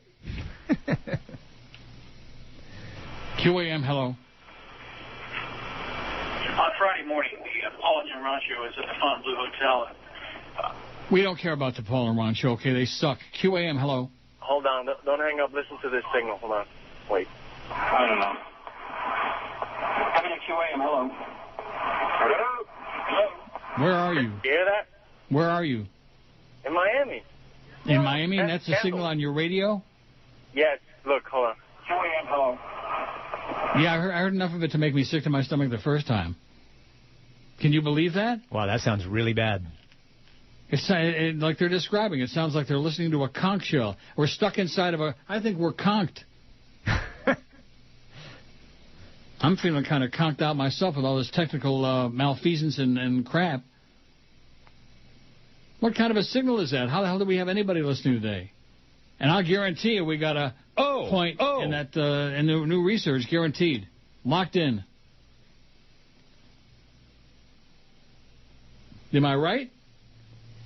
QAM, hello. On Friday morning, the Paul and Ron show is at the Fontainebleau Hotel. We don't care about the Paul and Ron show, okay? They suck. QAM, hello. Hold on. Don't hang up. Listen to this signal. Hold on. Wait. I don't know. WQAM, hello. Hello? Hello? Where are you? You hear that? Where are you? In Miami. In Miami, and that's the signal on your radio? Yes. Look, hold on. QAM, hello. Yeah, I heard enough of it to make me sick to my stomach the first time. Can you believe that? Wow, that sounds really bad. It's like they're describing. It sounds like they're listening to a conch shell. We're stuck inside of a... I think we're conked. I'm feeling kind of conked out myself with all this technical malfeasance and crap. What kind of a signal is that? How the hell do we have anybody listening today? And I'll guarantee you we got a point in that in the new research, guaranteed. Locked in. Am I right?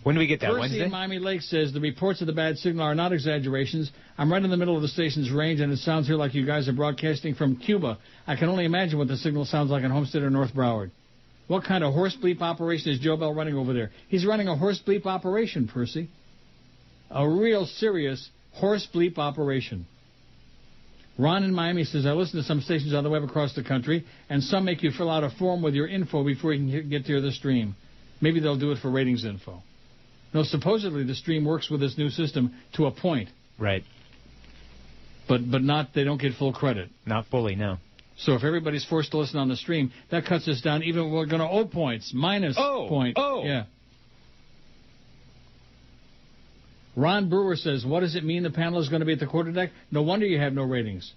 When do we get that, Percy Wednesday? in Miami Lakes says the reports of the bad signal are not exaggerations. I'm right in the middle of the station's range, and it sounds here like you guys are broadcasting from Cuba. I can only imagine what the signal sounds like in Homestead or North Broward. What kind of horse bleep operation is Joe Bell running over there? He's running a horse bleep operation, Percy. A real serious horse bleep operation. Ron in Miami says, I listen to some stations on the web across the country, and some make you fill out a form with your info before you can get to hear the stream. Maybe they'll do it for ratings info. No, supposedly the stream works with this new system to a point. Right. But not, they don't get full credit. Not fully, no. So if everybody's forced to listen on the stream, that cuts us down. Even we're going to owe points, minus point. Yeah. Ron Brewer says, what does it mean the panel is going to be at the quarterdeck? No wonder you have no ratings.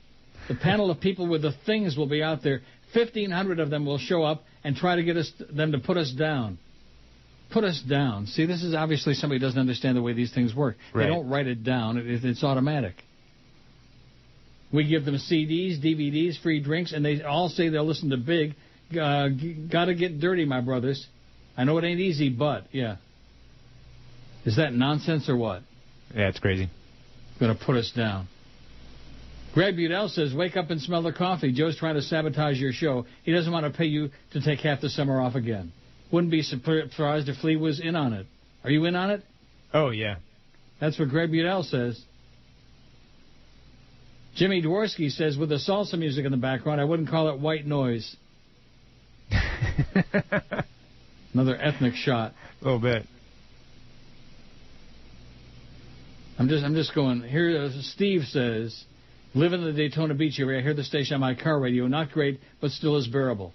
The panel of people with the things will be out there. 1,500 of them will show up and try to get them to put us down. Put us down. See, this is obviously somebody who doesn't understand the way these things work. Right. They don't write it down. It's automatic. We give them CDs, DVDs, free drinks, and they all say they'll listen to Big. Gotta get dirty, my brothers. I know it ain't easy, but, yeah. Is that nonsense or what? Yeah, it's crazy. Going to put us down. Greg Budell says, wake up and smell the coffee. Joe's trying to sabotage your show. He doesn't want to pay you to take half the summer off again. Wouldn't be surprised if Flea was in on it. Are you in on it? Oh, yeah. That's what Greg Budell says. Jimmy Dworsky says, with the salsa music in the background, I wouldn't call it white noise. Another ethnic shot. A little bit. I'm just going. Here, Steve says, live in the Daytona Beach area. I hear the station on my car radio. Not great, but still is bearable.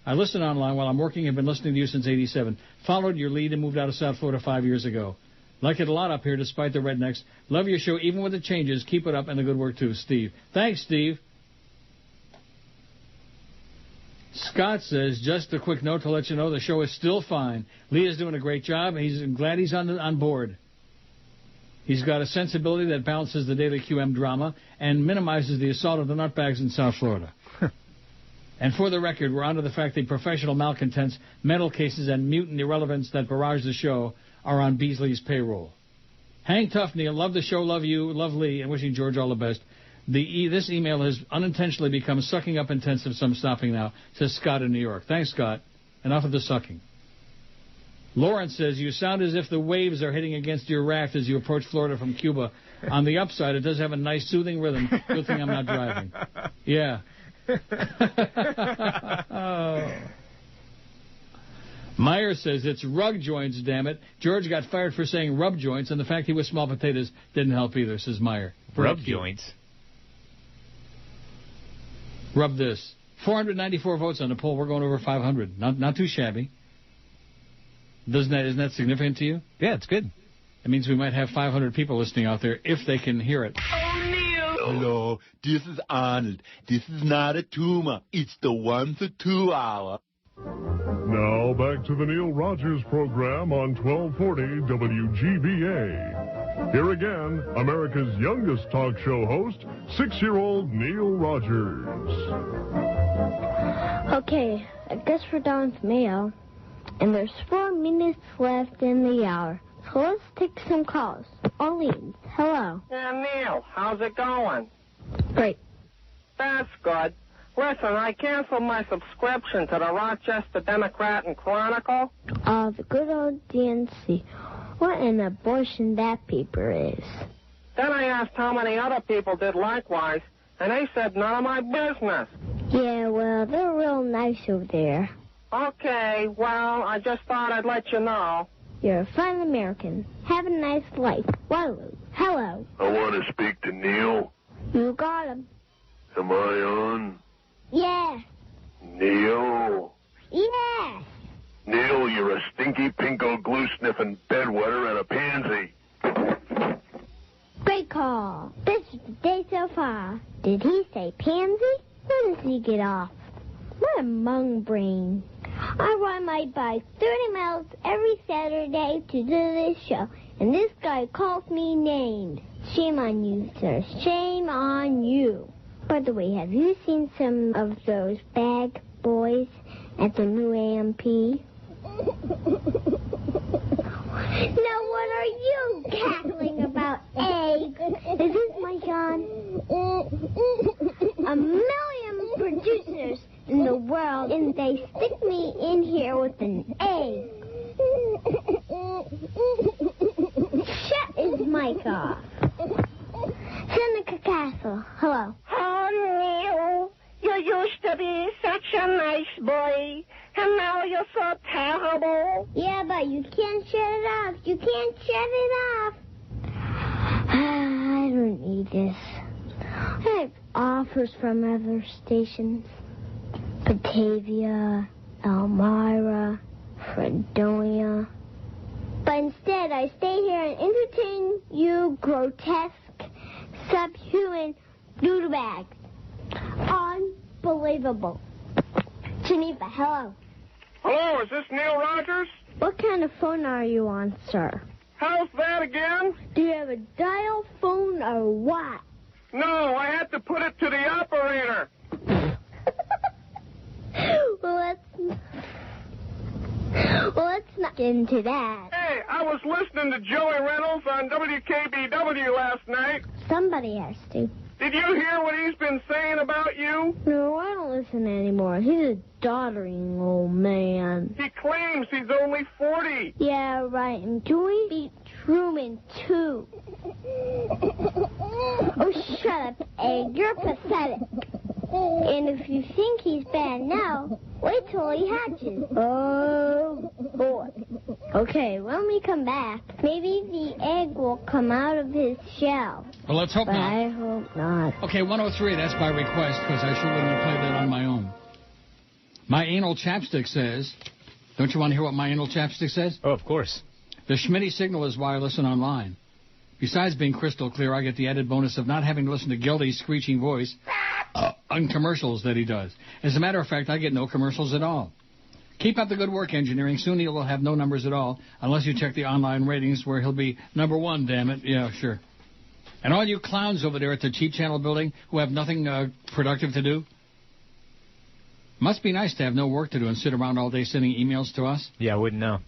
I listen online while I'm working. I've been listening to you since '87. Followed your lead and moved out of South Florida 5 years ago. Like it a lot up here, despite the rednecks. Love your show, even with the changes. Keep it up, and the good work, too, Steve. Thanks, Steve. Scott says, just a quick note to let you know the show is still fine. Lee is doing a great job. He's glad he's on board. He's got a sensibility that balances the daily QM drama and minimizes the assault of the nutbags in South Florida. And for the record, we're on to the fact that professional malcontents, mental cases, and mutant irrelevance that barrage the show are on Beasley's payroll. Hang tough, Neil. Love the show, love you, love Lee, and wishing George all the best. This email has unintentionally become sucking up intensive, so I'm stopping now, says Scott in New York. Thanks, Scott. Enough of the sucking. Lawrence says, you sound as if the waves are hitting against your raft as you approach Florida from Cuba. On the upside, it does have a nice soothing rhythm. Good thing I'm not driving. Yeah. Oh. Meyer says, it's rug joints, damn it. George got fired for saying rub joints, and the fact he was small potatoes didn't help either, says Meyer. Rub joints? Rub this. 494 votes on the poll. We're going over 500. Not too shabby. Isn't that significant to you? Yeah, it's good. It means we might have 500 people listening out there if they can hear it. Hello, this is Arnold. This is not a tumor. It's the 1 to 2 hour. Now back to the Neil Rogers program on 1240 WGBA. Here again, America's youngest talk show host, 6-year-old Neil Rogers. Okay, I guess we're done with mail. And there's 4 minutes left in the hour. So let's take some calls. Orleans, hello. Yeah, Neil, how's it going? Great. That's good. Listen, I canceled my subscription to the Rochester Democrat and Chronicle. The good old DNC. What an abortion that paper is. Then I asked how many other people did likewise, and they said none of my business. Yeah, well, they're real nice over there. Okay, well, I just thought I'd let you know. You're a fine American. Have a nice life. Waterloo, hello. I want to speak to Neil. You got him. Am I on? Yeah. Neil? Yes. Neil, you're a stinky, pinko, glue-sniffing bedwetter and a pansy. Great call. This is the day so far. Did he say pansy? Where does he get off? What a mung brain. I ride my bike 30 miles every Saturday to do this show, and this guy calls me names. Shame on you, sir. Shame on you. By the way, have you seen some of those bag boys at the new AMP? Now, what are you cackling about, eggs? Is this my John? A million producers in the world, and they stick me in here with an egg. Shut his mic off. Seneca Castle, hello. Oh, Neil, you used to be such a nice boy, and now you're so terrible. Yeah, but you can't shut it off. You can't shut it off. I don't need this. I have offers from other stations. Batavia, Elmira, Fredonia. But instead, I stay here and entertain you grotesque, subhuman doodlebags. Unbelievable. Geneva, hello. Hello, is this Neil Rogers? What kind of phone are you on, sir? How's that again? Do you have a dial phone or what? No, I had to put it to the operator. Well, let's not get into that. Hey, I was listening to Joey Reynolds on WKBW last night. Somebody has to. Did you hear what he's been saying about you? No, I don't listen anymore. He's a doddering old man. He claims he's only 40. Yeah, right. And Joey beat Truman, too. Oh, shut up, Egg. You're pathetic. And if you think he's bad now, wait till he hatches. Oh, boy. Okay, when we come back, maybe the egg will come out of his shell. Well, let's hope but not. I hope not. Okay, 103, that's by request, because I sure wouldn't have played that on my own. My anal chapstick says, don't you want to hear what my anal chapstick says? Oh, of course. The Schmitty signal is wireless and online. Besides being crystal clear, I get the added bonus of not having to listen to Gildy's screeching voice on commercials that he does. As a matter of fact, I get no commercials at all. Keep up the good work, engineering. Soon he will have no numbers at all, unless you check the online ratings where he'll be number one, damn it. Yeah, sure. And all you clowns over there at the Cheap Channel building who have nothing productive to do, must be nice to have no work to do and sit around all day sending emails to us. Yeah, I wouldn't know.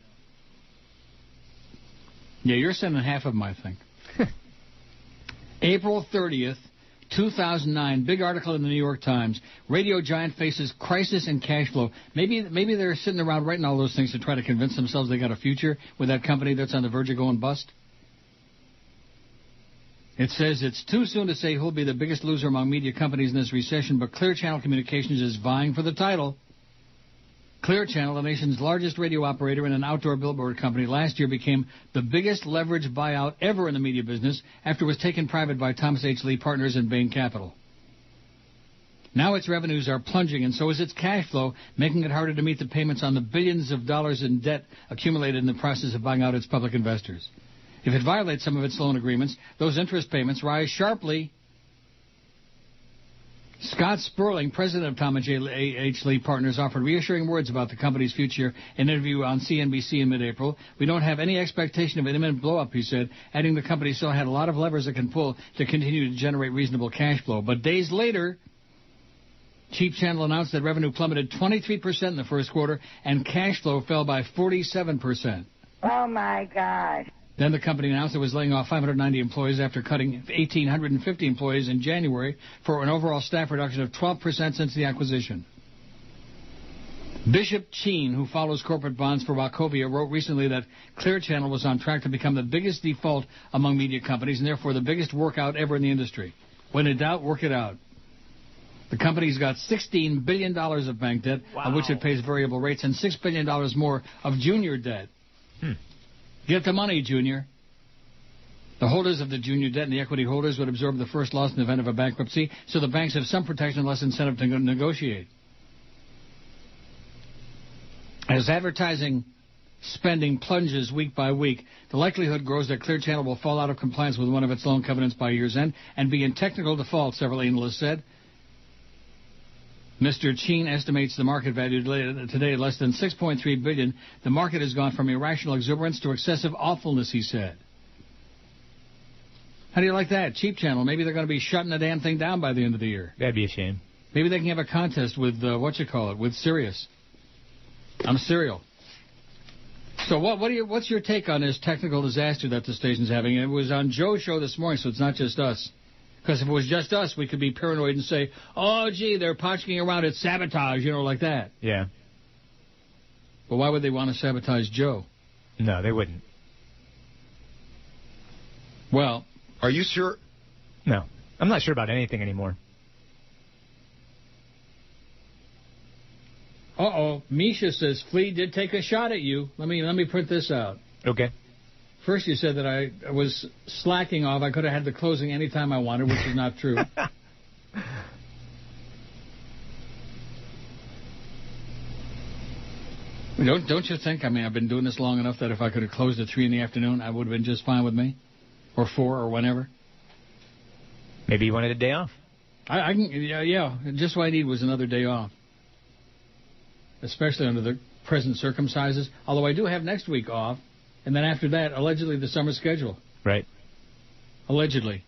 Yeah, you're sending half of them, I think. April 30th, 2009, big article in the New York Times. Radio giant faces crisis in cash flow. Maybe they're sitting around writing all those things to try to convince themselves they got a future with that company that's on the verge of going bust. It says it's too soon to say who'll be the biggest loser among media companies in this recession, but Clear Channel Communications is vying for the title. Clear Channel, the nation's largest radio operator and an outdoor billboard company, last year became the biggest leverage buyout ever in the media business after it was taken private by Thomas H. Lee Partners and Bain Capital. Now its revenues are plunging, and so is its cash flow, making it harder to meet the payments on the billions of dollars in debt accumulated in the process of buying out its public investors. If it violates some of its loan agreements, those interest payments rise sharply. Scott Sperling, president of Thomas H. Lee Partners, offered reassuring words about the company's future in an interview on CNBC in mid-April. We don't have any expectation of an imminent blow-up, he said, adding the company still had a lot of levers it can pull to continue to generate reasonable cash flow. But days later, Cheap Channel announced that revenue plummeted 23% in the first quarter and cash flow fell by 47%. Oh, my God. Then the company announced it was laying off 590 employees after cutting 1,850 employees in January for an overall staff reduction of 12% since the acquisition. Bishop Cheen, who follows corporate bonds for Wachovia, wrote recently that Clear Channel was on track to become the biggest default among media companies and therefore the biggest workout ever in the industry. When in doubt, work it out. The company's got $16 billion of bank debt, of which it pays variable rates, and $6 billion more of junior debt. Get the money, Junior. The holders of the junior debt and the equity holders would absorb the first loss in the event of a bankruptcy, so the banks have some protection and less incentive to negotiate. As advertising spending plunges week by week, the likelihood grows that Clear Channel will fall out of compliance with one of its loan covenants by year's end and be in technical default, several analysts said. Mr. Cheen estimates the market value today at less than $6.3 billion. The market has gone from irrational exuberance to excessive awfulness, he said. How do you like that? Cheap Channel. Maybe they're going to be shutting the damn thing down by the end of the year. That'd be a shame. Maybe they can have a contest with, with Sirius. I'm Serial. So what's your take on this technical disaster that the station's having? It was on Joe's show this morning, so it's not just us. Because if it was just us, we could be paranoid and say, oh, gee, they're punching around, it's sabotage, like that. Yeah. But why would they want to sabotage Joe? No, they wouldn't. Well, are you sure? No. I'm not sure about anything anymore. Uh-oh. Misha says, Flea did take a shot at you. Let me print this out. Okay. First you said that I was slacking off. I could have had the closing any time I wanted, which is not true. Don't you think? I've been doing this long enough that if I could have closed at 3 in the afternoon, I would have been just fine with me? Or 4 or whenever? Maybe you wanted a day off. I can, yeah. Just what I need was another day off. Especially under the present circumstances. Although I do have next week off. And then after that, allegedly, the summer schedule. Right. Allegedly.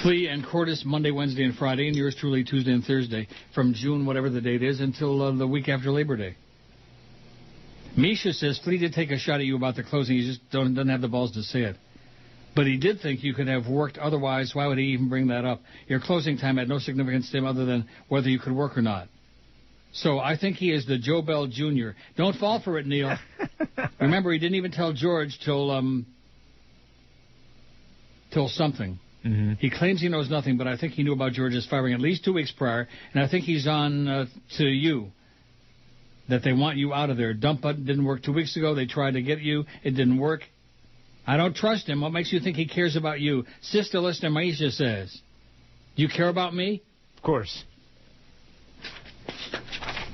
Flea and Cordis Monday, Wednesday, and Friday, and yours truly Tuesday and Thursday, from June, whatever the date is, until the week after Labor Day. Misha says Flea did take a shot at you about the closing. He just doesn't have the balls to say it. But he did think you could have worked otherwise. Why would he even bring that up? Your closing time had no significance to him other than whether you could work or not. So I think he is the Joe Bell Jr. Don't fall for it, Neil. Remember, he didn't even tell George till something. Mm-hmm. He claims he knows nothing, but I think he knew about George's firing at least 2 weeks prior, and I think he's on to you, that they want you out of there. Dump button didn't work 2 weeks ago. They tried to get you. It didn't work. I don't trust him. What makes you think he cares about you? Sister Listener Maisha says, do you care about me? Of course.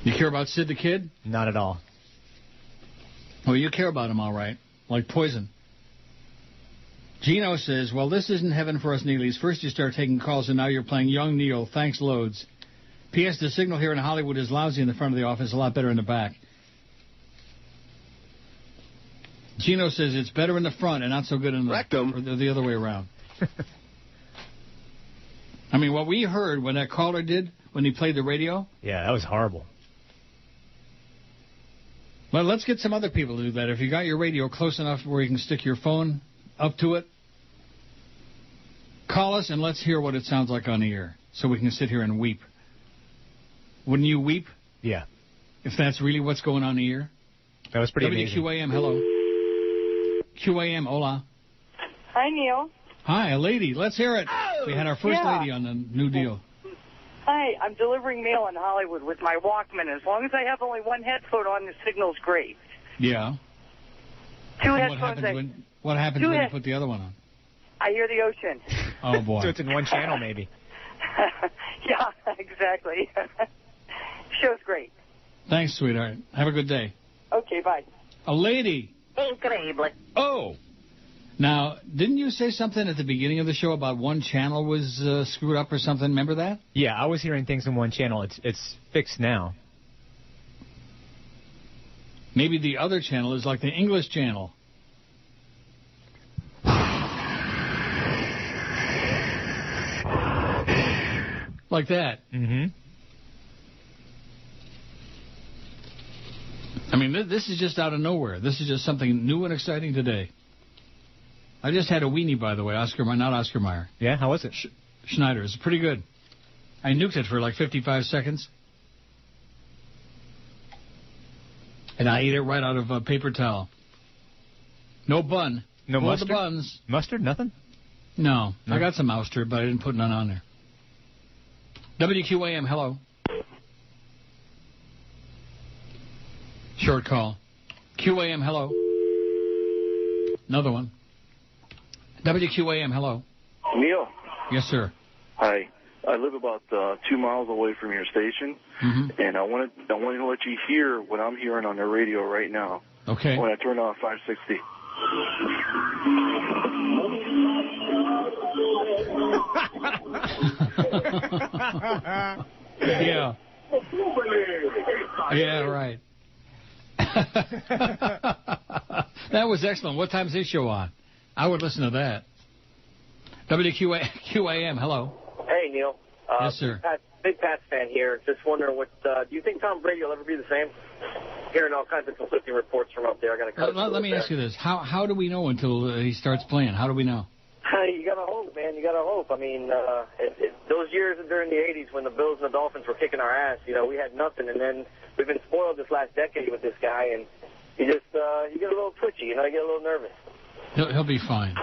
You care about Sid the Kid? Not at all. Well, you care about him all right, like poison. Gino says, well, this isn't heaven for us Neelys. First you start taking calls, and now you're playing Young Neil. Thanks loads. P.S. The signal here in Hollywood is lousy in the front of the office, a lot better in the back. Gino says it's better in the front and not so good in the... Rectum. Or the other way around. What we heard when that caller did, when he played the radio... Yeah, that was horrible. Well, let's get some other people to do that. If you got your radio close enough where you can stick your phone up to it, call us and let's hear what it sounds like on the air so we can sit here and weep. Wouldn't you weep? Yeah. If that's really what's going on in the air? That was pretty amazing. WQAM, hello. QAM, hola. Hi, Neil. Hi, a lady. Let's hear it. We had our first lady on the new deal. Hi, I'm delivering mail in Hollywood with my Walkman. As long as I have only one headphone on, the signal's great. Yeah. Two headphones. What happens when you put the other one on? I hear the ocean. Oh, boy. So it's in one channel, maybe. Yeah, exactly. Show's great. Thanks, sweetheart. Have a good day. Okay, bye. A lady. Incredible. Oh. Now, didn't you say something at the beginning of the show about one channel was screwed up or something? Remember that? Yeah, I was hearing things in one channel. It's fixed now. Maybe the other channel is like the English channel. Like that. Mm-hmm. This is just out of nowhere. This is just something new and exciting today. I just had a weenie, by the way, not Oscar Mayer. Yeah, how was it? Schneider. It's pretty good. I nuked it for like 55 seconds. And I ate it right out of a paper towel. No bun. No mustard? The buns. Mustard? Nothing? No. I got some mustard, but I didn't put none on there. WQAM, hello. Short call. QAM, hello. Another one. WQAM, hello. Neil. Yes, sir. Hi. I live about 2 miles away from your station, and I wanted to let you hear what I'm hearing on the radio right now. Okay. When I turn off 560. Yeah. Yeah, right. That was excellent. What time's this show on? I would listen to that. WQAM, hello. Hey, Neil. Yes, sir. Big Pats fan here. Just wondering, do you think Tom Brady will ever be the same? hearing all kinds of conflicting reports from up there. I got to cut. Let me ask you this: How do we know until he starts playing? How do we know? You got to hope, man. You got to hope. I mean, those years during the 80s when the Bills and the Dolphins were kicking our ass, you know, we had nothing, and then we've been spoiled this last decade with this guy, and you just you get a little twitchy, you know, you get a little nervous. He'll be fine.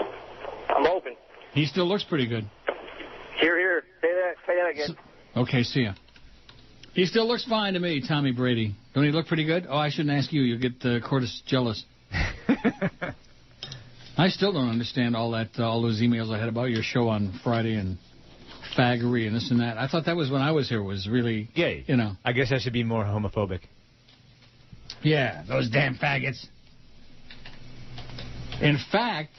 I'm hoping. He still looks pretty good. Here. Say that again. Okay, see ya. He still looks fine to me, Tommy Brady. Don't he look pretty good? Oh, I shouldn't ask you. You'll get Cortis jealous. I still don't understand all those emails I had about your show on Friday and faggery and this and that. I thought that was when I was here was really gay. You know. I guess I should be more homophobic. Yeah, those damn faggots. In fact,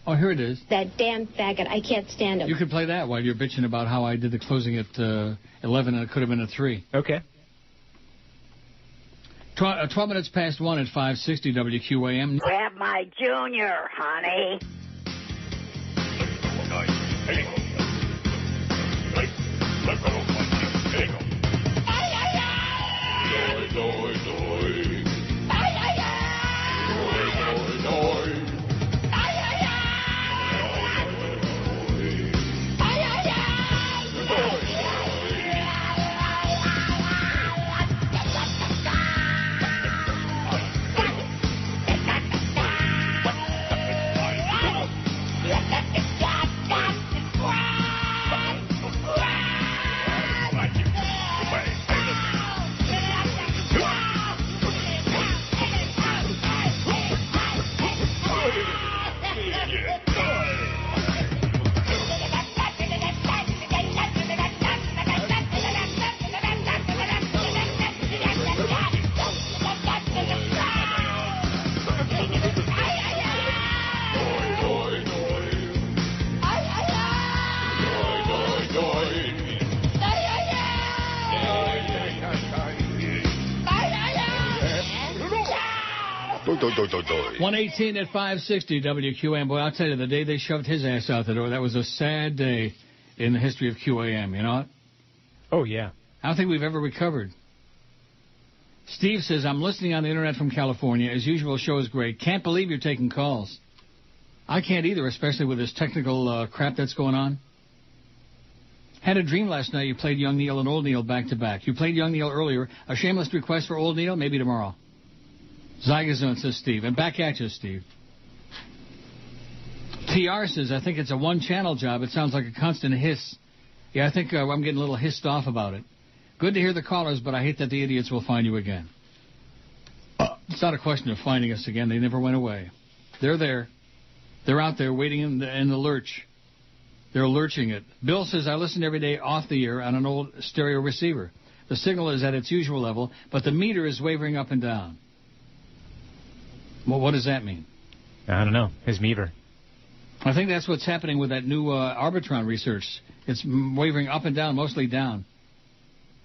oh, here it is. That damn faggot. I can't stand him. You could play that while you're bitching about how I did the closing at 11 and it could have been at 3. Okay. 12 minutes past 1 at 560 WQAM. Grab my junior, honey. Doi, doi, doi, doi. 118 at 560 WQAM. Boy, I'll tell you, the day they shoved his ass out the door, that was a sad day in the history of QAM, you know what? Oh, yeah. I don't think we've ever recovered. Steve says, I'm listening on the internet from California. As usual, show is great. Can't believe you're taking calls. I can't either, especially with this technical crap that's going on. Had a dream last night you played Young Neil and Old Neil back to back. You played Young Neil earlier. A shameless request for Old Neil? Maybe tomorrow. Zygazone, says Steve. And back at you, Steve. TR says, I think it's a one-channel job. It sounds like a constant hiss. Yeah, I think I'm getting a little hissed off about it. Good to hear the callers, but I hate that the idiots will find you again. It's not a question of finding us again. They never went away. They're there. They're out there waiting in the lurch. They're lurching it. Bill says, I listen every day off the air on an old stereo receiver. The signal is at its usual level, but the meter is wavering up and down. Well, what does that mean? I don't know. His meter. I think that's what's happening with that new Arbitron research. It's wavering up and down, mostly down.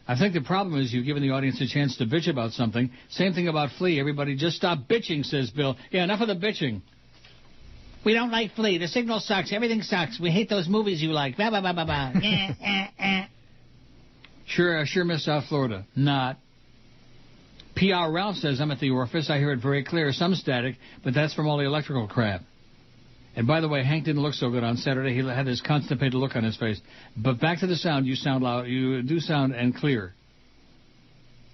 I think the problem is you've given the audience a chance to bitch about something. Same thing about Flea. Everybody just stop bitching, says Bill. Yeah, enough of the bitching. We don't like Flea. The signal sucks. Everything sucks. We hate those movies you like. Bah, bah, bah, bah, bah. Sure miss South Florida. Not. PR Ralph says, I'm at the orifice. I hear it very clear. Some static, but that's from all the electrical crap. And by the way, Hank didn't look so good on Saturday. He had this constipated look on his face. But back to the sound. You sound loud. You do sound and clear.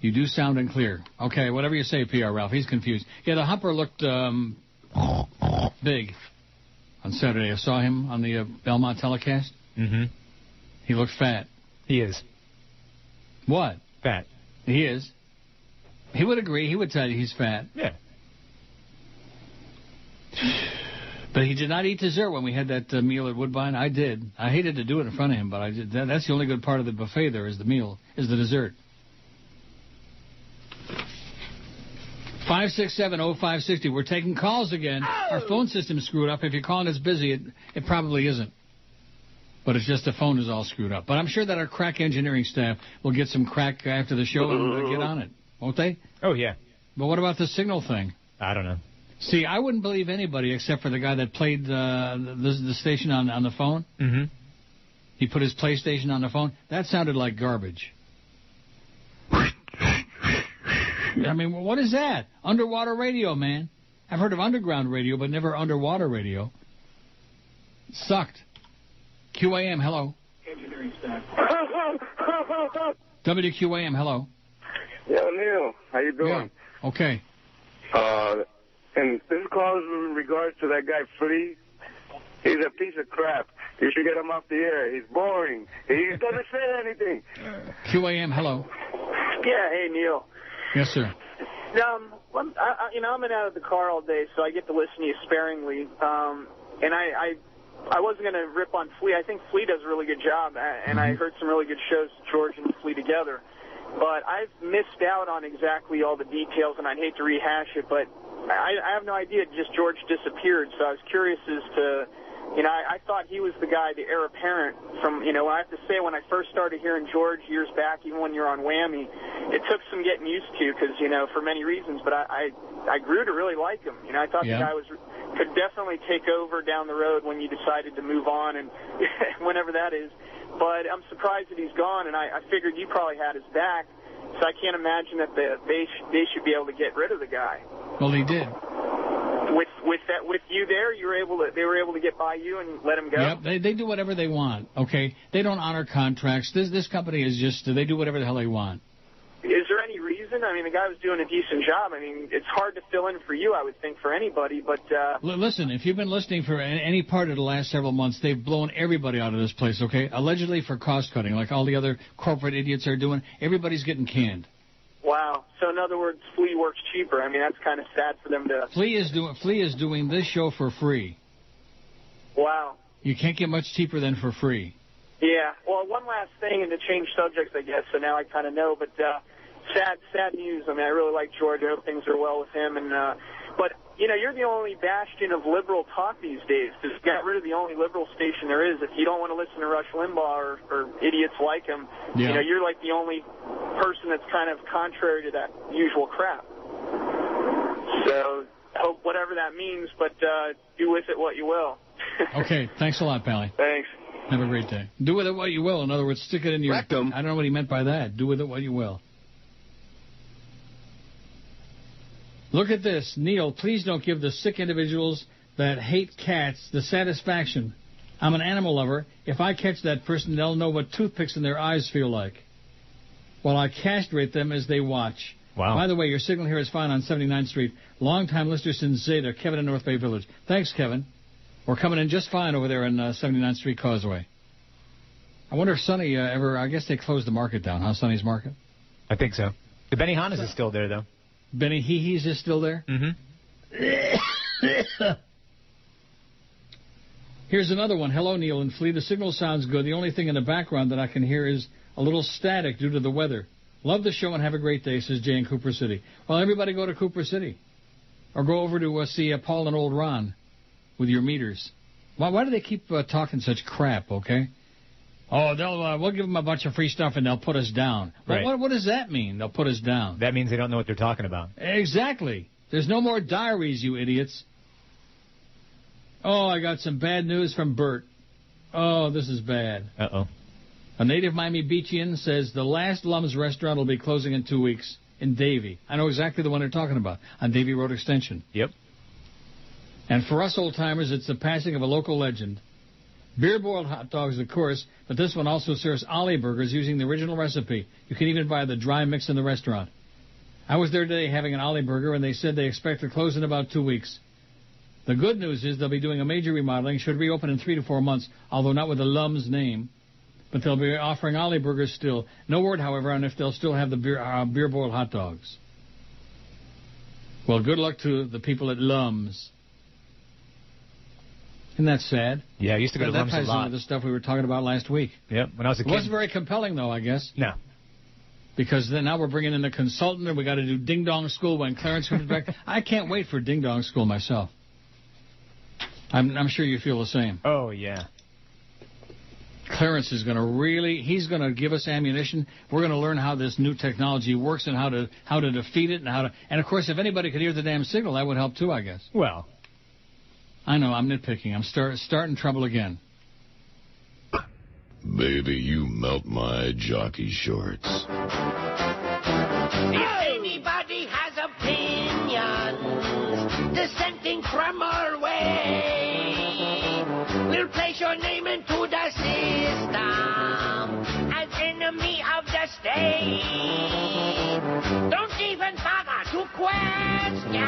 You do sound and clear. Okay, whatever you say, PR Ralph. He's confused. Yeah, the humper looked big on Saturday. I saw him on the Belmont telecast. Mm-hmm. He looked fat. He is. What? Fat. He is. He would agree. He would tell you he's fat. Yeah. But he did not eat dessert when we had that meal at Woodbine. I did. I hated to do it in front of him, but I did. That's the only good part of the buffet there is the meal, is the dessert. 567-0560. We're taking calls again. Our phone system's screwed up. If you're calling, it's busy. It probably isn't. But it's just the phone is all screwed up. But I'm sure that our crack engineering staff will get some crack after the show and get on it. Won't they? Oh, yeah. But what about the signal thing? I don't know. See, I wouldn't believe anybody except for the guy that played the station on the phone. Mm-hmm. He put his PlayStation on the phone. That sounded like garbage. I mean, what is that? Underwater radio, man. I've heard of underground radio, but never underwater radio. Sucked. QAM, hello. Engineering staff. WQAM, hello. Yo, Neil, how you doing? Yeah. Okay. And this call is in regards to that guy Flea. He's a piece of crap. You should get him off the air. He's boring. He doesn't say anything. QAM, hello. Yeah, hey, Neil. Yes, sir. I'm in and out of the car all day, so I get to listen to you sparingly. And I wasn't going to rip on Flea. I think Flea does a really good job, and I heard some really good shows, George and Flea together. But I've missed out on exactly all the details, and I'd hate to rehash it, but I have no idea. Just George disappeared, so I was curious as to, I thought he was the guy, the heir apparent from, I have to say when I first started hearing George years back, even when you're on Whammy, it took some getting used to because, for many reasons, but I grew to really like him. I thought the guy could definitely take over down the road when you decided to move on and whenever that is. But I'm surprised that he's gone, and I figured you probably had his back, so I can't imagine that they should be able to get rid of the guy. Well, he did. With you there, they were able to get by you and let him go? Yep, they do whatever they want, okay? They don't honor contracts. This company is just, they do whatever the hell they want. Is there any reason? I mean, the guy was doing a decent job. I mean, it's hard to fill in for you, I would think, for anybody, but... Listen, if you've been listening for any part of the last several months, they've blown everybody out of this place, okay? Allegedly for cost-cutting, like all the other corporate idiots are doing. Everybody's getting canned. Wow. So, in other words, Flea works cheaper. I mean, that's kind of sad for them to... Flea is doing this show for free. Wow. You can't get much cheaper than for free. Yeah. Well, one last thing, and to change subjects, I guess, so now I kind of know, but sad news. I mean, I really like George. I hope things are well with him. And but, you're the only bastion of liberal talk these days. Just got rid of the only liberal station there is. If you don't want to listen to Rush Limbaugh or idiots like him, you're like the only person that's kind of contrary to that usual crap. So, hope whatever that means, but do with it what you will. Okay, thanks a lot, Pally. Thanks. Have a great day. Do with it what you will. In other words, stick it in your... Rectum. I don't know what he meant by that. Do with it what you will. Look at this. Neil, please don't give the sick individuals that hate cats the satisfaction. I'm an animal lover. If I catch that person, they'll know what toothpicks in their eyes feel like. While I castrate them as they watch. Wow. By the way, your signal here is fine on 79th Street. Long-time listener since Zeta, Kevin in North Bay Village. Thanks, Kevin. We're coming in just fine over there on 79th Street Causeway. I wonder if Sonny I guess they closed the market down, huh? Sonny's Market? I think so. The Benihana's is still there, though. Benny Hee-Hee's is still there? Mm-hmm. Here's another one. Hello, Neil and Flea. The signal sounds good. The only thing in the background that I can hear is a little static due to the weather. Love the show and have a great day, says Jay in Cooper City. Well, everybody go to Cooper City. Or go over to see Paul and old Ron with your meters. Why do they keep talking such crap, okay? Oh, we'll give them a bunch of free stuff and they'll put us down. Right. Well, what does that mean, they'll put us down? That means they don't know what they're talking about. Exactly. There's no more diaries, you idiots. Oh, I got some bad news from Bert. Oh, this is bad. Uh-oh. A native Miami Beachian says the last Lum's restaurant will be closing in 2 weeks in Davie. I know exactly the one they're talking about, on Davie Road Extension. Yep. And for us old-timers, it's the passing of a local legend. Beer-boiled hot dogs, of course, but this one also serves Ollie burgers using the original recipe. You can even buy the dry mix in the restaurant. I was there today having an Ollie burger, and they said they expect to close in about 2 weeks. The good news is they'll be doing a major remodeling, should reopen in 3 to 4 months, although not with the Lum's name. But they'll be offering Ollie burgers still. No word, however, on if they'll still have the beer-boiled hot dogs. Well, good luck to the people at Lum's. Isn't that sad? Yeah, I used to go to Lum's a lot. That ties into the stuff we were talking about last week. Yep, when I was a kid. It wasn't very compelling, though, I guess. No. Because then now we're bringing in the consultant, and we got to do Ding Dong School when Clarence comes back. I can't wait for Ding Dong School myself. I'm sure you feel the same. Oh, yeah. Clarence is going to he's going to give us ammunition. We're going to learn how this new technology works and how to defeat it and of course, if anybody could hear the damn signal, that would help too, I guess. Well. I know, I'm nitpicking. I'm starting trouble again. Baby, you melt my jockey shorts. If anybody name into the system as enemy of the state. Don't even bother to question,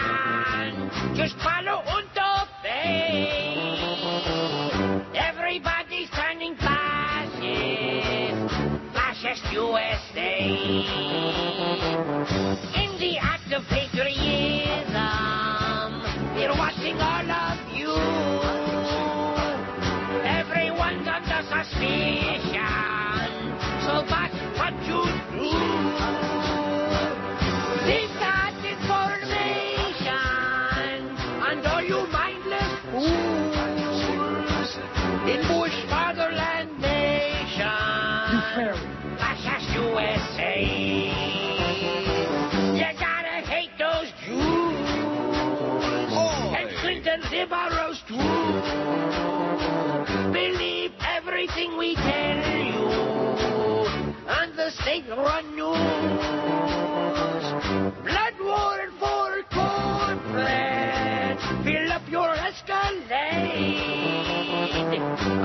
just follow and obey. Everybody's turning fascist, fascist USA. In the act of patriotism, we're watching all of you. Everyone's under suspicion, so that's what you do. They've got information on all you mindless fools in Bush Fatherland Nation, fascist USA. You gotta hate those Jews and Clinton liberals too. Believe everything we tell you on the state-run news. Blood war for corporate. Fill up your Escalade.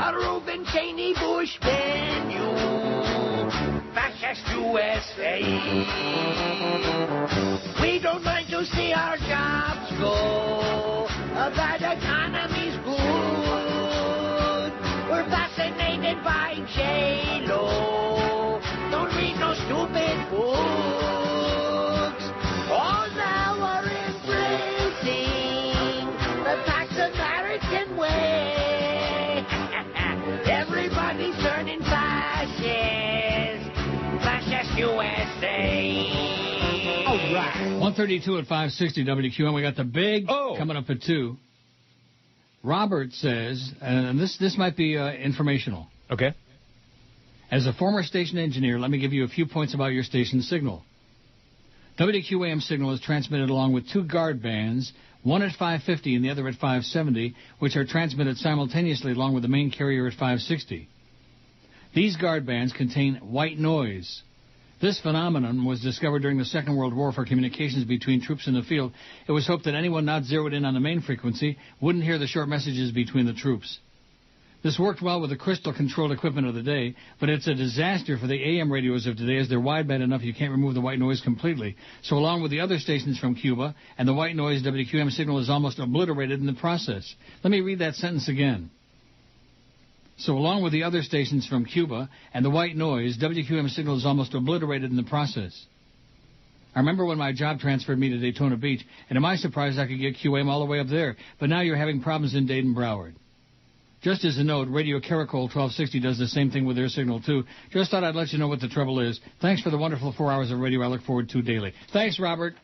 A Reuben Cheney Bush menu. Fascist USA. We don't mind to see our jobs go. A bad economy's good. We're fascinated by J-Lo. Don't read no stupid books. All now are embracing the Pax American way. Everybody's turning fascist. Fascist USA. All right. 132 at 560 WQM. We got the big coming up at 2. Robert says, and this might be informational. Okay. As a former station engineer, let me give you a few points about your station's signal. WQAM signal is transmitted along with 2 guard bands, one at 550 and the other at 570, which are transmitted simultaneously along with the main carrier at 560. These guard bands contain white noise. This phenomenon was discovered during the Second World War for communications between troops in the field. It was hoped that anyone not zeroed in on the main frequency wouldn't hear the short messages between the troops. This worked well with the crystal-controlled equipment of the day, but it's a disaster for the AM radios of today as they're wideband enough you can't remove the white noise completely. So along with the other stations from Cuba and the white noise, WQAM signal is almost obliterated in the process. Let me read that sentence again. So along with the other stations from Cuba and the white noise, WQAM signal is almost obliterated in the process. I remember when my job transferred me to Daytona Beach, and to my surprise I could get QAM all the way up there, but now you're having problems in Dayton Broward. Just as a note, Radio Caracol 1260 does the same thing with their signal too. Just thought I'd let you know what the trouble is. Thanks for the wonderful 4 hours of radio I look forward to daily. Thanks, Robert.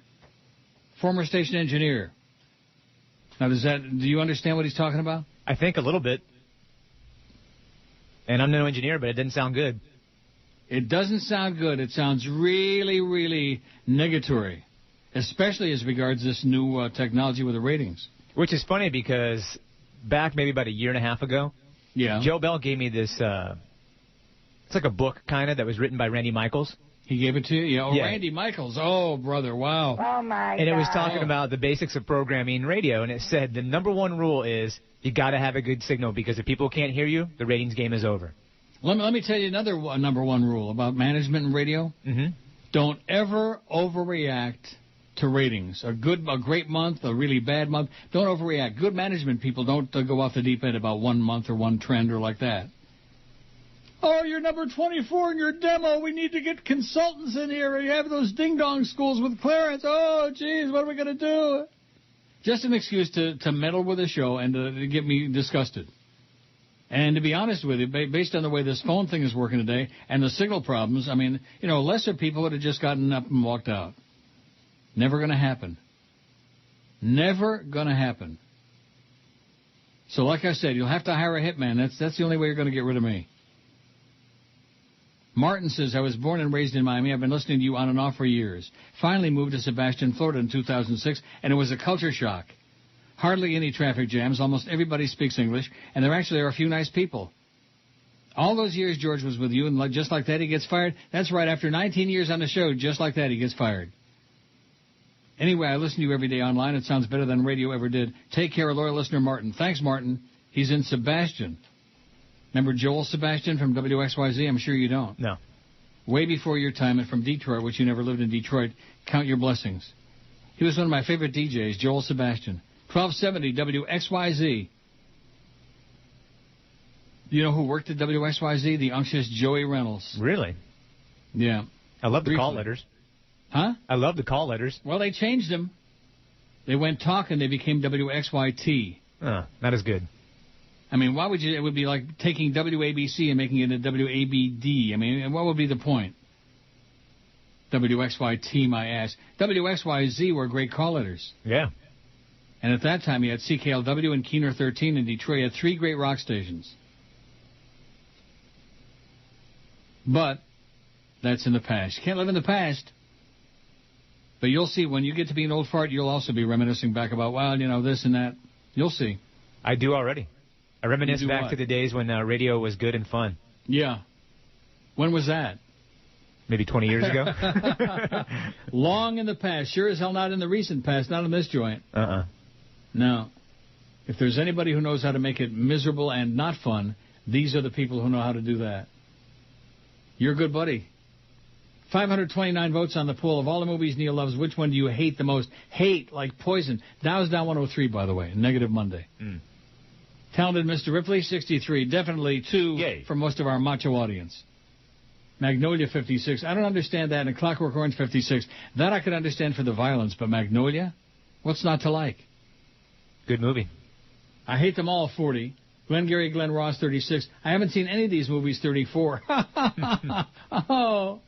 Former station engineer. Now, do you understand what he's talking about? I think a little bit. And I'm no engineer, but it didn't sound good. It doesn't sound good. It sounds really, really negatory, especially as regards this new technology with the ratings. Which is funny because back maybe about a year and a half ago, Joe Bell gave me this, it's like a book kind of that was written by Randy Michaels. He gave it to you? Yeah. Randy Michaels. Oh, brother, wow. Oh, my God. And it was talking about the basics of programming radio, and it said the number one rule is you got to have a good signal because if people can't hear you, the ratings game is over. Let me tell you another number one rule about management and radio. Mm-hmm. Don't ever overreact to ratings. A great month, a really bad month. Don't overreact. Good management people don't go off the deep end about 1 month or one trend or like that. Oh, you're number 24 in your demo. We need to get consultants in here. You have those ding-dong schools with Clarence. Oh, geez, what are we going to do? Just an excuse to meddle with the show and to get me disgusted. And to be honest with you, based on the way this phone thing is working today and the signal problems, I mean, lesser people would have just gotten up and walked out. Never going to happen. Never going to happen. So like I said, you'll have to hire a hitman. That's the only way you're going to get rid of me. Martin says, I was born and raised in Miami. I've been listening to you on and off for years. Finally moved to Sebastian, Florida in 2006, and it was a culture shock. Hardly any traffic jams. Almost everybody speaks English, and there actually are a few nice people. All those years George was with you, and just like that he gets fired? That's right, after 19 years on the show, just like that he gets fired. Anyway, I listen to you every day online. It sounds better than radio ever did. Take care, loyal listener Martin. Thanks, Martin. He's in Sebastian. Remember Joel Sebastian from WXYZ? I'm sure you don't. No. Way before your time, and from Detroit, which you never lived in Detroit. Count your blessings. He was one of my favorite DJs, Joel Sebastian. 1270 WXYZ. You know who worked at WXYZ? The unctuous Joey Reynolds. Really? Yeah. I love the call letters. Huh? I love the call letters. Well, they changed them. They went talk and they became WXYT. Not as good. I mean, why would you? It would be like taking WABC and making it a WABD. I mean, what would be the point? WXYT, my ass. WXYZ were great call letters. Yeah. And at that time, you had CKLW and Keener 13 in Detroit. You had 3 great rock stations. But that's in the past. You can't live in the past. But you'll see, when you get to be an old fart, you'll also be reminiscing back about, well, you know, this and that. You'll see. I do already. I reminisce back to the days when radio was good and fun. Yeah. When was that? Maybe 20 years ago. Long in the past. Sure as hell not in the recent past. Not in this joint. No. If there's anybody who knows how to make it miserable and not fun, these are the people who know how to do that. You're a good buddy. 529 votes on the poll. Of all the movies Neil loves, which one do you hate the most? Hate, like poison. Dow's down 103, by the way. Negative Monday. Talented Mr. Ripley, 63. Definitely 2 for most of our macho audience. Magnolia, 56. I don't understand that. And Clockwork Orange, 56. That I could understand for the violence, but Magnolia? What's not to like? Good movie. I hate them all, 40. Glengarry Glen Ross, 36. I haven't seen any of these movies, 34. Oh.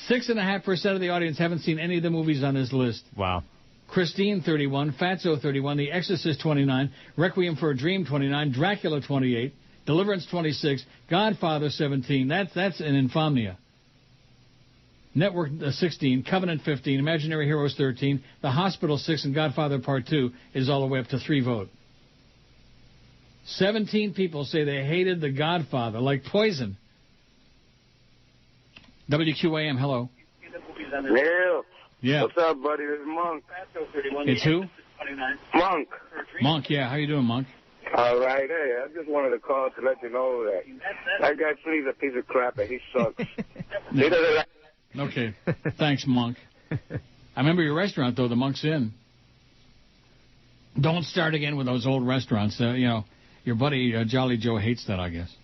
6.5% of the audience haven't seen any of the movies on this list. Wow. Christine, 31. Fatso, 31. The Exorcist, 29. Requiem for a Dream, 29. Dracula, 28. Deliverance, 26. Godfather, 17. That's an Insomnia. Network, 16. Covenant, 15. Imaginary Heroes, 13. The Hospital, 6. And Godfather Part 2 is all the way up to 3 vote. 17 people say they hated The Godfather like poison. WQAM, hello. Neil. Yeah. What's up, buddy? This is Monk. It's who? Monk. Monk, yeah. How you doing, Monk? All right. Hey, I just wanted to call to let you know that guy Flea's a piece of crap and he sucks. He doesn't like... Okay. Thanks, Monk. I remember your restaurant, though, the Monk's Inn. Don't start again with those old restaurants. You know, your buddy Jolly Joe hates that, I guess.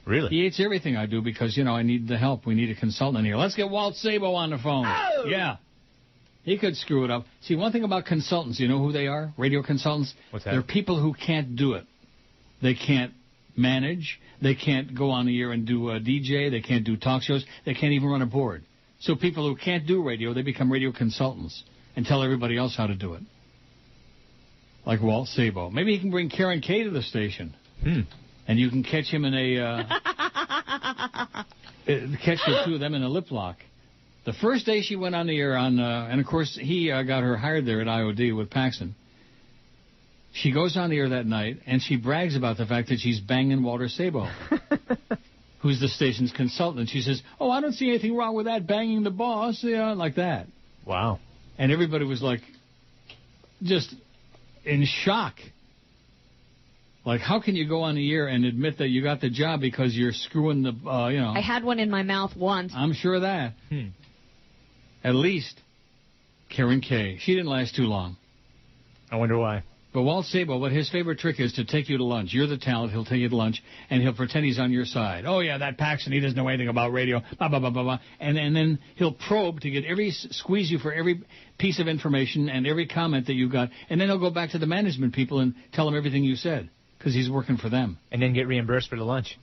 Really? He hates everything I do because, you know, I need the help. We need a consultant here. Let's get Walt Sabo on the phone. Oh! Yeah. He could screw it up. See, one thing about consultants, you know who they are? Radio consultants? What's that? They're people who can't do it. They can't manage. They can't go on the air and do a DJ. They can't do talk shows. They can't even run a board. So people who can't do radio, they become radio consultants and tell everybody else how to do it. Like Walt Sabo. Maybe he can bring Karen Kay to the station. And you can catch him in a... catch the two of them in a lip lock. The first day she went on the air on... and, of course, he got her hired there at IOD with Paxson. She goes on the air that night, and she brags about the fact that she's banging Walter Sabo, who's the station's consultant. She says, oh, I don't see anything wrong with that, banging the boss, like that. Wow. And everybody was, like, just in shock. Like, how can you go on the air and admit that you got the job because you're screwing the, you know... I had one in my mouth once. I'm sure of that. At least Karen Kay. She didn't last too long. I wonder why. But Walt Sabo, what his favorite trick is to take you to lunch. You're the talent. He'll take you to lunch, and he'll pretend he's on your side. Oh, yeah, that Paxson, he doesn't know anything about radio, blah, blah, blah, blah, blah. And then he'll probe to get squeeze you for every piece of information and every comment that you got. And then he'll go back to the management people and tell them everything you said, because he's working for them. And then get reimbursed for the lunch.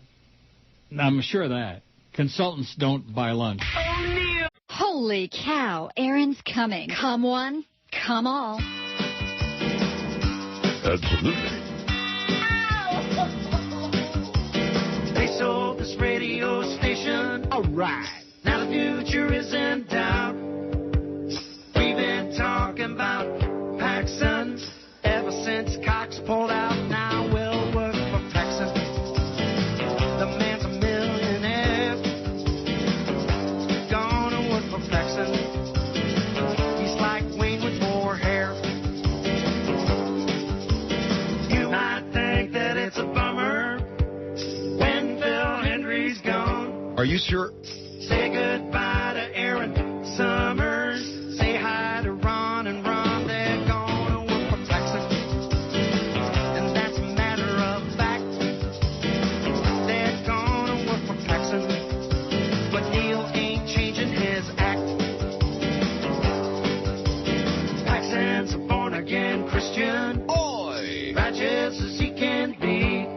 I'm sure of that. Consultants don't buy lunch. Oh, Neil. Holy cow, Aaron's coming. Come one, come all. Absolutely. They sold this radio station. All right. Now the future is in doubt. We've been talking about Paxson ever since Cox pulled out. Now we'll work for Paxson. The man's a millionaire. Gonna work for Paxson. He's like Wayne with more hair. You might think that it's a bummer when Are you sure? Say goodbye to Aaron Summers. Say hi to Ron and Ron. They're gonna work for Texas. And that's a matter of fact. They're gonna work for Texas. But Neil ain't changing his act. Paxton's a born-again Christian. Oi! Righteous as he can be.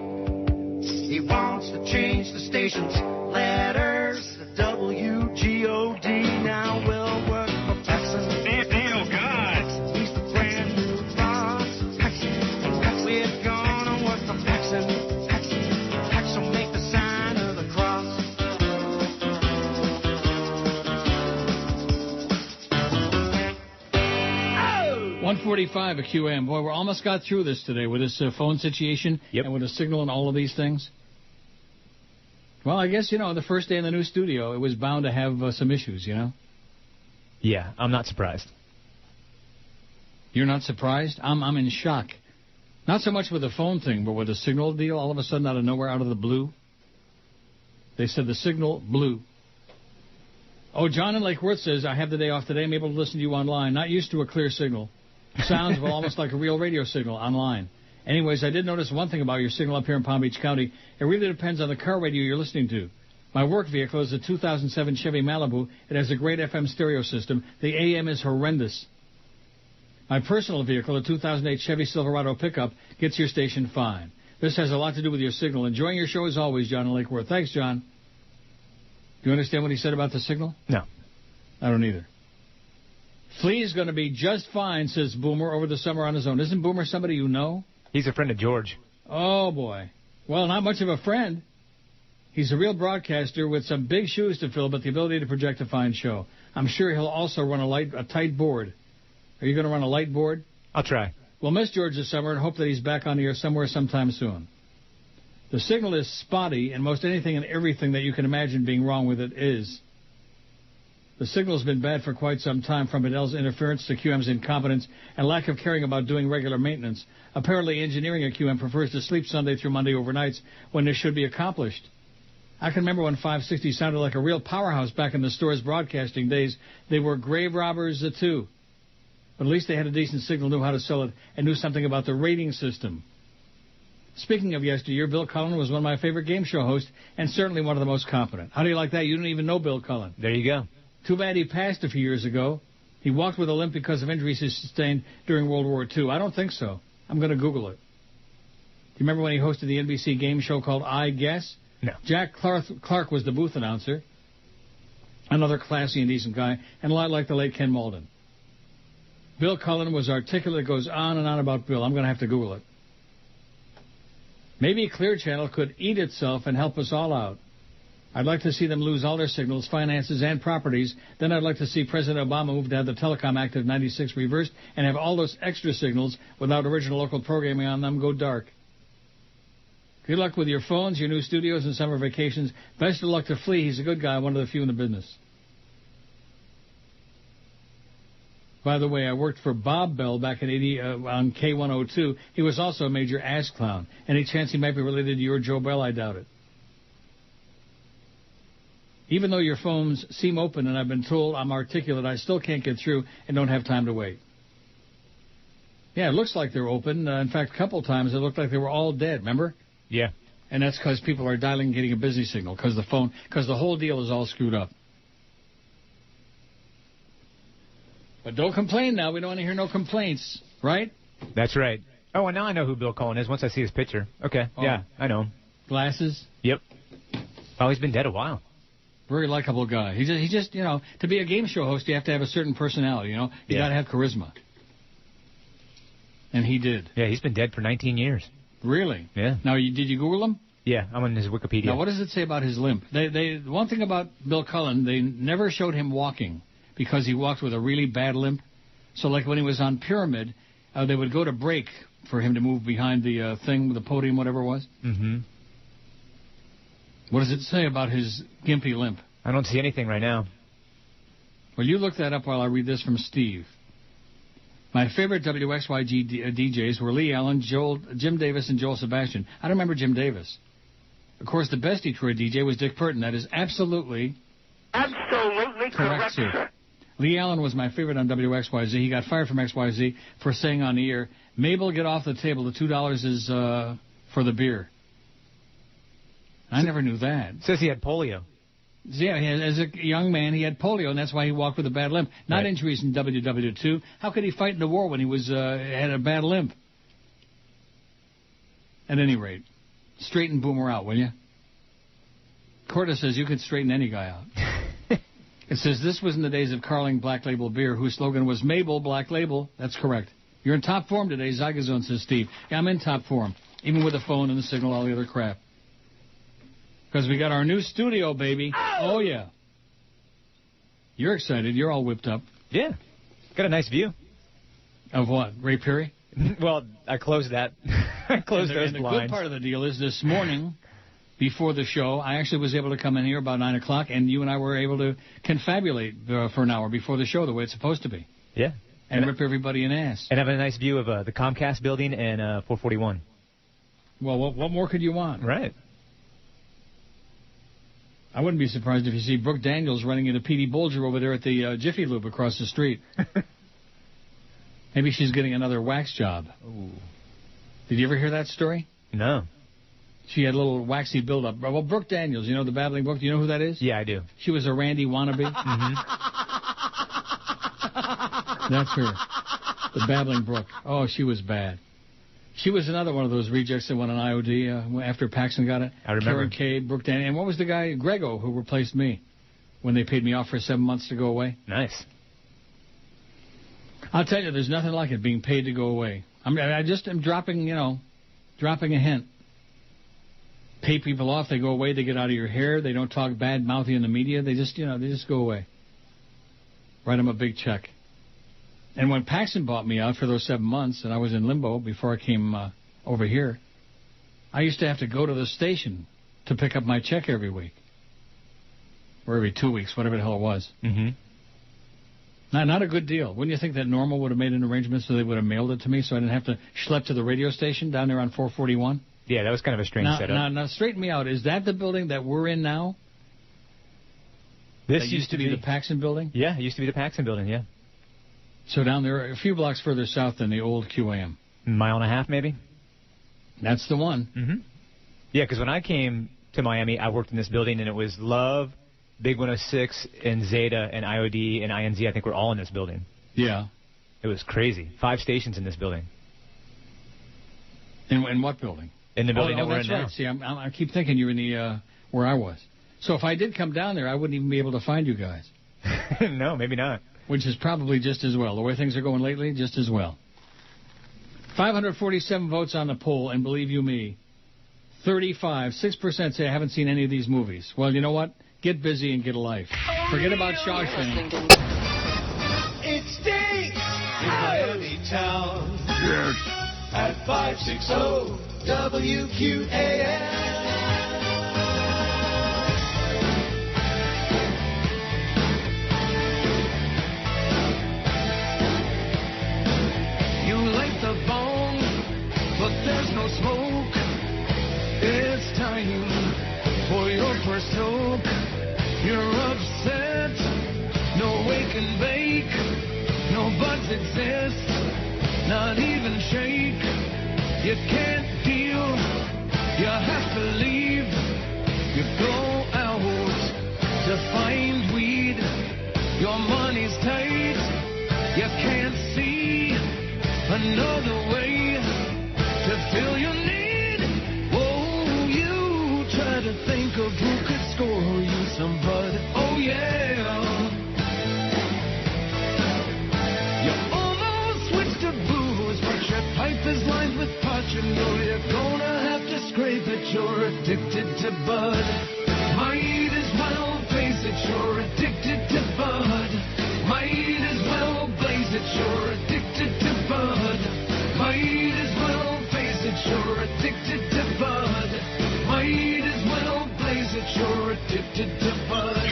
He wants to change the station's letters. WGOD now will work for Paxton. Oh, God. He's the brand new boss. Paxton. We're gonna work for Paxton. Paxton make the sign of the cross. 145 at QM. Boy, we almost got through this today with this phone situation and with a signal and all of these things. Well, I guess, the first day in the new studio, it was bound to have some issues, Yeah, I'm not surprised. You're not surprised? I'm in shock. Not so much with the phone thing, but with the signal deal, all of a sudden out of nowhere, out of the blue. They said the signal blew. Oh, John in Lake Worth says, I have the day off today. I'm able to listen to you online. Not used to a clear signal. Sounds almost like a real radio signal online. Anyways, I did notice one thing about your signal up here in Palm Beach County. It really depends on the car radio you're listening to. My work vehicle is a 2007 Chevy Malibu. It has a great FM stereo system. The AM is horrendous. My personal vehicle, a 2008 Chevy Silverado pickup, gets your station fine. This has a lot to do with your signal. Enjoying your show as always, John in Lake Worth. Thanks, John. Do you understand what he said about the signal? No. I don't either. Flea's going to be just fine, says Boomer, over the summer on his own. Isn't Boomer somebody you know? He's a friend of George. Oh, boy. Well, not much of a friend. He's a real broadcaster with some big shoes to fill, but the ability to project a fine show. I'm sure he'll also run a tight board. Are you going to run a light board? I'll try. We'll miss George this summer and hope that he's back on the air somewhere sometime soon. The signal is spotty, and most anything and everything that you can imagine being wrong with it is. The signal's been bad for quite some time, from Adele's interference to QM's incompetence and lack of caring about doing regular maintenance. Apparently, engineering at QM prefers to sleep Sunday through Monday overnights when this should be accomplished. I can remember when 560 sounded like a real powerhouse back in the store's broadcasting days. They were grave robbers, too. But at least they had a decent signal, knew how to sell it, and knew something about the rating system. Speaking of yesteryear, Bill Cullen was one of my favorite game show hosts, and certainly one of the most competent. How do you like that? You didn't even know Bill Cullen. There you go. Too bad he passed a few years ago. He walked with a limp because of injuries he sustained during World War II. I don't think so. I'm going to Google it. Do you remember when he hosted the NBC game show called I Guess? No. Jack Clark was the booth announcer. Another classy and decent guy, and a lot like the late Ken Malden. Bill Cullen was articulate. It goes on and on about Bill. I'm going to have to Google it. Maybe Clear Channel could eat itself and help us all out. I'd like to see them lose all their signals, finances, and properties. Then I'd like to see President Obama move to have the Telecom Act of 96 reversed and have all those extra signals without original local programming on them go dark. Good luck with your phones, your new studios, and summer vacations. Best of luck to Flea. He's a good guy, one of the few in the business. By the way, I worked for Bob Bell back in on K102. He was also a major ass clown. Any chance he might be related to your Joe Bell? I doubt it. Even though your phones seem open and I've been told I'm articulate, I still can't get through and don't have time to wait. Yeah, it looks like they're open. In fact, a couple times it looked like they were all dead, remember? Yeah. And that's because people are dialing and getting a busy signal because the whole deal is all screwed up. But don't complain now. We don't want to hear no complaints, right? That's right. Oh, and now I know who Bill Cullen is once I see his picture. Okay, yeah, I know him. Glasses? Yep. Oh, he's been dead a while. Very likable guy. He just, to be a game show host, you have to have a certain personality, You got to have charisma. And he did. Yeah, he's been dead for 19 years. Really? Yeah. Now, did you Google him? Yeah, I'm on his Wikipedia. Now, what does it say about his limp? One thing about Bill Cullen, they never showed him walking because he walked with a really bad limp. So, like when he was on Pyramid, they would go to break for him to move behind the thing, the podium, whatever it was. Mm-hmm. What does it say about his gimpy limp? I don't see anything right now. Well, you look that up while I read this from Steve. My favorite WXYG DJs were Lee Allen, Jim Davis, and Joel Sebastian. I don't remember Jim Davis. Of course, the best Detroit DJ was Dick Burton. That is absolutely correct, sir. Lee Allen was my favorite on WXYZ. He got fired from XYZ for saying on the air, Mabel, get off the table. The $2 is for the beer. I never knew that. Says he had polio. Yeah, as a young man, he had polio, and that's why he walked with a bad limp. Not injuries in WW2. How could he fight in the war when he was had a bad limp? At any rate, straighten Boomer out, will you? Corda says you could straighten any guy out. It says this was in the days of Carling Black Label Beer, whose slogan was Mabel Black Label. That's correct. You're in top form today, Zygazone, says Steve. Yeah, I'm in top form, even with the phone and the signal, all the other crap. Because we got our new studio, baby. Oh, yeah. You're excited. You're all whipped up. Yeah. Got a nice view. Of what? Ray Perry? Well, I closed that. I closed those blinds. The good part of the deal is this morning, before the show, I actually was able to come in here about 9 o'clock, and you and I were able to confabulate for an hour before the show the way it's supposed to be. Yeah. And rip everybody an ass. And have a nice view of the Comcast building and 441. Well, what more could you want? Right. I wouldn't be surprised if you see Brooke Daniels running into Petey Bolger over there at the Jiffy Lube across the street. Maybe she's getting another wax job. Ooh. Did you ever hear that story? No. She had a little waxy buildup. Well, Brooke Daniels, you know the babbling Brooke? Do you know who that is? Yeah, I do. She was a Randy wannabe. That's her. The babbling Brooke. Oh, she was bad. She was another one of those rejects that won an IOD after Paxson got it. I remember. Karen Cade, Brooke Daniels. And what was the guy, Grego, who replaced me when they paid me off for 7 months to go away? Nice. I'll tell you, there's nothing like it, being paid to go away. I just am dropping a hint. Pay people off, they go away, they get out of your hair, they don't talk bad mouthy in the media, they just go away. Write them a big check. And when Paxson bought me out for those 7 months, and I was in limbo before I came over here, I used to have to go to the station to pick up my check every week. Or every 2 weeks, whatever the hell it was. Mm-hmm. Not a good deal. Wouldn't you think that Normal would have made an arrangement so they would have mailed it to me so I didn't have to schlep to the radio station down there on 441? Yeah, that was kind of a strange setup. Now, straighten me out. Is that the building that we're in now? This used to be the Paxson building? Yeah, it used to be the Paxson building, yeah. So down there, a few blocks further south than the old QAM. Mile and a half, maybe? That's the one. Mm-hmm. Yeah, because when I came to Miami, I worked in this building, and it was Love, Big 106, and Zeta, and IOD, and INZ, I think, were all in this building. Yeah. It was crazy. 5 stations in this building. In what building? In the building that we're in now. Right. See, I keep thinking you're in the where I was. So if I did come down there, I wouldn't even be able to find you guys. No, maybe not. Which is probably just as well. The way things are going lately, just as well. 547 votes on the poll, and believe you me, 6% say I haven't seen any of these movies. Well, you know what? Get busy and get a life. Forget about Shawshank. It stinks in Miami town. Yes. At 560 WQAM. But there's no smoke. It's time for your first stroke. You're upset. No wake and bake. No buds exist. Not even shake. You can't deal. You have to leave. You go out to find weed. Your money's tight. You can't see another way to fill your need. Oh, you try to think of who could score you some bud. Oh, yeah. You almost switched to booze, but your pipe is lined with pot. You know you're gonna have to scrape it. You're addicted to bud. Might as well face it. You're addicted to bud. Might as well blaze it. You're addicted to bud. Might as well you're addicted to bud. Might as well blaze it. You're addicted to bud.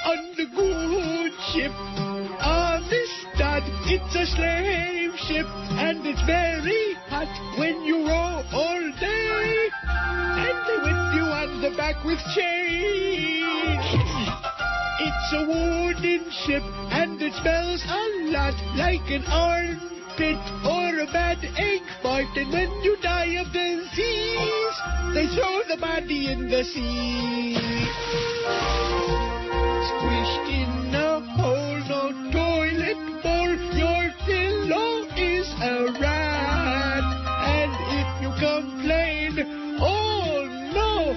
On the good ship, on the stud, it's a slave ship, and it's very hot when you roll the back with change. It's a wooden ship, and it smells a lot like an armpit or a bad egg fart. And when you die of disease, they throw the body in the sea. Squished in a hole, no toilet bowl, your pillow is a rat. And if you complain, oh no,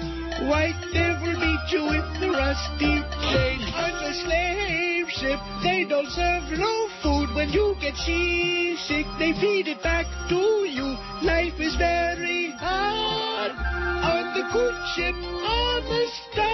white devil beat you with the rusty chain. On a slave ship, they don't serve no food. When you get seasick, they feed it back to you. Life is very hard on the good ship on the star.